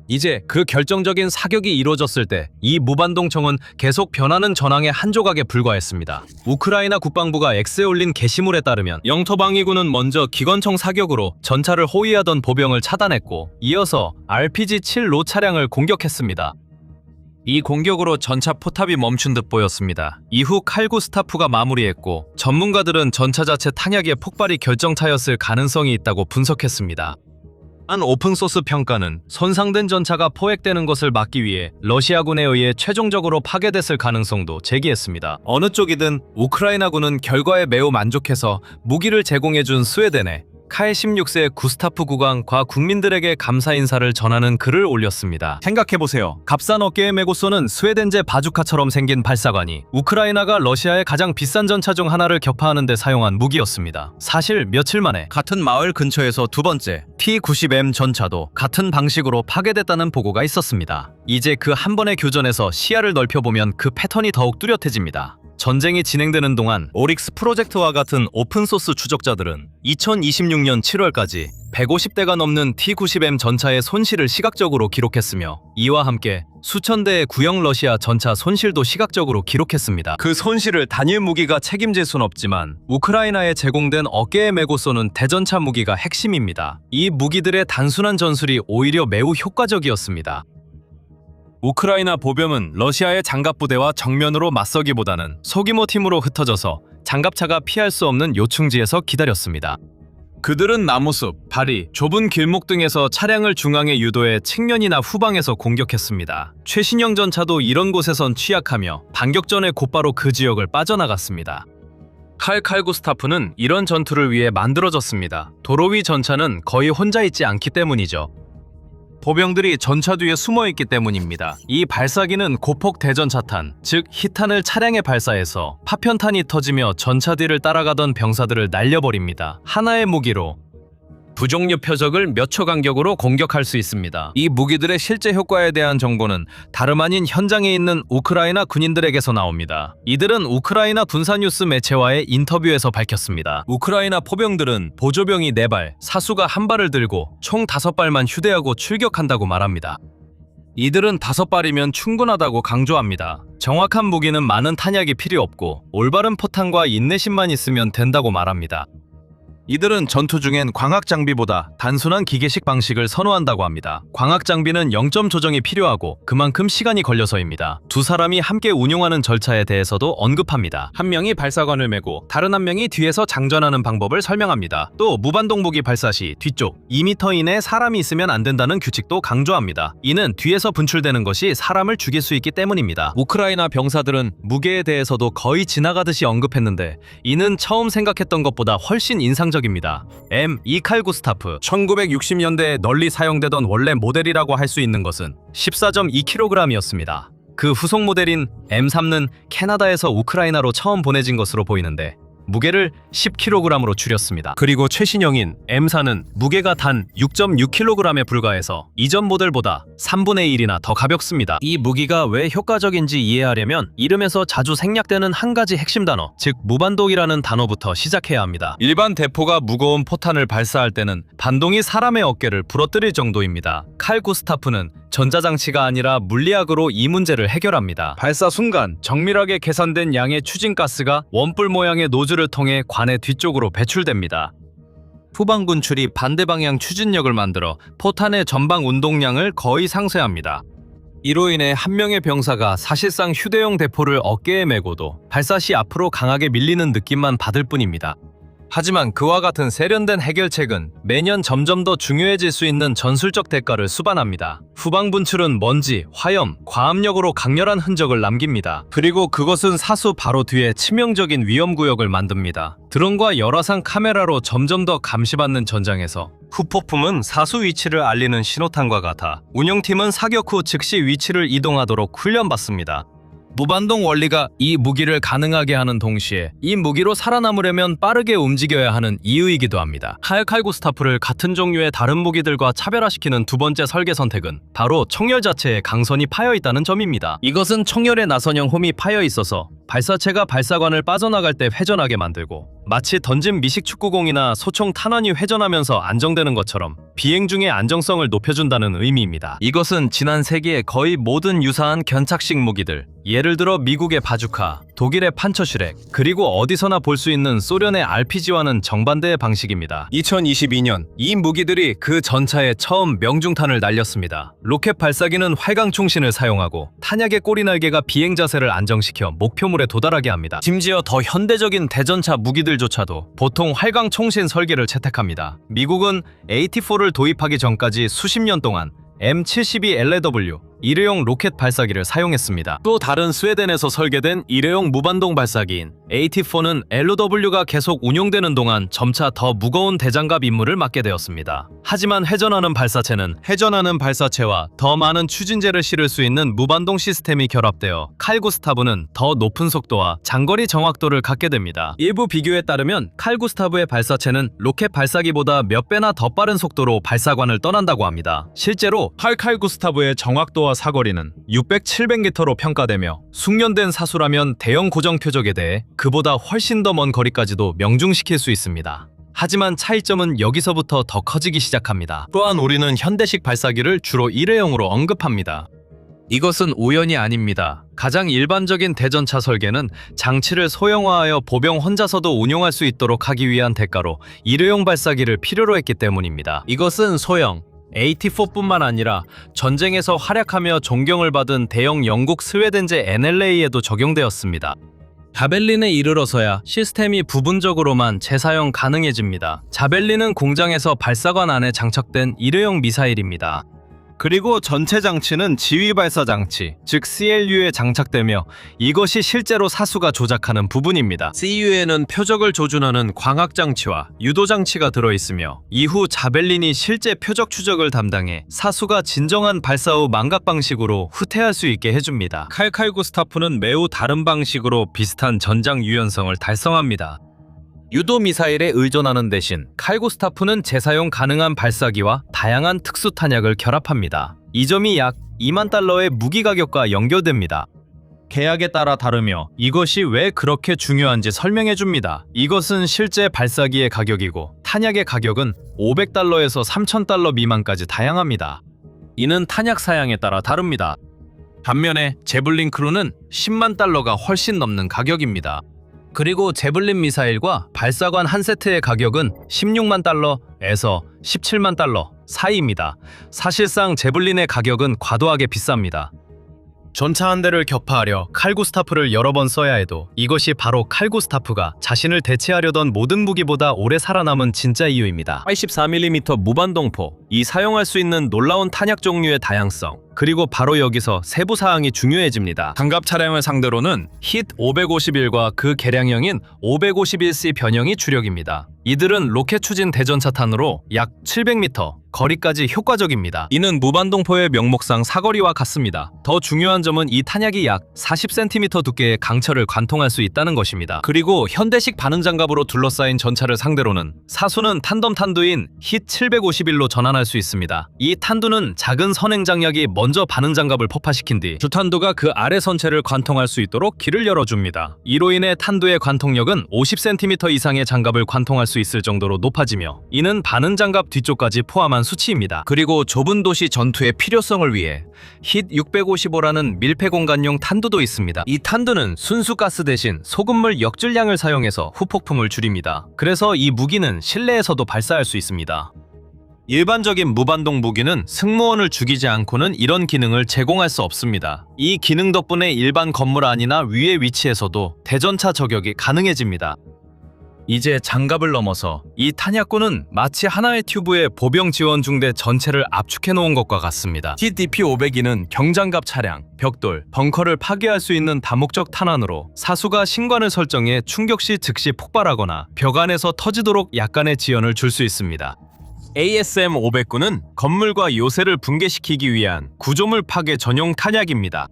이제 그 결정적인 사격이 이루어졌을 때 이 무반동총은 계속 변하는 전황의 한 조각에 불과했습니다. 우크라이나 국방부가 X에 올린 게시물에 따르면 영토방위군은 먼저 기관총 사격으로 전차를 호위하던 보병을 차단했고 이어서 RPG-7로 차량을 공격했습니다. 이 공격으로 전차 포탑이 멈춘 듯 보였습니다. 이후 칼구스타프가 마무리했고 전문가들은 전차 자체 탄약의 폭발이 결정차였을 가능성이 있다고 분석했습니다. 한 오픈소스 평가는 손상된 전차가 포획되는 것을 막기 위해 러시아군에 의해 최종적으로 파괴됐을 가능성도 제기했습니다. 어느 쪽이든 우크라이나군은 결과에 매우 만족해서 무기를 제공해준 스웨덴에 칼 16세 구스타프 국왕과 국민들에게 감사 인사를 전하는 글을 올렸습니다. 생각해보세요. 값싼 어깨에 메고 쏘는 스웨덴제 바주카처럼 생긴 발사관이 우크라이나가 러시아의 가장 비싼 전차 중 하나를 격파하는 데 사용한 무기였습니다. 사실 며칠 만에 같은 마을 근처에서 두 번째 T-90M 전차도 같은 방식으로 파괴됐다는 보고가 있었습니다. 이제 그 한 번의 교전에서 시야를 넓혀보면 그 패턴이 더욱 뚜렷해집니다. 전쟁이 진행되는 동안 오릭스 프로젝트와 같은 오픈소스 추적자들은 2026년 7월까지 150대가 넘는 T-90M 전차의 손실을 시각적으로 기록했으며 이와 함께 수천 대의 구형 러시아 전차 손실도 시각적으로 기록했습니다. 그 손실을 단일 무기가 책임질 순 없지만 우크라이나에 제공된 어깨에 메고 쏘는 대전차 무기가 핵심입니다. 이 무기들의 단순한 전술이 오히려 매우 효과적이었습니다. 우크라이나 보병은 러시아의 장갑부대와 정면으로 맞서기보다는 소규모 팀으로 흩어져서 장갑차가 피할 수 없는 요충지에서 기다렸습니다. 그들은 나무숲, 바리, 좁은 길목 등에서 차량을 중앙에 유도해 측면이나 후방에서 공격했습니다. 최신형 전차도 이런 곳에선 취약하며 반격전에 곧바로 그 지역을 빠져나갔습니다. 칼구스타프는 이런 전투를 위해 만들어졌습니다. 도로 위 전차는 거의 혼자 있지 않기 때문이죠. 보병들이 전차 뒤에 숨어있기 때문입니다. 이 발사기는 고폭 대전차탄, 즉 히탄을 차량에 발사해서 파편탄이 터지며 전차 뒤를 따라가던 병사들을 날려버립니다. 하나의 무기로 부종류 표적을 몇 초 간격으로 공격할 수 있습니다. 이 무기들의 실제 효과에 대한 정보는 다름 아닌 현장에 있는 우크라이나 군인들에게서 나옵니다. 이들은 우크라이나 군사뉴스 매체와의 인터뷰에서 밝혔습니다. 우크라이나 포병들은 보조병이 4발, 사수가 1발을 들고 총 5발만 휴대하고 출격한다고 말합니다. 이들은 5발이면 충분하다고 강조합니다. 정확한 무기는 많은 탄약이 필요 없고 올바른 포탄과 인내심만 있으면 된다고 말합니다. 이들은 전투 중엔 광학 장비보다 단순한 기계식 방식을 선호한다고 합니다. 광학 장비는 0점 조정이 필요하고 그만큼 시간이 걸려서입니다. 두 사람이 함께 운용하는 절차에 대해서도 언급합니다. 한 명이 발사관을 메고 다른 한 명이 뒤에서 장전하는 방법을 설명합니다. 또 무반동 무기 발사 시 뒤쪽 2m 이내에 사람이 있으면 안 된다는 규칙도 강조합니다. 이는 뒤에서 분출되는 것이 사람을 죽일 수 있기 때문입니다. 우크라이나 병사들은 무게에 대해서도 거의 지나가듯이 언급했는데 이는 처음 생각했던 것보다 훨씬 인상적입니다. M2 칼구스타프 1960년대에 널리 사용되던 원래 모델이라고 할 수 있는 것은 14.2kg이었습니다. 그 후속 모델인 M3는 캐나다에서 우크라이나로 처음 보내진 것으로 보이는데 무게를 10kg으로 줄였습니다. 그리고 최신형인 M4는 무게가 단 6.6kg에 불과해서 이전 모델보다 3분의 1이나 더 가볍습니다. 이 무기가 왜 효과적인지 이해하려면 이름에서 자주 생략되는 한 가지 핵심 단어, 즉 무반동이라는 단어부터 시작해야 합니다. 일반 대포가 무거운 포탄을 발사할 때는 반동이 사람의 어깨를 부러뜨릴 정도입니다. 칼구스타프는 전자장치가 아니라 물리학으로 이 문제를 해결합니다. 발사 순간 정밀하게 계산된 양의 추진가스가 원뿔 모양의 노즐을 통해 관의 뒤쪽으로 배출됩니다. 후방 분출이 반대 방향 추진력을 만들어 포탄의 전방 운동량을 거의 상쇄합니다. 이로 인해 한 명의 병사가 사실상 휴대용 대포를 어깨에 메고도 발사 시 앞으로 강하게 밀리는 느낌만 받을 뿐입니다. 하지만 그와 같은 세련된 해결책은 매년 점점 더 중요해질 수 있는 전술적 대가를 수반합니다. 후방 분출은 먼지, 화염, 과압력으로 강렬한 흔적을 남깁니다. 그리고 그것은 사수 바로 뒤에 치명적인 위험구역을 만듭니다. 드론과 열화상 카메라로 점점 더 감시받는 전장에서 후폭풍은 사수 위치를 알리는 신호탄과 같아 운영팀은 사격 후 즉시 위치를 이동하도록 훈련받습니다. 무반동 원리가 이 무기를 가능하게 하는 동시에 이 무기로 살아남으려면 빠르게 움직여야 하는 이유이기도 합니다. 칼구스타프를 같은 종류의 다른 무기들과 차별화시키는 두 번째 설계 선택은 바로 청열 자체에 강선이 파여 있다는 점입니다. 이것은 청열에 나선형 홈이 파여 있어서 발사체가 발사관을 빠져나갈 때 회전하게 만들고 마치 던진 미식 축구공이나 소총 탄환이 회전하면서 안정되는 것처럼 비행 중의 안정성을 높여준다는 의미입니다. 이것은 지난 세기의 거의 모든 유사한 견착식 무기들, 예를 들어 미국의 바주카, 독일의 판처슈렉, 그리고 어디서나 볼 수 있는 소련의 RPG와는 정반대의 방식입니다. 2022년 이 무기들이 그 전차에 처음 명중탄을 날렸습니다. 로켓 발사기는 활강 총신을 사용하고 탄약의 꼬리날개가 비행 자세를 안정시켜 목표물에 도달하게 합니다. 심지어 더 현대적인 대전차 무기들조차도 보통 활강 총신 설계를 채택합니다. 미국은 AT-4를 도입하기 전까지 수십 년 동안 M72 LAW 일회용 로켓 발사기를 사용했습니다. 또 다른 스웨덴에서 설계된 일회용 무반동 발사기인 AT-4는 LOW가 계속 운용되는 동안 점차 더 무거운 대장갑 임무를 맡게 되었습니다. 하지만 회전하는 발사체는 회전하는 발사체와 더 많은 추진제를 실을 수 있는 무반동 시스템이 결합되어 칼구스타브는 더 높은 속도와 장거리 정확도를 갖게 됩니다. 일부 비교에 따르면 칼구스타브의 발사체는 로켓 발사기보다 몇 배나 더 빠른 속도로 발사관을 떠난다고 합니다. 실제로 칼구스타브의 정확도와 사거리는 600-700m로 평가되며 숙련된 사수라면 대형 고정 표적에 대해 그보다 훨씬 더 먼 거리까지도 명중시킬 수 있습니다. 하지만 차이점은 여기서부터 더 커지기 시작합니다. 또한 우리는 현대식 발사기를 주로 일회용으로 언급합니다. 이것은 우연이 아닙니다. 가장 일반적인 대전차 설계는 장치를 소형화하여 보병 혼자서도 운용할 수 있도록 하기 위한 대가로 일회용 발사기를 필요로 했기 때문입니다. 이것은 소형 AT-4뿐만 아니라 전쟁에서 활약하며 존경을 받은 대형 영국 스웨덴제 NLA에도 적용되었습니다. 자벨린에 이르러서야 시스템이 부분적으로만 재사용 가능해집니다. 자벨린은 공장에서 발사관 안에 장착된 일회용 미사일입니다. 그리고 전체 장치는 지휘 발사 장치, 즉 CLU에 장착되며 이것이 실제로 사수가 조작하는 부분입니다. CU에는 표적을 조준하는 광학 장치와 유도 장치가 들어있으며 이후 자벨린이 실제 표적 추적을 담당해 사수가 진정한 발사 후 망각 방식으로 후퇴할 수 있게 해줍니다. 칼구스타프는 매우 다른 방식으로 비슷한 전장 유연성을 달성합니다. 유도 미사일에 의존하는 대신 칼구스타프는 재사용 가능한 발사기와 다양한 특수 탄약을 결합합니다. 이 점이 약 2만 달러의 무기 가격과 연결됩니다. 계약에 따라 다르며 이것이 왜 그렇게 중요한지 설명해줍니다. 이것은 실제 발사기의 가격이고 탄약의 가격은 500달러에서 3,000달러 미만까지 다양합니다. 이는 탄약 사양에 따라 다릅니다. 반면에 제블린 크루는 10만 달러가 훨씬 넘는 가격입니다. 그리고 제블린 미사일과 발사관 한 세트의 가격은 16만 달러에서 17만 달러 사이입니다. 사실상 제블린의 가격은 과도하게 비쌉니다. 전차 한 대를 격파하려 칼구스타프를 여러 번 써야 해도 이것이 바로 칼구스타프가 자신을 대체하려던 모든 무기보다 오래 살아남은 진짜 이유입니다. 84mm 무반동포, 이 사용할 수 있는 놀라운 탄약 종류의 다양성, 그리고 바로 여기서 세부 사항이 중요해집니다. 장갑 차량을 상대로는 힛 551과 그 개량형인 551C 변형이 주력입니다. 이들은 로켓 추진 대전차탄으로 약 700m 거리까지 효과적입니다. 이는 무반동포의 명목상 사거리와 같습니다. 더 중요한 점은 이 탄약이 약 40cm 두께의 강철을 관통할 수 있다는 것입니다. 그리고 현대식 반응 장갑으로 둘러싸인 전차를 상대로는 사수는 탄덤 탄두인 힛 751로 전환할 수 있습니다. 이 탄두는 작은 선행 장약이 먼저 반응 장갑을 폭파시킨 뒤 주탄두가 그 아래 선체를 관통할 수 있도록 길을 열어줍니다. 이로 인해 탄두의 관통력은 50cm 이상의 장갑을 관통할 수 있을 정도로 높아지며 이는 반응 장갑 뒤쪽까지 포함한 수치입니다. 그리고 좁은 도시 전투의 필요성을 위해 힛 655라는 밀폐 공간용 탄두도 있습니다. 이 탄두는 순수 가스 대신 소금물 역줄량을 사용해서 후폭풍을 줄입니다. 그래서 이 무기는 실내에서도 발사할 수 있습니다. 일반적인 무반동 무기는 승무원을 죽이지 않고는 이런 기능을 제공할 수 없습니다. 이 기능 덕분에 일반 건물 안이나 위의 위치에서도 대전차 저격이 가능해집니다. 이제 장갑을 넘어서 이 탄약군은 마치 하나의 튜브에 보병 지원 중대 전체를 압축해 놓은 것과 같습니다. TDP-502는 경장갑 차량, 벽돌, 벙커를 파괴할 수 있는 다목적 탄환으로 사수가 신관을 설정해 충격 시 즉시 폭발하거나 벽 안에서 터지도록 약간의 지연을 줄 수 있습니다. ASM-509는 건물과 요새를 붕괴시키기 위한 구조물 파괴 전용 탄약입니다.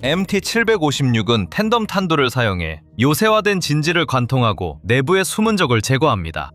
MT-756은 텐덤 탄두를 사용해 요새화된 진지를 관통하고 내부의 숨은 적을 제거합니다.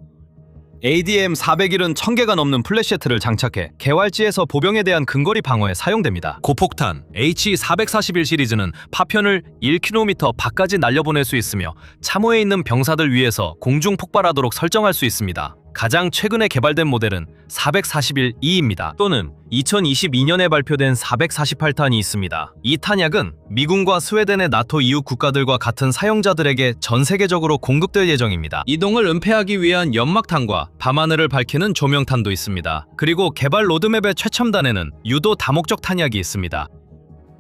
ADM-401은 1000개가 넘는 플래시트를 장착해 개활지에서 보병에 대한 근거리 방어에 사용됩니다. 고폭탄 HE-441 시리즈는 파편을 1km 밖까지 날려보낼 수 있으며 참호에 있는 병사들 위해서 공중 폭발하도록 설정할 수 있습니다. 가장 최근에 개발된 모델은 441E입니다. 또는 2022년에 발표된 448탄이 있습니다. 이 탄약은 미군과 스웨덴의 나토 이웃 국가들과 같은 사용자들에게 전 세계적으로 공급될 예정입니다. 이동을 은폐하기 위한 연막탄과 밤하늘을 밝히는 조명탄도 있습니다. 그리고 개발 로드맵의 최첨단에는 유도 다목적 탄약이 있습니다.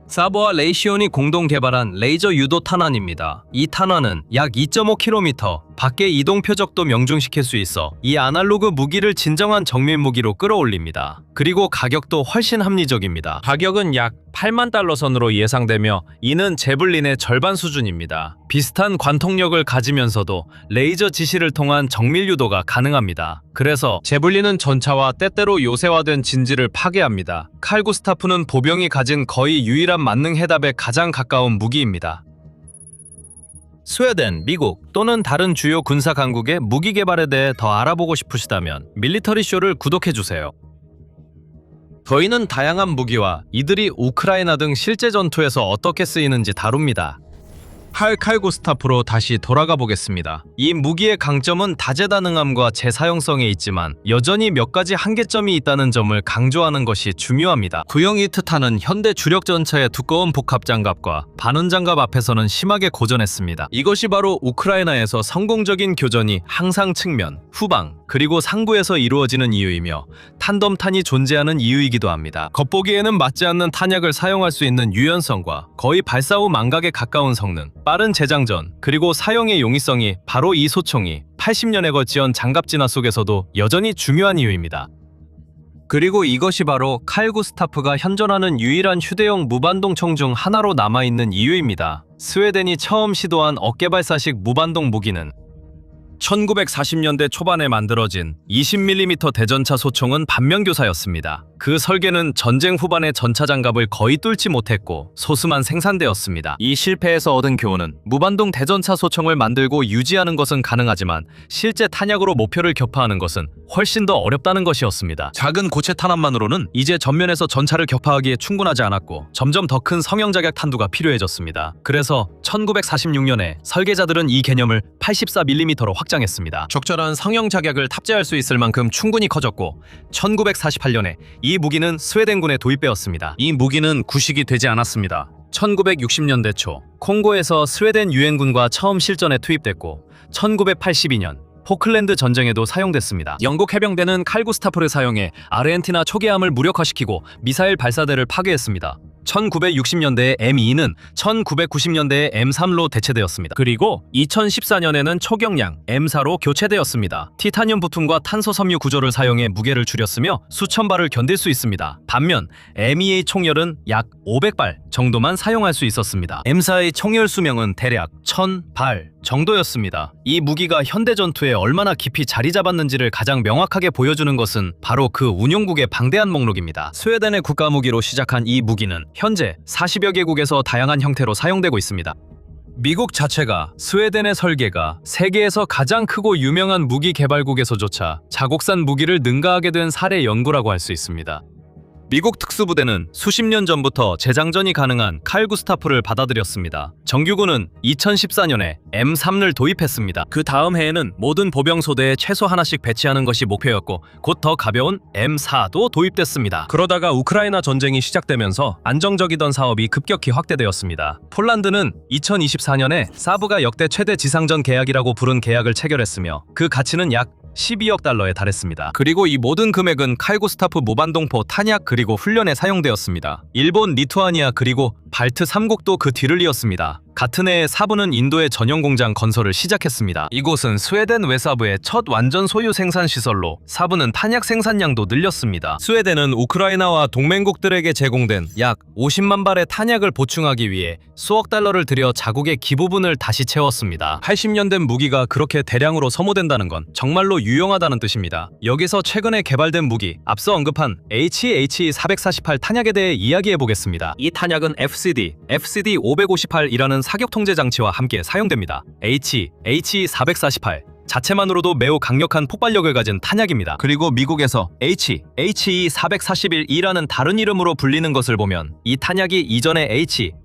사버와 레이시온이 공동 개발한 레이저 유도 탄환입니다. 이 탄환은 약 2.5km 밖의 이동 표적도 명중시킬 수 있어 이 아날로그 무기를 진정한 정밀 무기로 끌어올립니다. 그리고 가격도 훨씬 합리적입니다. 가격은 약 8만 달러 선으로 예상되며 이는 제블린의 절반 수준입니다. 비슷한 관통력을 가지면서도 레이저 지시를 통한 정밀 유도가 가능합니다. 그래서 제블린은 전차와 때때로 요새화된 진지를 파괴합니다. 칼 구스타프는 보병이 가진 거의 유일한 만능 해답에 가장 가까운 무기입니다. 스웨덴, 미국 또는 다른 주요 군사 강국의 무기 개발에 대해 더 알아보고 싶으시다면 밀리터리쇼를 구독해주세요. 저희는 다양한 무기와 이들이 우크라이나 등 실제 전투에서 어떻게 쓰이는지 다룹니다. 칼 구스타프로 다시 돌아가 보겠습니다. 이 무기의 강점은 다재다능함과 재사용성에 있지만 여전히 몇 가지 한계점이 있다는 점을 강조하는 것이 중요합니다. 구형 히트탄은 현대 주력 전차의 두꺼운 복합 장갑과 반원 장갑 앞에서는 심하게 고전했습니다. 이것이 바로 우크라이나에서 성공적인 교전이 항상 측면, 후방, 그리고 상부에서 이루어지는 이유이며 탄덤탄이 존재하는 이유이기도 합니다. 겉보기에는 맞지 않는 탄약을 사용할 수 있는 유연성과 거의 발사 후 망각에 가까운 성능, 빠른 재장전, 그리고 사용의 용이성이 바로 이 소총이 80년에 걸치온 장갑 진화 속에서도 여전히 중요한 이유입니다. 그리고 이것이 바로 칼 구스타프가 현존하는 유일한 휴대용 무반동 총 중 하나로 남아있는 이유입니다. 스웨덴이 처음 시도한 어깨발사식 무반동 무기는 1940년대 초반에 만들어진 20mm 대전차 소총은 반면교사였습니다. 그 설계는 전쟁 후반에 전차 장갑을 거의 뚫지 못했고 소수만 생산되었습니다. 이 실패에서 얻은 교훈은 무반동 대전차 소총을 만들고 유지하는 것은 가능하지만 실제 탄약으로 목표를 격파하는 것은 훨씬 더 어렵다는 것이었습니다. 작은 고체 탄환만으로는 이제 전면에서 전차를 격파하기에 충분하지 않았고 점점 더 큰 성형자격 탄두가 필요해졌습니다. 그래서 1946년에 설계자들은 이 개념을 84mm로 확장했습니다. 적절한 성형 자격을 탑재할 수 있을 만큼 충분히 커졌고 1948년에 이 무기는 스웨덴군에 도입되었습니다. 이 무기는 구식이 되지 않았습니다. 1960년대 초 콩고에서 스웨덴 유엔군과 처음 실전에 투입됐고 1982년 포클랜드 전쟁에도 사용됐습니다. 영국 해병대는 칼 구스타프를 사용해 아르헨티나 초계함을 무력화시키고 미사일 발사대를 파괴했습니다. 1960년대의 M2는 1990년대의 M3로 대체되었습니다. 그리고 2014년에는 초경량 M4로 교체되었습니다. 티타늄 부품과 탄소 섬유 구조를 사용해 무게를 줄였으며 수천 발을 견딜 수 있습니다. 반면 M2의 총열은 약 500발 정도만 사용할 수 있었습니다. M4의 총열 수명은 대략 1000발 정도였습니다. 이 무기가 현대 전투에 얼마나 깊이 자리 잡았는지를 가장 명확하게 보여주는 것은 바로 그 운용국의 방대한 목록입니다. 스웨덴의 국가 무기로 시작한 이 무기는 현재 40여 개국에서 다양한 형태로 사용되고 있습니다. 미국 자체가 스웨덴의 설계가 세계에서 가장 크고 유명한 무기 개발국에서조차 자국산 무기를 능가하게 된 사례 연구라고 할 수 있습니다. 미국 특수부대는 수십 년 전부터 재장전이 가능한 칼 구스타프를 받아들였습니다. 정규군은 2014년에 M3를 도입했습니다. 그 다음 해에는 모든 보병소대에 최소 하나씩 배치하는 것이 목표였고 곧 더 가벼운 M4도 도입됐습니다. 그러다가 우크라이나 전쟁이 시작되면서 안정적이던 사업이 급격히 확대되었습니다. 폴란드는 2024년에 사브가 역대 최대 지상전 계약이라고 부른 계약을 체결했으며 그 가치는 약 12억 달러에 달했습니다. 그리고 이 모든 금액은 칼 구스타프 무반동포 탄약 그리고 훈련에 사용되었습니다. 일본, 리투아니아 그리고 발트 3국도 그 뒤를 이었습니다. 같은 해에 사부는 인도의 전용 공장 건설을 시작했습니다. 이곳은 스웨덴 외사부의 첫 완전 소유 생산 시설로 사부는 탄약 생산량도 늘렸습니다. 스웨덴은 우크라이나와 동맹국들에게 제공된 약 50만 발의 탄약을 보충하기 위해 수억 달러를 들여 자국의 기부분을 다시 채웠습니다. 80년 된 무기가 그렇게 대량으로 소모된다는 건 정말로 유용하다는 뜻입니다. 여기서 최근에 개발된 무기, 앞서 언급한 HE-448 탄약에 대해 이야기해보겠습니다. 이 탄약은 FCD-558이라는 사격 통제 장치와 함께 사용됩니다. HE-448 자체만으로도 매우 강력한 폭발력을 가진 탄약입니다. 그리고 미국에서 HE441이라는 다른 이름으로 불리는 것을 보면 이 탄약이 이전의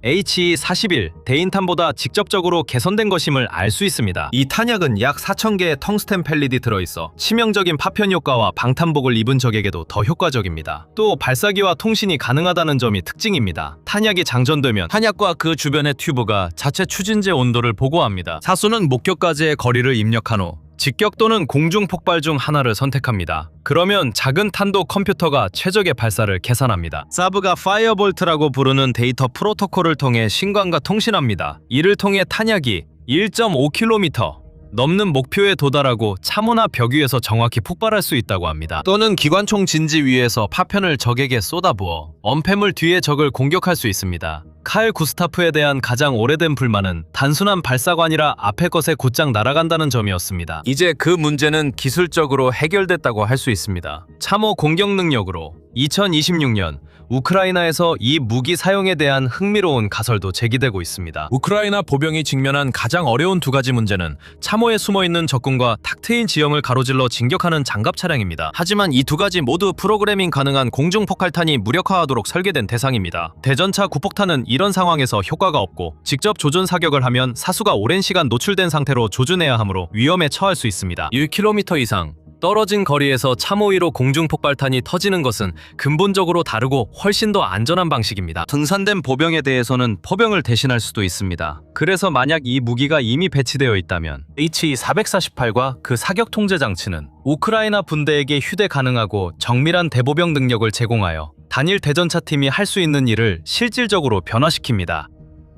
HE41 대인탄보다 직접적으로 개선된 것임을 알 수 있습니다. 이 탄약은 약 4,000개의 텅스텐 펠릿이 들어있어 치명적인 파편 효과와 방탄복을 입은 적에게도 더 효과적입니다. 또 발사기와 통신이 가능하다는 점이 특징입니다. 탄약이 장전되면 탄약과 그 주변의 튜브가 자체 추진제 온도를 보고합니다. 사수는 목격까지의 거리를 입력한 후 직격 또는 공중 폭발 중 하나를 선택합니다. 그러면 작은 탄도 컴퓨터가 최적의 발사를 계산합니다. 사브가 파이어볼트라고 부르는 데이터 프로토콜을 통해 신관과 통신합니다. 이를 통해 탄약이 1.5km 넘는 목표에 도달하고 참호나 벽 위에서 정확히 폭발할 수 있다고 합니다. 또는 기관총 진지 위에서 파편을 적에게 쏟아부어 엄폐물 뒤에 적을 공격할 수 있습니다. 칼 구스타프에 대한 가장 오래된 불만은 단순한 발사관이라 앞에 것에 곧장 날아간다는 점이었습니다. 이제 그 문제는 기술적으로 해결됐다고 할 수 있습니다. 참호 공격 능력으로 2026년 우크라이나에서 이 무기 사용에 대한 흥미로운 가설도 제기되고 있습니다. 우크라이나 보병이 직면한 가장 어려운 두 가지 문제는 참호에 숨어있는 적군과 탁 트인 지형을 가로질러 진격하는 장갑 차량입니다. 하지만 이 두 가지 모두 프로그래밍 가능한 공중폭발탄이 무력화하도록 설계된 대상입니다. 대전차 구폭탄은 이런 상황에서 효과가 없고 직접 조준 사격을 하면 사수가 오랜 시간 노출된 상태로 조준해야 하므로 위험에 처할 수 있습니다. 1km 이상 떨어진 거리에서 참호 위로 공중폭발탄이 터지는 것은 근본적으로 다르고 훨씬 더 안전한 방식입니다. 등산된 보병에 대해서는 포병을 대신할 수도 있습니다. 그래서 만약 이 무기가 이미 배치되어 있다면 HE448과 그 사격 통제 장치는 우크라이나 분대에게 휴대 가능하고 정밀한 대보병 능력을 제공하여 단일 대전차 팀이 할 수 있는 일을 실질적으로 변화시킵니다.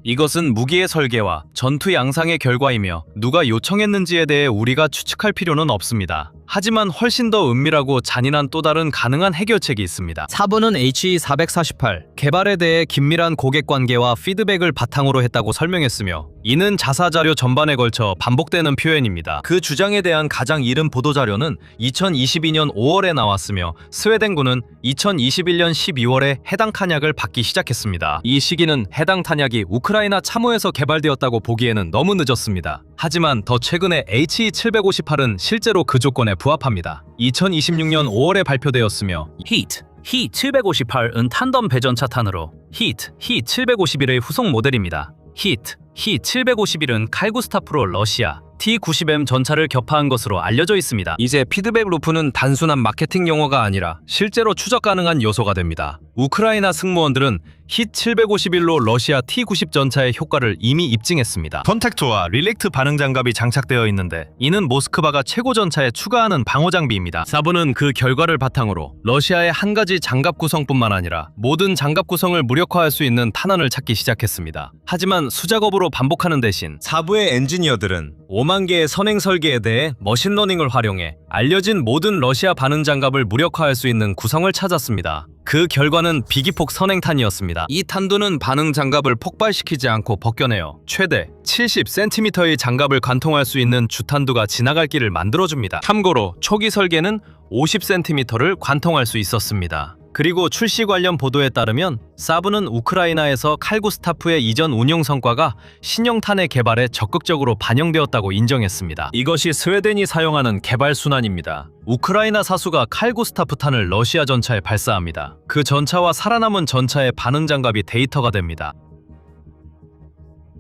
이것은 무기의 설계와 전투 양상의 결과이며 누가 요청했는지에 대해 우리가 추측할 필요는 없습니다. 하지만 훨씬 더 은밀하고 잔인한 또 다른 가능한 해결책이 있습니다. 사부는 HE448 개발에 대해 긴밀한 고객 관계와 피드백을 바탕으로 했다고 설명했으며 이는 자사자료 전반에 걸쳐 반복되는 표현입니다. 그 주장에 대한 가장 이른 보도자료는 2022년 5월에 나왔으며 스웨덴군은 2021년 12월에 해당 탄약을 받기 시작했습니다. 이 시기는 해당 탄약이 우크라이나 참호에서 개발되었다고 보기에는 너무 늦었습니다. 하지만 더 최근에 HE758은 실제로 그 조건에 부합합니다. 2026년 5월에 발표되었으며 HE758은 탄덤 배전차 탄으로 HE751의 후속 모델입니다. HE751은 칼구스타프로 러시아 T-90M 전차를 격파한 것으로 알려져 있습니다. 이제 피드백 루프는 단순한 마케팅 용어가 아니라 실제로 추적 가능한 요소가 됩니다. 우크라이나 승무원들은 HE751로 러시아 T-90 전차의 효과를 이미 입증했습니다. 컨택트와 릴렉트 반응 장갑이 장착되어 있는데 이는 모스크바가 최고 전차에 추가하는 방어 장비입니다. 사부는 그 결과를 바탕으로 러시아의 한 가지 장갑 구성뿐만 아니라 모든 장갑 구성을 무력화할 수 있는 탄환을 찾기 시작했습니다. 하지만 수작업으로 반복하는 대신 사부의 엔지니어들은 5만 개의 선행 설계에 대해 머신러닝을 활용해 알려진 모든 러시아 반응 장갑을 무력화할 수 있는 구성을 찾았습니다. 그 결과는 비기폭 선행탄이었습니다. 이 탄두는 반응 장갑을 폭발시키지 않고 벗겨내어 최대 70cm의 장갑을 관통할 수 있는 주탄두가 지나갈 길을 만들어줍니다. 참고로 초기 설계는 50cm를 관통할 수 있었습니다. 그리고 출시 관련 보도에 따르면 사브는 우크라이나에서 칼구스타프의 이전 운용 성과가 신형탄의 개발에 적극적으로 반영되었다고 인정했습니다. 이것이 스웨덴이 사용하는 개발 순환입니다. 우크라이나 사수가 칼구스타프탄을 러시아 전차에 발사합니다. 그 전차와 살아남은 전차의 반응 장갑이 데이터가 됩니다.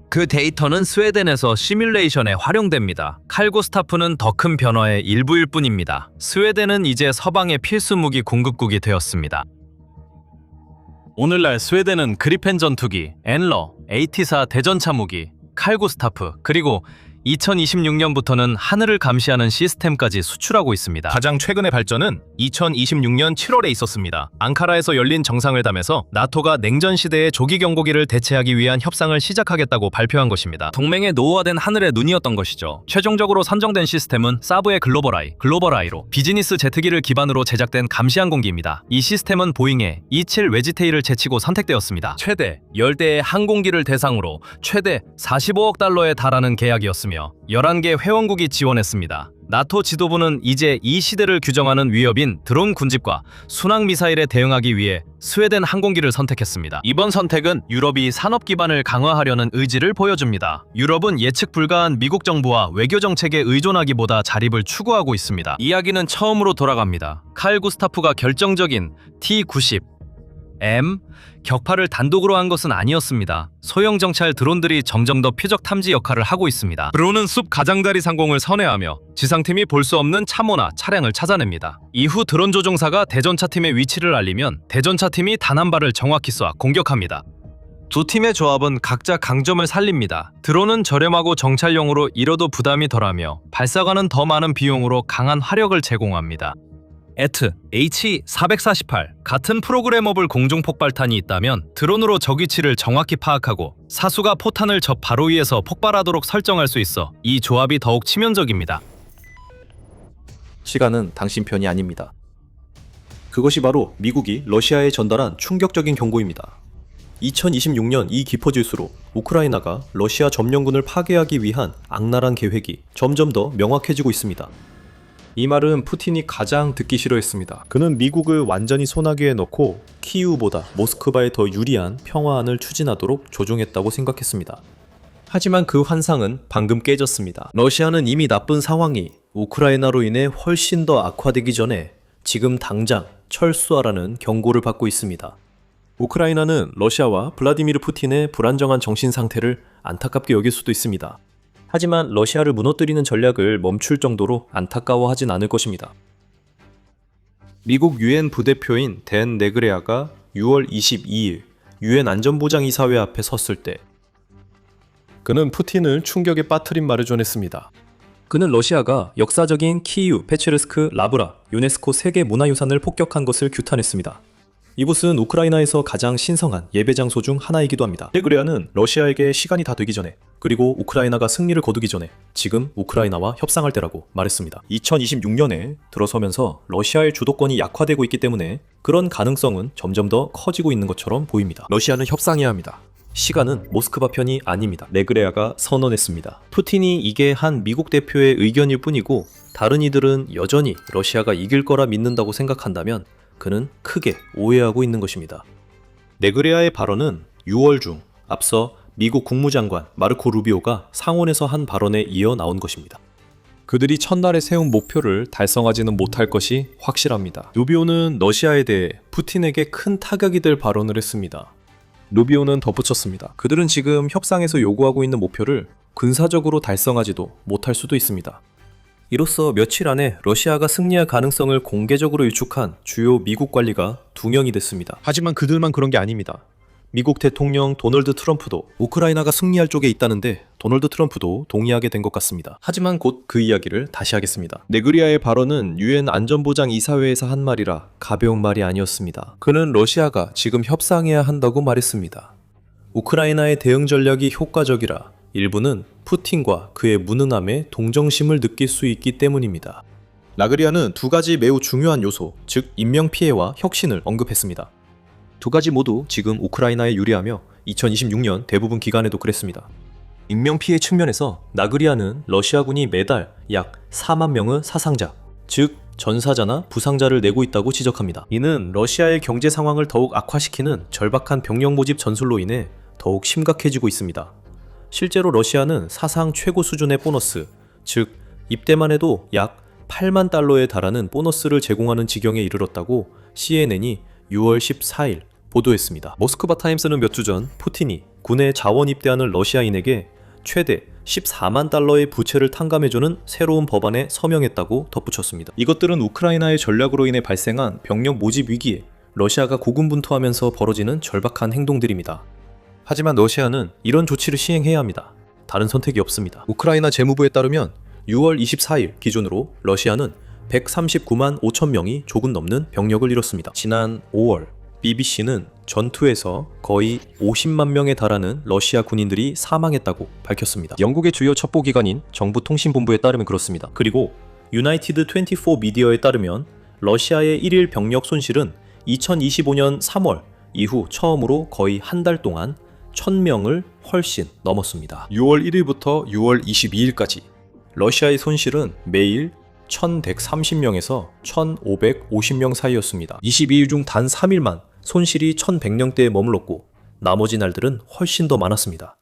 그 데이터는 스웨덴에서 시뮬레이션에 활용됩니다. 칼구스타프는 더 큰 변화의 일부일 뿐입니다. 스웨덴은 이제 서방의 필수 무기 공급국이 되었습니다. 오늘날 스웨덴은 그리펜 전투기, 엔러, AT4 대전차 무기, 칼구스타프, 그리고 2026년부터는 하늘을 감시하는 시스템까지 수출하고 있습니다. 가장 최근의 발전은 2026년 7월에 있었습니다. 앙카라에서 열린 정상회담에서 나토가 냉전 시대의 조기 경보기를 대체하기 위한 협상을 시작하겠다고 발표한 것입니다. 동맹의 노후화된 하늘의 눈이었던 것이죠. 최종적으로 선정된 시스템은 사브의 글로벌아이로 비즈니스 제트기를 기반으로 제작된 감시 항공기입니다. 이 시스템은 보잉의 E7 웨지테일을 제치고 선택되었습니다. 최대 10대의 항공기를 대상으로 최대 45억 달러에 달하는 계약이었으며 발표하며 11개 회원국이 지원했습니다. 나토 지도부는 이제 이 시대를 규정하는 위협인 드론 군집과 순항 미사일에 대응하기 위해 스웨덴 항공기를 선택했습니다. 이번 선택은 유럽이 산업 기반을 강화하려는 의지를 보여줍니다. 유럽은 예측 불가한 미국 정부와 외교 정책에 의존하기보다 자립을 추구하고 있습니다. 이야기는 처음으로 돌아갑니다. 칼 구스타프가 결정적인 T-90M 격파를 단독으로 한 것은 아니었습니다. 소형 정찰 드론들이 점점 더 표적 탐지 역할을 하고 있습니다. 드론은 숲 가장자리 상공을 선회하며 지상팀이 볼 수 없는 참호나 차량을 찾아냅니다. 이후 드론 조종사가 대전차팀의 위치를 알리면 대전차팀이 단 한 발을 정확히 쏴 공격합니다. 두 팀의 조합은 각자 강점을 살립니다. 드론은 저렴하고 정찰용으로 잃어도 부담이 덜하며 발사관은 더 많은 비용으로 강한 화력을 제공합니다. 에트 H448 같은 프로그래머블 공중폭발탄이 있다면 드론으로 적 위치를 정확히 파악하고 사수가 포탄을 적 바로 위에서 폭발하도록 설정할 수 있어 이 조합이 더욱 치명적입니다. 시간은 당신 편이 아닙니다. 그것이 바로 미국이 러시아에 전달한 충격적인 경고입니다. 2026년 이 깊어질수록 우크라이나가 러시아 점령군을 파괴하기 위한 악랄한 계획이 점점 더 명확해지고 있습니다. 이 말은 푸틴이 가장 듣기 싫어했습니다. 그는 미국을 완전히 소나기에 넣고 키이우보다 모스크바에 더 유리한 평화안을 추진하도록 조종했다고 생각했습니다. 하지만 그 환상은 방금 깨졌습니다. 러시아는 이미 나쁜 상황이 우크라이나로 인해 훨씬 더 악화되기 전에 지금 당장 철수하라는 경고를 받고 있습니다. 우크라이나는 러시아와 블라디미르 푸틴의 불안정한 정신 상태를 안타깝게 여길 수도 있습니다. 하지만 러시아를 무너뜨리는 전략을 멈출 정도로 안타까워하진 않을 것입니다. 미국 유엔 부대표인 댄 네그레아가 6월 22일 유엔 안전보장이사회 앞에 섰을 때 그는 푸틴을 충격에 빠뜨린 말을 전했습니다. 그는 러시아가 역사적인 키이우, 페체르스크, 라브라, 유네스코 세계 문화유산을 폭격한 것을 규탄했습니다. 이곳은 우크라이나에서 가장 신성한 예배 장소 중 하나이기도 합니다. 네그레아는 러시아에게 시간이 다 되기 전에 그리고 우크라이나가 승리를 거두기 전에 지금 우크라이나와 협상할 때라고 말했습니다. 2026년에 들어서면서 러시아의 주도권이 약화되고 있기 때문에 그런 가능성은 점점 더 커지고 있는 것처럼 보입니다. 러시아는 협상해야 합니다. 시간은 모스크바 편이 아닙니다. 네그레아가 선언했습니다. 푸틴이 이게 한 미국 대표의 의견일 뿐이고 다른 이들은 여전히 러시아가 이길 거라 믿는다고 생각한다면 그는 크게 오해하고 있는 것입니다. 네그레아의 발언은 6월 중 앞서 미국 국무장관 마르코 루비오가 상원에서 한 발언에 이어 나온 것입니다. 그들이 첫날에 세운 목표를 달성하지는 못할 것이 확실합니다. 루비오는 러시아에 대해 푸틴에게 큰 타격이 될 발언을 했습니다. 루비오는 덧붙였습니다. 그들은 지금 협상에서 요구하고 있는 목표를 군사적으로 달성하지도 못할 수도 있습니다. 이로써 며칠 안에 러시아가 승리할 가능성을 공개적으로 일축한 주요 미국 관리가 2명이 됐습니다. 하지만 그들만 그런 게 아닙니다. 미국 대통령 도널드 트럼프도 우크라이나가 승리할 쪽에 있다는데 도널드 트럼프도 동의하게 된 것 같습니다. 하지만 곧 그 이야기를 다시 하겠습니다. 네그리아의 발언은 유엔 안전보장이사회에서 한 말이라 가벼운 말이 아니었습니다. 그는 러시아가 지금 협상해야 한다고 말했습니다. 우크라이나의 대응 전략이 효과적이라 일부는 푸틴과 그의 무능함에 동정심을 느낄 수 있기 때문입니다. 라그리아는 두 가지 매우 중요한 요소, 즉 인명피해와 혁신을 언급했습니다. 두 가지 모두 지금 우크라이나에 유리하며 2026년 대부분 기간에도 그랬습니다. 인명피해 측면에서 나그리아는 러시아군이 매달 약 4만 명의 사상자, 즉 전사자나 부상자를 내고 있다고 지적합니다. 이는 러시아의 경제 상황을 더욱 악화시키는 절박한 병력 모집 전술로 인해 더욱 심각해지고 있습니다. 실제로 러시아는 사상 최고 수준의 보너스, 즉 입대만 해도 약 8만 달러에 달하는 보너스를 제공하는 지경에 이르렀다고 CNN이 6월 14일 보도했습니다. 모스크바 타임스는 몇 주 전 푸틴이 군에 자원 입대하는 러시아인에게 최대 14만 달러의 부채를 탕감해주는 새로운 법안에 서명했다고 덧붙였습니다. 이것들은 우크라이나의 전략으로 인해 발생한 병력 모집 위기에 러시아가 고군분투하면서 벌어지는 절박한 행동들입니다. 하지만 러시아는 이런 조치를 시행해야 합니다. 다른 선택이 없습니다. 우크라이나 재무부에 따르면 6월 24일 기준으로 러시아는 139만 5천 명이 조금 넘는 병력을 잃었습니다. 지난 5월 BBC는 전투에서 거의 50만 명에 달하는 러시아 군인들이 사망했다고 밝혔습니다. 영국의 주요 첩보기관인 정부통신본부에 따르면 그렇습니다. 그리고 유나이티드 24 미디어에 따르면 러시아의 1일 병력 손실은 2025년 3월 이후 처음으로 거의 한 달 동안 1000명을 훨씬 넘었습니다. 6월 1일부터 6월 22일까지 러시아의 손실은 매일 1130명에서 1550명 사이였습니다. 22일 중 단 3일만 손실이 1100명대에 머물렀고 나머지 날들은 훨씬 더 많았습니다.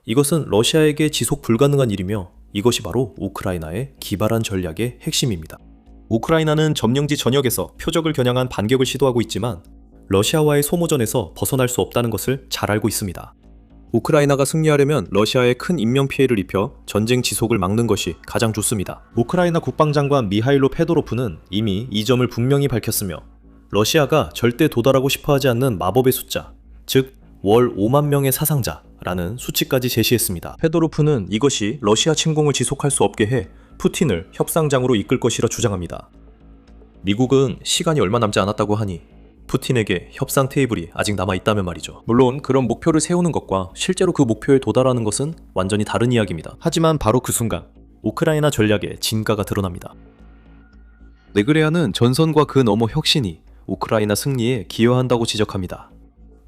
이것은 러시아에게 지속 불가능한 일이며 이것이 바로 우크라이나의 기발한 전략의 핵심입니다. 우크라이나는 점령지 전역에서 표적을 겨냥한 반격을 시도하고 있지만 러시아와의 소모전에서 벗어날 수 없다는 것을 잘 알고 있습니다. 우크라이나가 승리하려면 러시아에 큰 인명피해를 입혀 전쟁 지속을 막는 것이 가장 좋습니다. 우크라이나 국방장관 미하일로 페도로프는 이미 이 점을 분명히 밝혔으며 러시아가 절대 도달하고 싶어하지 않는 마법의 숫자, 즉 월 5만 명의 사상자라는 수치까지 제시했습니다. 페도로프는 이것이 러시아 침공을 지속할 수 없게 해 푸틴을 협상장으로 이끌 것이라 주장합니다. 미국은 시간이 얼마 남지 않았다고 하니 푸틴에게 협상 테이블이 아직 남아있다면 말이죠. 물론 그런 목표를 세우는 것과 실제로 그 목표에 도달하는 것은 완전히 다른 이야기입니다. 하지만 바로 그 순간 우크라이나 전략의 진가가 드러납니다. 네그레아는 전선과 그 너머 혁신이 우크라이나 승리에 기여한다고 지적합니다.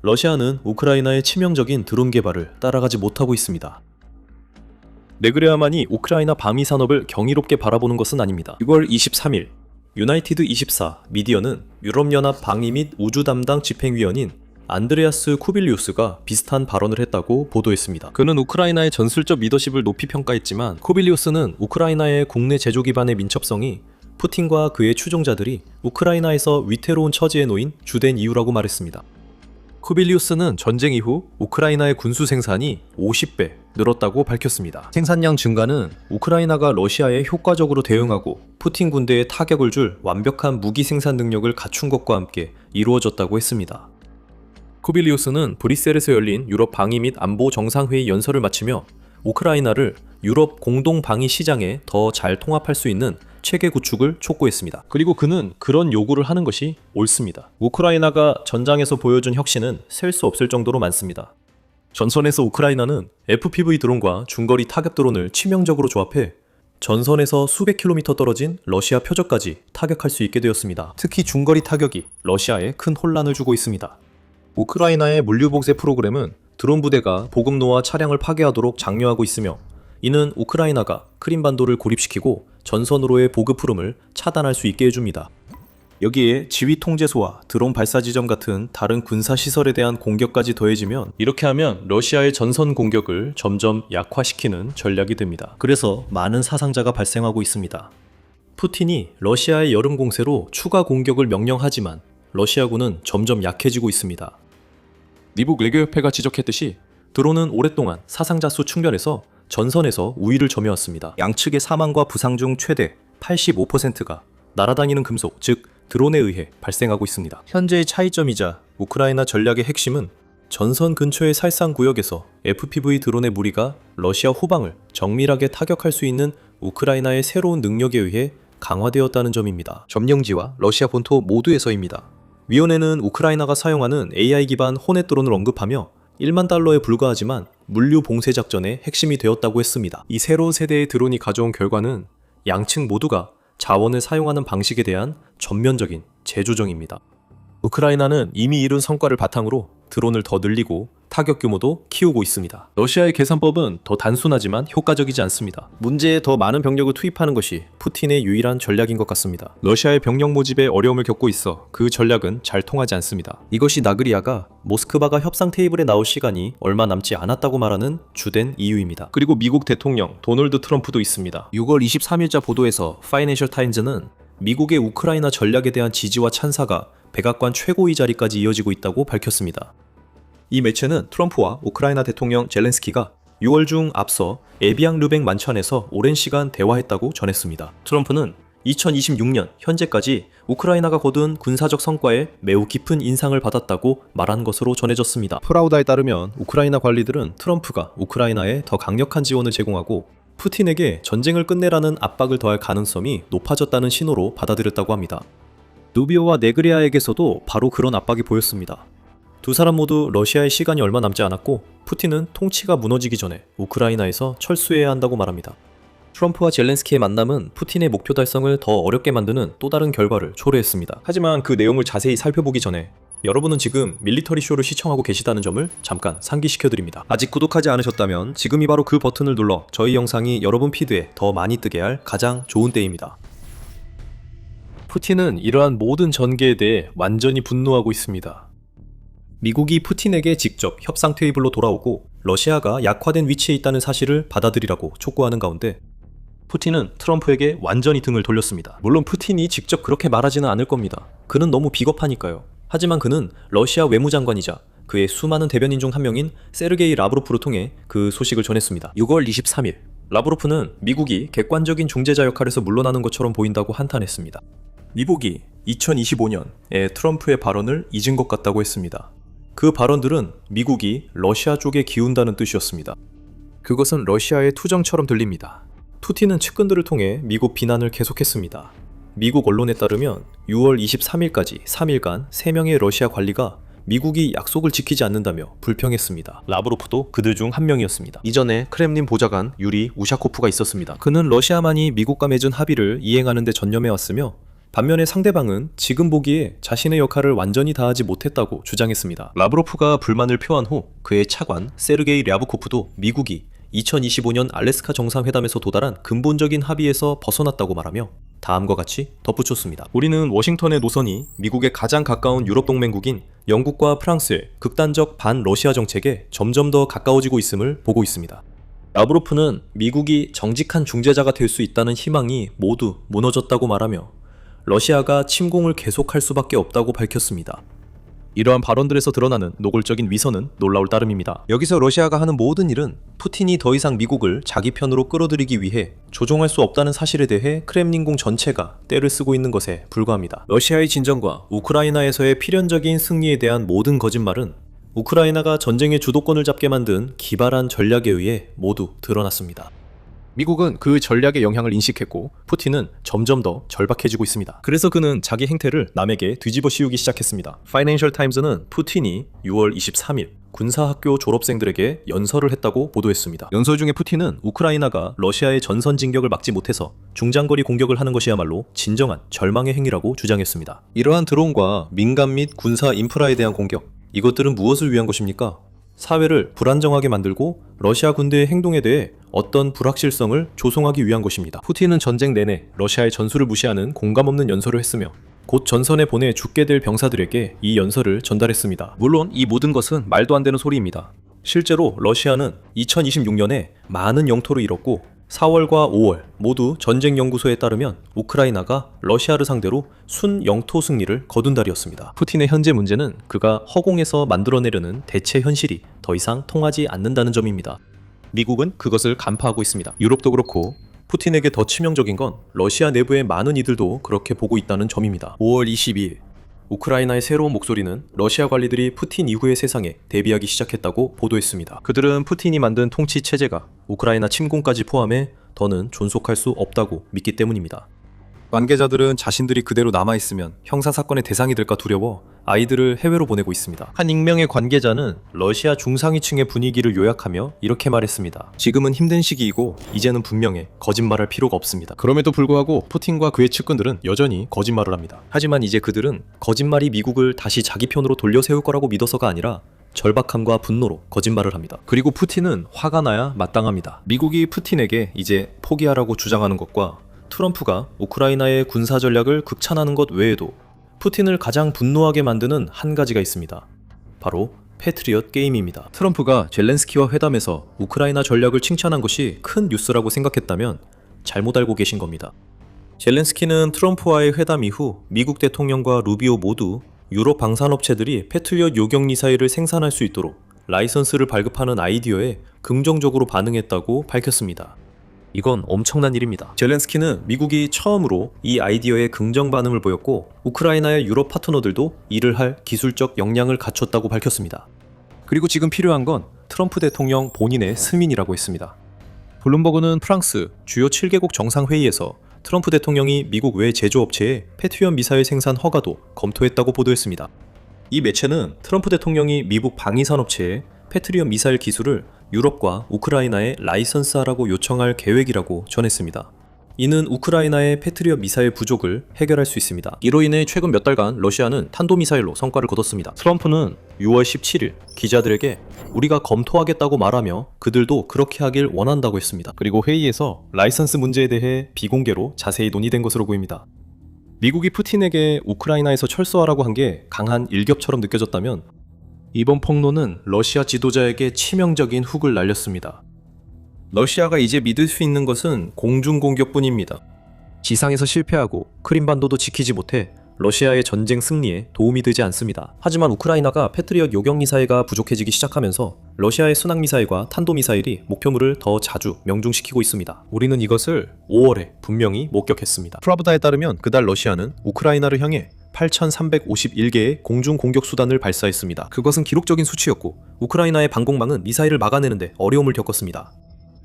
러시아는 우크라이나의 치명적인 드론 개발을 따라가지 못하고 있습니다. 네그레아만이 우크라이나 방위 산업을 경이롭게 바라보는 것은 아닙니다. 6월 23일 유나이티드24 미디어는 유럽연합 방위 및 우주 담당 집행위원인 안드레아스 쿠빌리우스가 비슷한 발언을 했다고 보도했습니다. 그는 우크라이나의 전술적 리더십을 높이 평가했지만 쿠빌리우스는 우크라이나의 국내 제조 기반의 민첩성이 푸틴과 그의 추종자들이 우크라이나에서 위태로운 처지에 놓인 주된 이유라고 말했습니다. 쿠빌리우스는 전쟁 이후 우크라이나의 군수 생산이 50배 늘었다고 밝혔습니다. 생산량 증가는 우크라이나가 러시아에 효과적으로 대응하고 푸틴 군대에 타격을 줄 완벽한 무기 생산 능력을 갖춘 것과 함께 이루어졌다고 했습니다. 쿠빌리우스는 브뤼셀에서 열린 유럽 방위 및 안보 정상회의 연설을 마치며 우크라이나를 유럽 공동 방위 시장에 더 잘 통합할 수 있는 체계 구축을 촉구했습니다. 그리고 그는 그런 요구를 하는 것이 옳습니다. 우크라이나가 전장에서 보여준 혁신은 셀 수 없을 정도로 많습니다. 전선에서 우크라이나는 FPV 드론과 중거리 타격 드론을 치명적으로 조합해 전선에서 수백 킬로미터 떨어진 러시아 표적까지 타격할 수 있게 되었습니다. 특히 중거리 타격이 러시아에 큰 혼란을 주고 있습니다. 우크라이나의 물류복제 프로그램은 드론 부대가 보급로와 차량을 파괴하도록 장려하고 있으며 이는 우크라이나가 크림반도를 고립시키고 전선으로의 보급 흐름을 차단할 수 있게 해줍니다. 여기에 지휘 통제소와 드론 발사 지점 같은 다른 군사 시설에 대한 공격까지 더해지면 이렇게 하면 러시아의 전선 공격을 점점 약화시키는 전략이 됩니다. 그래서 많은 사상자가 발생하고 있습니다. 푸틴이 러시아의 여름 공세로 추가 공격을 명령하지만 러시아군은 점점 약해지고 있습니다. 미국 외교협회가 지적했듯이 드론은 오랫동안 사상자 수 측면에서 전선에서 우위를 점해왔습니다. 양측의 사망과 부상 중 최대 85%가 날아다니는 금속, 즉 드론에 의해 발생하고 있습니다. 현재의 차이점이자 우크라이나 전략의 핵심은 전선 근처의 살상 구역에서 FPV 드론의 무리가 러시아 후방을 정밀하게 타격할 수 있는 우크라이나의 새로운 능력에 의해 강화되었다는 점입니다. 점령지와 러시아 본토 모두에서입니다. 위원회는 우크라이나가 사용하는 AI 기반 호넷 드론을 언급하며 1만 달러에 불과하지만 물류 봉쇄 작전의 핵심이 되었다고 했습니다. 이 새로운 세대의 드론이 가져온 결과는 양측 모두가 자원을 사용하는 방식에 대한 전면적인 재조정입니다. 우크라이나는 이미 이룬 성과를 바탕으로 드론을 더 늘리고 타격 규모도 키우고 있습니다. 러시아의 계산법은 더 단순하지만 효과적이지 않습니다. 문제에 더 많은 병력을 투입하는 것이 푸틴의 유일한 전략인 것 같습니다. 러시아의 병력 모집에 어려움을 겪고 있어 그 전략은 잘 통하지 않습니다. 이것이 나그리아가 모스크바가 협상 테이블에 나올 시간이 얼마 남지 않았다고 말하는 주된 이유입니다. 그리고 미국 대통령 도널드 트럼프도 있습니다. 6월 23일자 보도에서 파이낸셜 타임즈는 미국의 우크라이나 전략에 대한 지지와 찬사가 백악관 최고위 자리까지 이어지고 있다고 밝혔습니다. 이 매체는 트럼프와 우크라이나 대통령 젤렌스키가 6월 중 앞서 에비앙 르벡 만찬에서 오랜 시간 대화했다고 전했습니다. 트럼프는 2026년 현재까지 우크라이나가 거둔 군사적 성과에 매우 깊은 인상을 받았다고 말한 것으로 전해졌습니다. 프라우다에 따르면 우크라이나 관리들은 트럼프가 우크라이나에 더 강력한 지원을 제공하고 푸틴에게 전쟁을 끝내라는 압박을 더할 가능성이 높아졌다는 신호로 받아들였다고 합니다. 누비오와 네그리아에게서도 바로 그런 압박이 보였습니다. 두 사람 모두 러시아의 시간이 얼마 남지 않았고 푸틴은 통치가 무너지기 전에 우크라이나에서 철수해야 한다고 말합니다. 트럼프와 젤렌스키의 만남은 푸틴의 목표 달성을 더 어렵게 만드는 또 다른 결과를 초래했습니다. 하지만 그 내용을 자세히 살펴보기 전에 여러분은 지금 밀리터리 쇼를 시청하고 계시다는 점을 잠깐 상기시켜드립니다. 아직 구독하지 않으셨다면 지금이 바로 그 버튼을 눌러 저희 영상이 여러분 피드에 더 많이 뜨게 할 가장 좋은 때입니다. 푸틴은 이러한 모든 전개에 대해 완전히 분노하고 있습니다. 미국이 푸틴에게 직접 협상 테이블로 돌아오고 러시아가 약화된 위치에 있다는 사실을 받아들이라고 촉구하는 가운데 푸틴은 트럼프에게 완전히 등을 돌렸습니다. 물론 푸틴이 직접 그렇게 말하지는 않을 겁니다. 그는 너무 비겁하니까요. 하지만 그는 러시아 외무장관이자 그의 수많은 대변인 중 한 명인 세르게이 라브로프를 통해 그 소식을 전했습니다. 6월 23일, 라브로프는 미국이 객관적인 중재자 역할에서 물러나는 것처럼 보인다고 한탄했습니다. 미국이 2025년에 트럼프의 발언을 잊은 것 같다고 했습니다. 그 발언들은 미국이 러시아 쪽에 기운다는 뜻이었습니다. 그것은 러시아의 투정처럼 들립니다. 푸틴은 측근들을 통해 미국 비난을 계속했습니다. 미국 언론에 따르면 6월 23일까지 3일간 3명의 러시아 관리가 미국이 약속을 지키지 않는다며 불평했습니다. 라브로프도 그들 중 한 명이었습니다. 이전에 크렘린 보좌관 유리 우샤코프가 있었습니다. 그는 러시아만이 미국과 맺은 합의를 이행하는 데 전념해왔으며 반면에 상대방은 지금 보기에 자신의 역할을 완전히 다하지 못했다고 주장했습니다. 라브로프가 불만을 표한 후 그의 차관 세르게이 랴브코프도 미국이 2025년 알래스카 정상회담에서 도달한 근본적인 합의에서 벗어났다고 말하며 다음과 같이 덧붙였습니다. 우리는 워싱턴의 노선이 미국의 가장 가까운 유럽 동맹국인 영국과 프랑스의 극단적 반러시아 정책에 점점 더 가까워지고 있음을 보고 있습니다. 라브로프는 미국이 정직한 중재자가 될 수 있다는 희망이 모두 무너졌다고 말하며 러시아가 침공을 계속할 수밖에 없다고 밝혔습니다. 이러한 발언들에서 드러나는 노골적인 위선은 놀라울 따름입니다. 여기서 러시아가 하는 모든 일은 푸틴이 더 이상 미국을 자기 편으로 끌어들이기 위해 조종할 수 없다는 사실에 대해 크렘린궁 전체가 떼를 쓰고 있는 것에 불과합니다. 러시아의 진정과 우크라이나에서의 필연적인 승리에 대한 모든 거짓말은 우크라이나가 전쟁의 주도권을 잡게 만든 기발한 전략에 의해 모두 드러났습니다. 미국은 그 전략의 영향을 인식했고 푸틴은 점점 더 절박해지고 있습니다. 그래서 그는 자기 행태를 남에게 뒤집어 씌우기 시작했습니다. 파이낸셜 타임즈는 푸틴이 6월 23일 군사학교 졸업생들에게 연설을 했다고 보도했습니다. 연설 중에 푸틴은 우크라이나가 러시아의 전선 진격을 막지 못해서 중장거리 공격을 하는 것이야말로 진정한 절망의 행위라고 주장했습니다. 이러한 드론과 민간 및 군사 인프라에 대한 공격, 이것들은 무엇을 위한 것입니까? 사회를 불안정하게 만들고 러시아 군대의 행동에 대해 어떤 불확실성을 조성하기 위한 것입니다. 푸틴은 전쟁 내내 러시아의 전술을 무시하는 공감 없는 연설을 했으며 곧 전선에 보내 죽게 될 병사들에게 이 연설을 전달했습니다. 물론 이 모든 것은 말도 안 되는 소리입니다. 실제로 러시아는 2026년에 많은 영토를 잃었고 4월과 5월 모두 전쟁연구소에 따르면 우크라이나가 러시아를 상대로 순 영토 승리를 거둔 달이었습니다. 푸틴의 현재 문제는 그가 허공에서 만들어내려는 대체 현실이 더 이상 통하지 않는다는 점입니다. 미국은 그것을 간파하고 있습니다. 유럽도 그렇고 푸틴에게 더 치명적인 건 러시아 내부의 많은 이들도 그렇게 보고 있다는 점입니다. 5월 22일 우크라이나의 새로운 목소리는 러시아 관리들이 푸틴 이후의 세상에 대비하기 시작했다고 보도했습니다. 그들은 푸틴이 만든 통치 체제가 우크라이나 침공까지 포함해 더는 존속할 수 없다고 믿기 때문입니다. 관계자들은 자신들이 그대로 남아있으면 형사사건의 대상이 될까 두려워 아이들을 해외로 보내고 있습니다. 한 익명의 관계자는 러시아 중상위층의 분위기를 요약하며 이렇게 말했습니다. 지금은 힘든 시기이고 이제는 분명해 거짓말할 필요가 없습니다. 그럼에도 불구하고 푸틴과 그의 측근들은 여전히 거짓말을 합니다. 하지만 이제 그들은 거짓말이 미국을 다시 자기 편으로 돌려세울 거라고 믿어서가 아니라 절박함과 분노로 거짓말을 합니다. 그리고 푸틴은 화가 나야 마땅합니다. 미국이 푸틴에게 이제 포기하라고 주장하는 것과 트럼프가 우크라이나의 군사 전략을 극찬하는 것 외에도 푸틴을 가장 분노하게 만드는 한 가지가 있습니다. 바로 패트리엇 게임입니다. 트럼프가 젤렌스키와 회담에서 우크라이나 전략을 칭찬한 것이 큰 뉴스라고 생각했다면 잘못 알고 계신 겁니다. 젤렌스키는 트럼프와의 회담 이후 미국 대통령과 루비오 모두 유럽 방산업체들이 패트리엇 요격 미사일을 생산할 수 있도록 라이선스를 발급하는 아이디어에 긍정적으로 반응했다고 밝혔습니다. 이건 엄청난 일입니다. 젤렌스키는 미국이 처음으로 이 아이디어에 긍정 반응을 보였고 우크라이나의 유럽 파트너들도 이를 할 기술적 역량을 갖췄다고 밝혔습니다. 그리고 지금 필요한 건 트럼프 대통령 본인의 승인이라고 했습니다. 블룸버그는 프랑스 주요 7개국 정상회의에서 트럼프 대통령이 미국 외 제조업체에 패트리엇 미사일 생산 허가도 검토했다고 보도했습니다. 이 매체는 트럼프 대통령이 미국 방위산업체에 패트리엇 미사일 기술을 유럽과 우크라이나에 라이선스하라고 요청할 계획이라고 전했습니다. 이는 우크라이나의 패트리엇 미사일 부족을 해결할 수 있습니다. 이로 인해 최근 몇 달간 러시아는 탄도미사일로 성과를 거뒀습니다. 트럼프는 6월 17일 기자들에게 우리가 검토하겠다고 말하며 그들도 그렇게 하길 원한다고 했습니다. 그리고 회의에서 라이선스 문제에 대해 비공개로 자세히 논의된 것으로 보입니다. 미국이 푸틴에게 우크라이나에서 철수하라고 한 게 강한 일격처럼 느껴졌다면 이번 폭로는 러시아 지도자에게 치명적인 훅을 날렸습니다. 러시아가 이제 믿을 수 있는 것은 공중공격뿐입니다. 지상에서 실패하고 크림반도도 지키지 못해 러시아의 전쟁 승리에 도움이 되지 않습니다. 하지만 우크라이나가 패트리엇 요격 미사일가 부족해지기 시작하면서 러시아의 순항미사일과 탄도미사일이 목표물을 더 자주 명중시키고 있습니다. 우리는 이것을 5월에 분명히 목격했습니다. 프라브다에 따르면 그달 러시아는 우크라이나를 향해 8,351개의 공중공격 수단을 발사했습니다. 그것은 기록적인 수치였고 우크라이나의 방공망은 미사일을 막아내는데 어려움을 겪었습니다.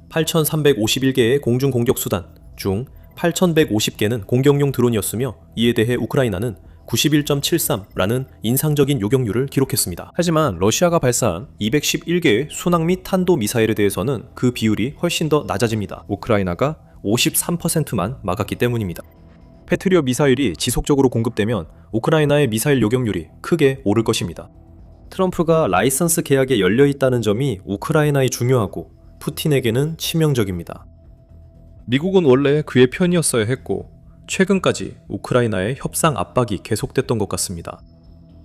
8,351개의 공중공격 수단 중 8,150개는 공격용 드론이었으며 이에 대해 우크라이나는 91.73라는 인상적인 요격률을 기록했습니다. 하지만 러시아가 발사한 211개의 순항 및 탄도 미사일에 대해서는 그 비율이 훨씬 더 낮아집니다. 우크라이나가 53%만 막았기 때문입니다. 패트리엇 미사일이 지속적으로 공급되면 우크라이나의 미사일 요격률이 크게 오를 것입니다. 트럼프가 라이선스 계약에 열려있다는 점이 우크라이나에 중요하고 푸틴에게는 치명적입니다. 미국은 원래 그의 편이었어야 했고 최근까지 우크라이나의 협상 압박이 계속됐던 것 같습니다.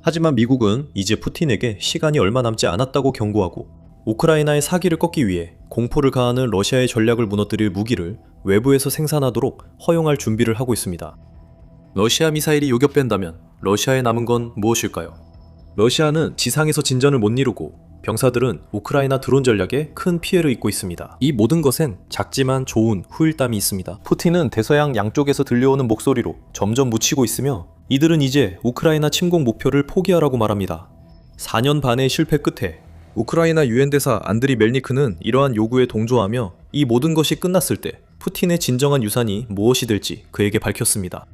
하지만 미국은 이제 푸틴에게 시간이 얼마 남지 않았다고 경고하고 우크라이나의 사기를 꺾기 위해 공포를 가하는 러시아의 전략을 무너뜨릴 무기를 외부에서 생산하도록 허용할 준비를 하고 있습니다. 러시아 미사일이 요격된다면 러시아에 남은 건 무엇일까요? 러시아는 지상에서 진전을 못 이루고 병사들은 우크라이나 드론 전략에 큰 피해를 입고 있습니다. 이 모든 것엔 작지만 좋은 후일담이 있습니다. 푸틴은 대서양 양쪽에서 들려오는 목소리로 점점 묻히고 있으며 이들은 이제 우크라이나 침공 목표를 포기하라고 말합니다. 4년 반의 실패 끝에 우크라이나 유엔 대사 안드리 멜니크는 이러한 요구에 동조하며 이 모든 것이 끝났을 때 푸틴의 진정한 유산이 무엇이 될지 그에게 밝혔습니다.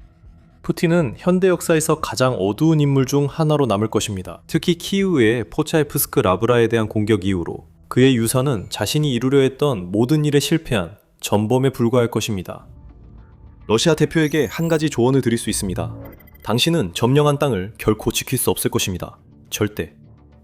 푸틴은 현대 역사에서 가장 어두운 인물 중 하나로 남을 것입니다. 특히 키이우의 포차에프스크 라브라에 대한 공격 이후로 그의 유산은 자신이 이루려 했던 모든 일에 실패한 전범에 불과할 것입니다. 러시아 대표에게 한 가지 조언을 드릴 수 있습니다. 당신은 점령한 땅을 결코 지킬 수 없을 것입니다. 절대.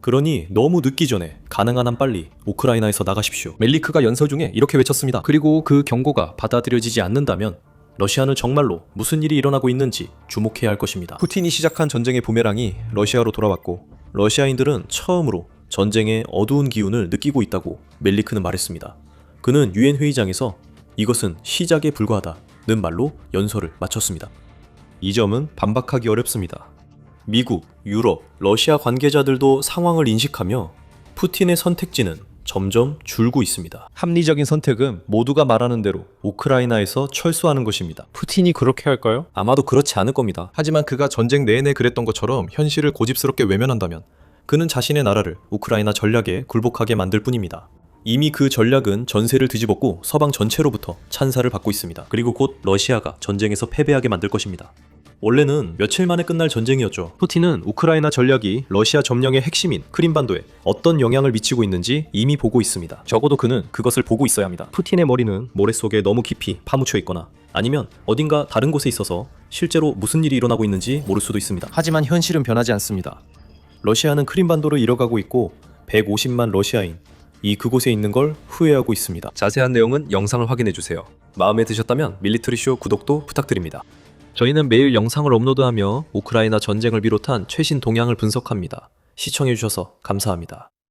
그러니 너무 늦기 전에 가능한 한 빨리 우크라이나에서 나가십시오. 멜리크가 연설 중에 이렇게 외쳤습니다. 그리고 그 경고가 받아들여지지 않는다면 러시아는 정말로 무슨 일이 일어나고 있는지 주목해야 할 것입니다. 푸틴이 시작한 전쟁의 부메랑이 러시아로 돌아왔고 러시아인들은 처음으로 전쟁의 어두운 기운을 느끼고 있다고 멜리크는 말했습니다. 그는 유엔 회의장에서 이것은 시작에 불과하다는 말로 연설을 마쳤습니다. 이 점은 반박하기 어렵습니다. 미국, 유럽, 러시아 관계자들도 상황을 인식하며 푸틴의 선택지는 점점 줄고 있습니다. 합리적인 선택은 모두가 말하는 대로 우크라이나에서 철수하는 것입니다. 푸틴이 그렇게 할까요? 아마도 그렇지 않을 겁니다. 하지만 그가 전쟁 내내 그랬던 것처럼 현실을 고집스럽게 외면한다면 그는 자신의 나라를 우크라이나 전략에 굴복하게 만들 뿐입니다. 이미 그 전략은 전세를 뒤집었고 서방 전체로부터 찬사를 받고 있습니다. 그리고 곧 러시아가 전쟁에서 패배하게 만들 것입니다. 원래는 며칠 만에 끝날 전쟁이었죠. 푸틴은 우크라이나 전략이 러시아 점령의 핵심인 크림반도에 어떤 영향을 미치고 있는지 이미 보고 있습니다. 적어도 그는 그것을 보고 있어야 합니다. 푸틴의 머리는 모래 속에 너무 깊이 파묻혀 있거나 아니면 어딘가 다른 곳에 있어서 실제로 무슨 일이 일어나고 있는지 모를 수도 있습니다. 하지만 현실은 변하지 않습니다. 러시아는 크림반도를 잃어가고 있고 150만 러시아인 그곳에 있는 걸 후회하고 있습니다. 자세한 내용은 영상을 확인해주세요. 마음에 드셨다면 밀리터리쇼 구독도 부탁드립니다. 저희는 매일 영상을 업로드하며 우크라이나 전쟁을 비롯한 최신 동향을 분석합니다. 시청해주셔서 감사합니다.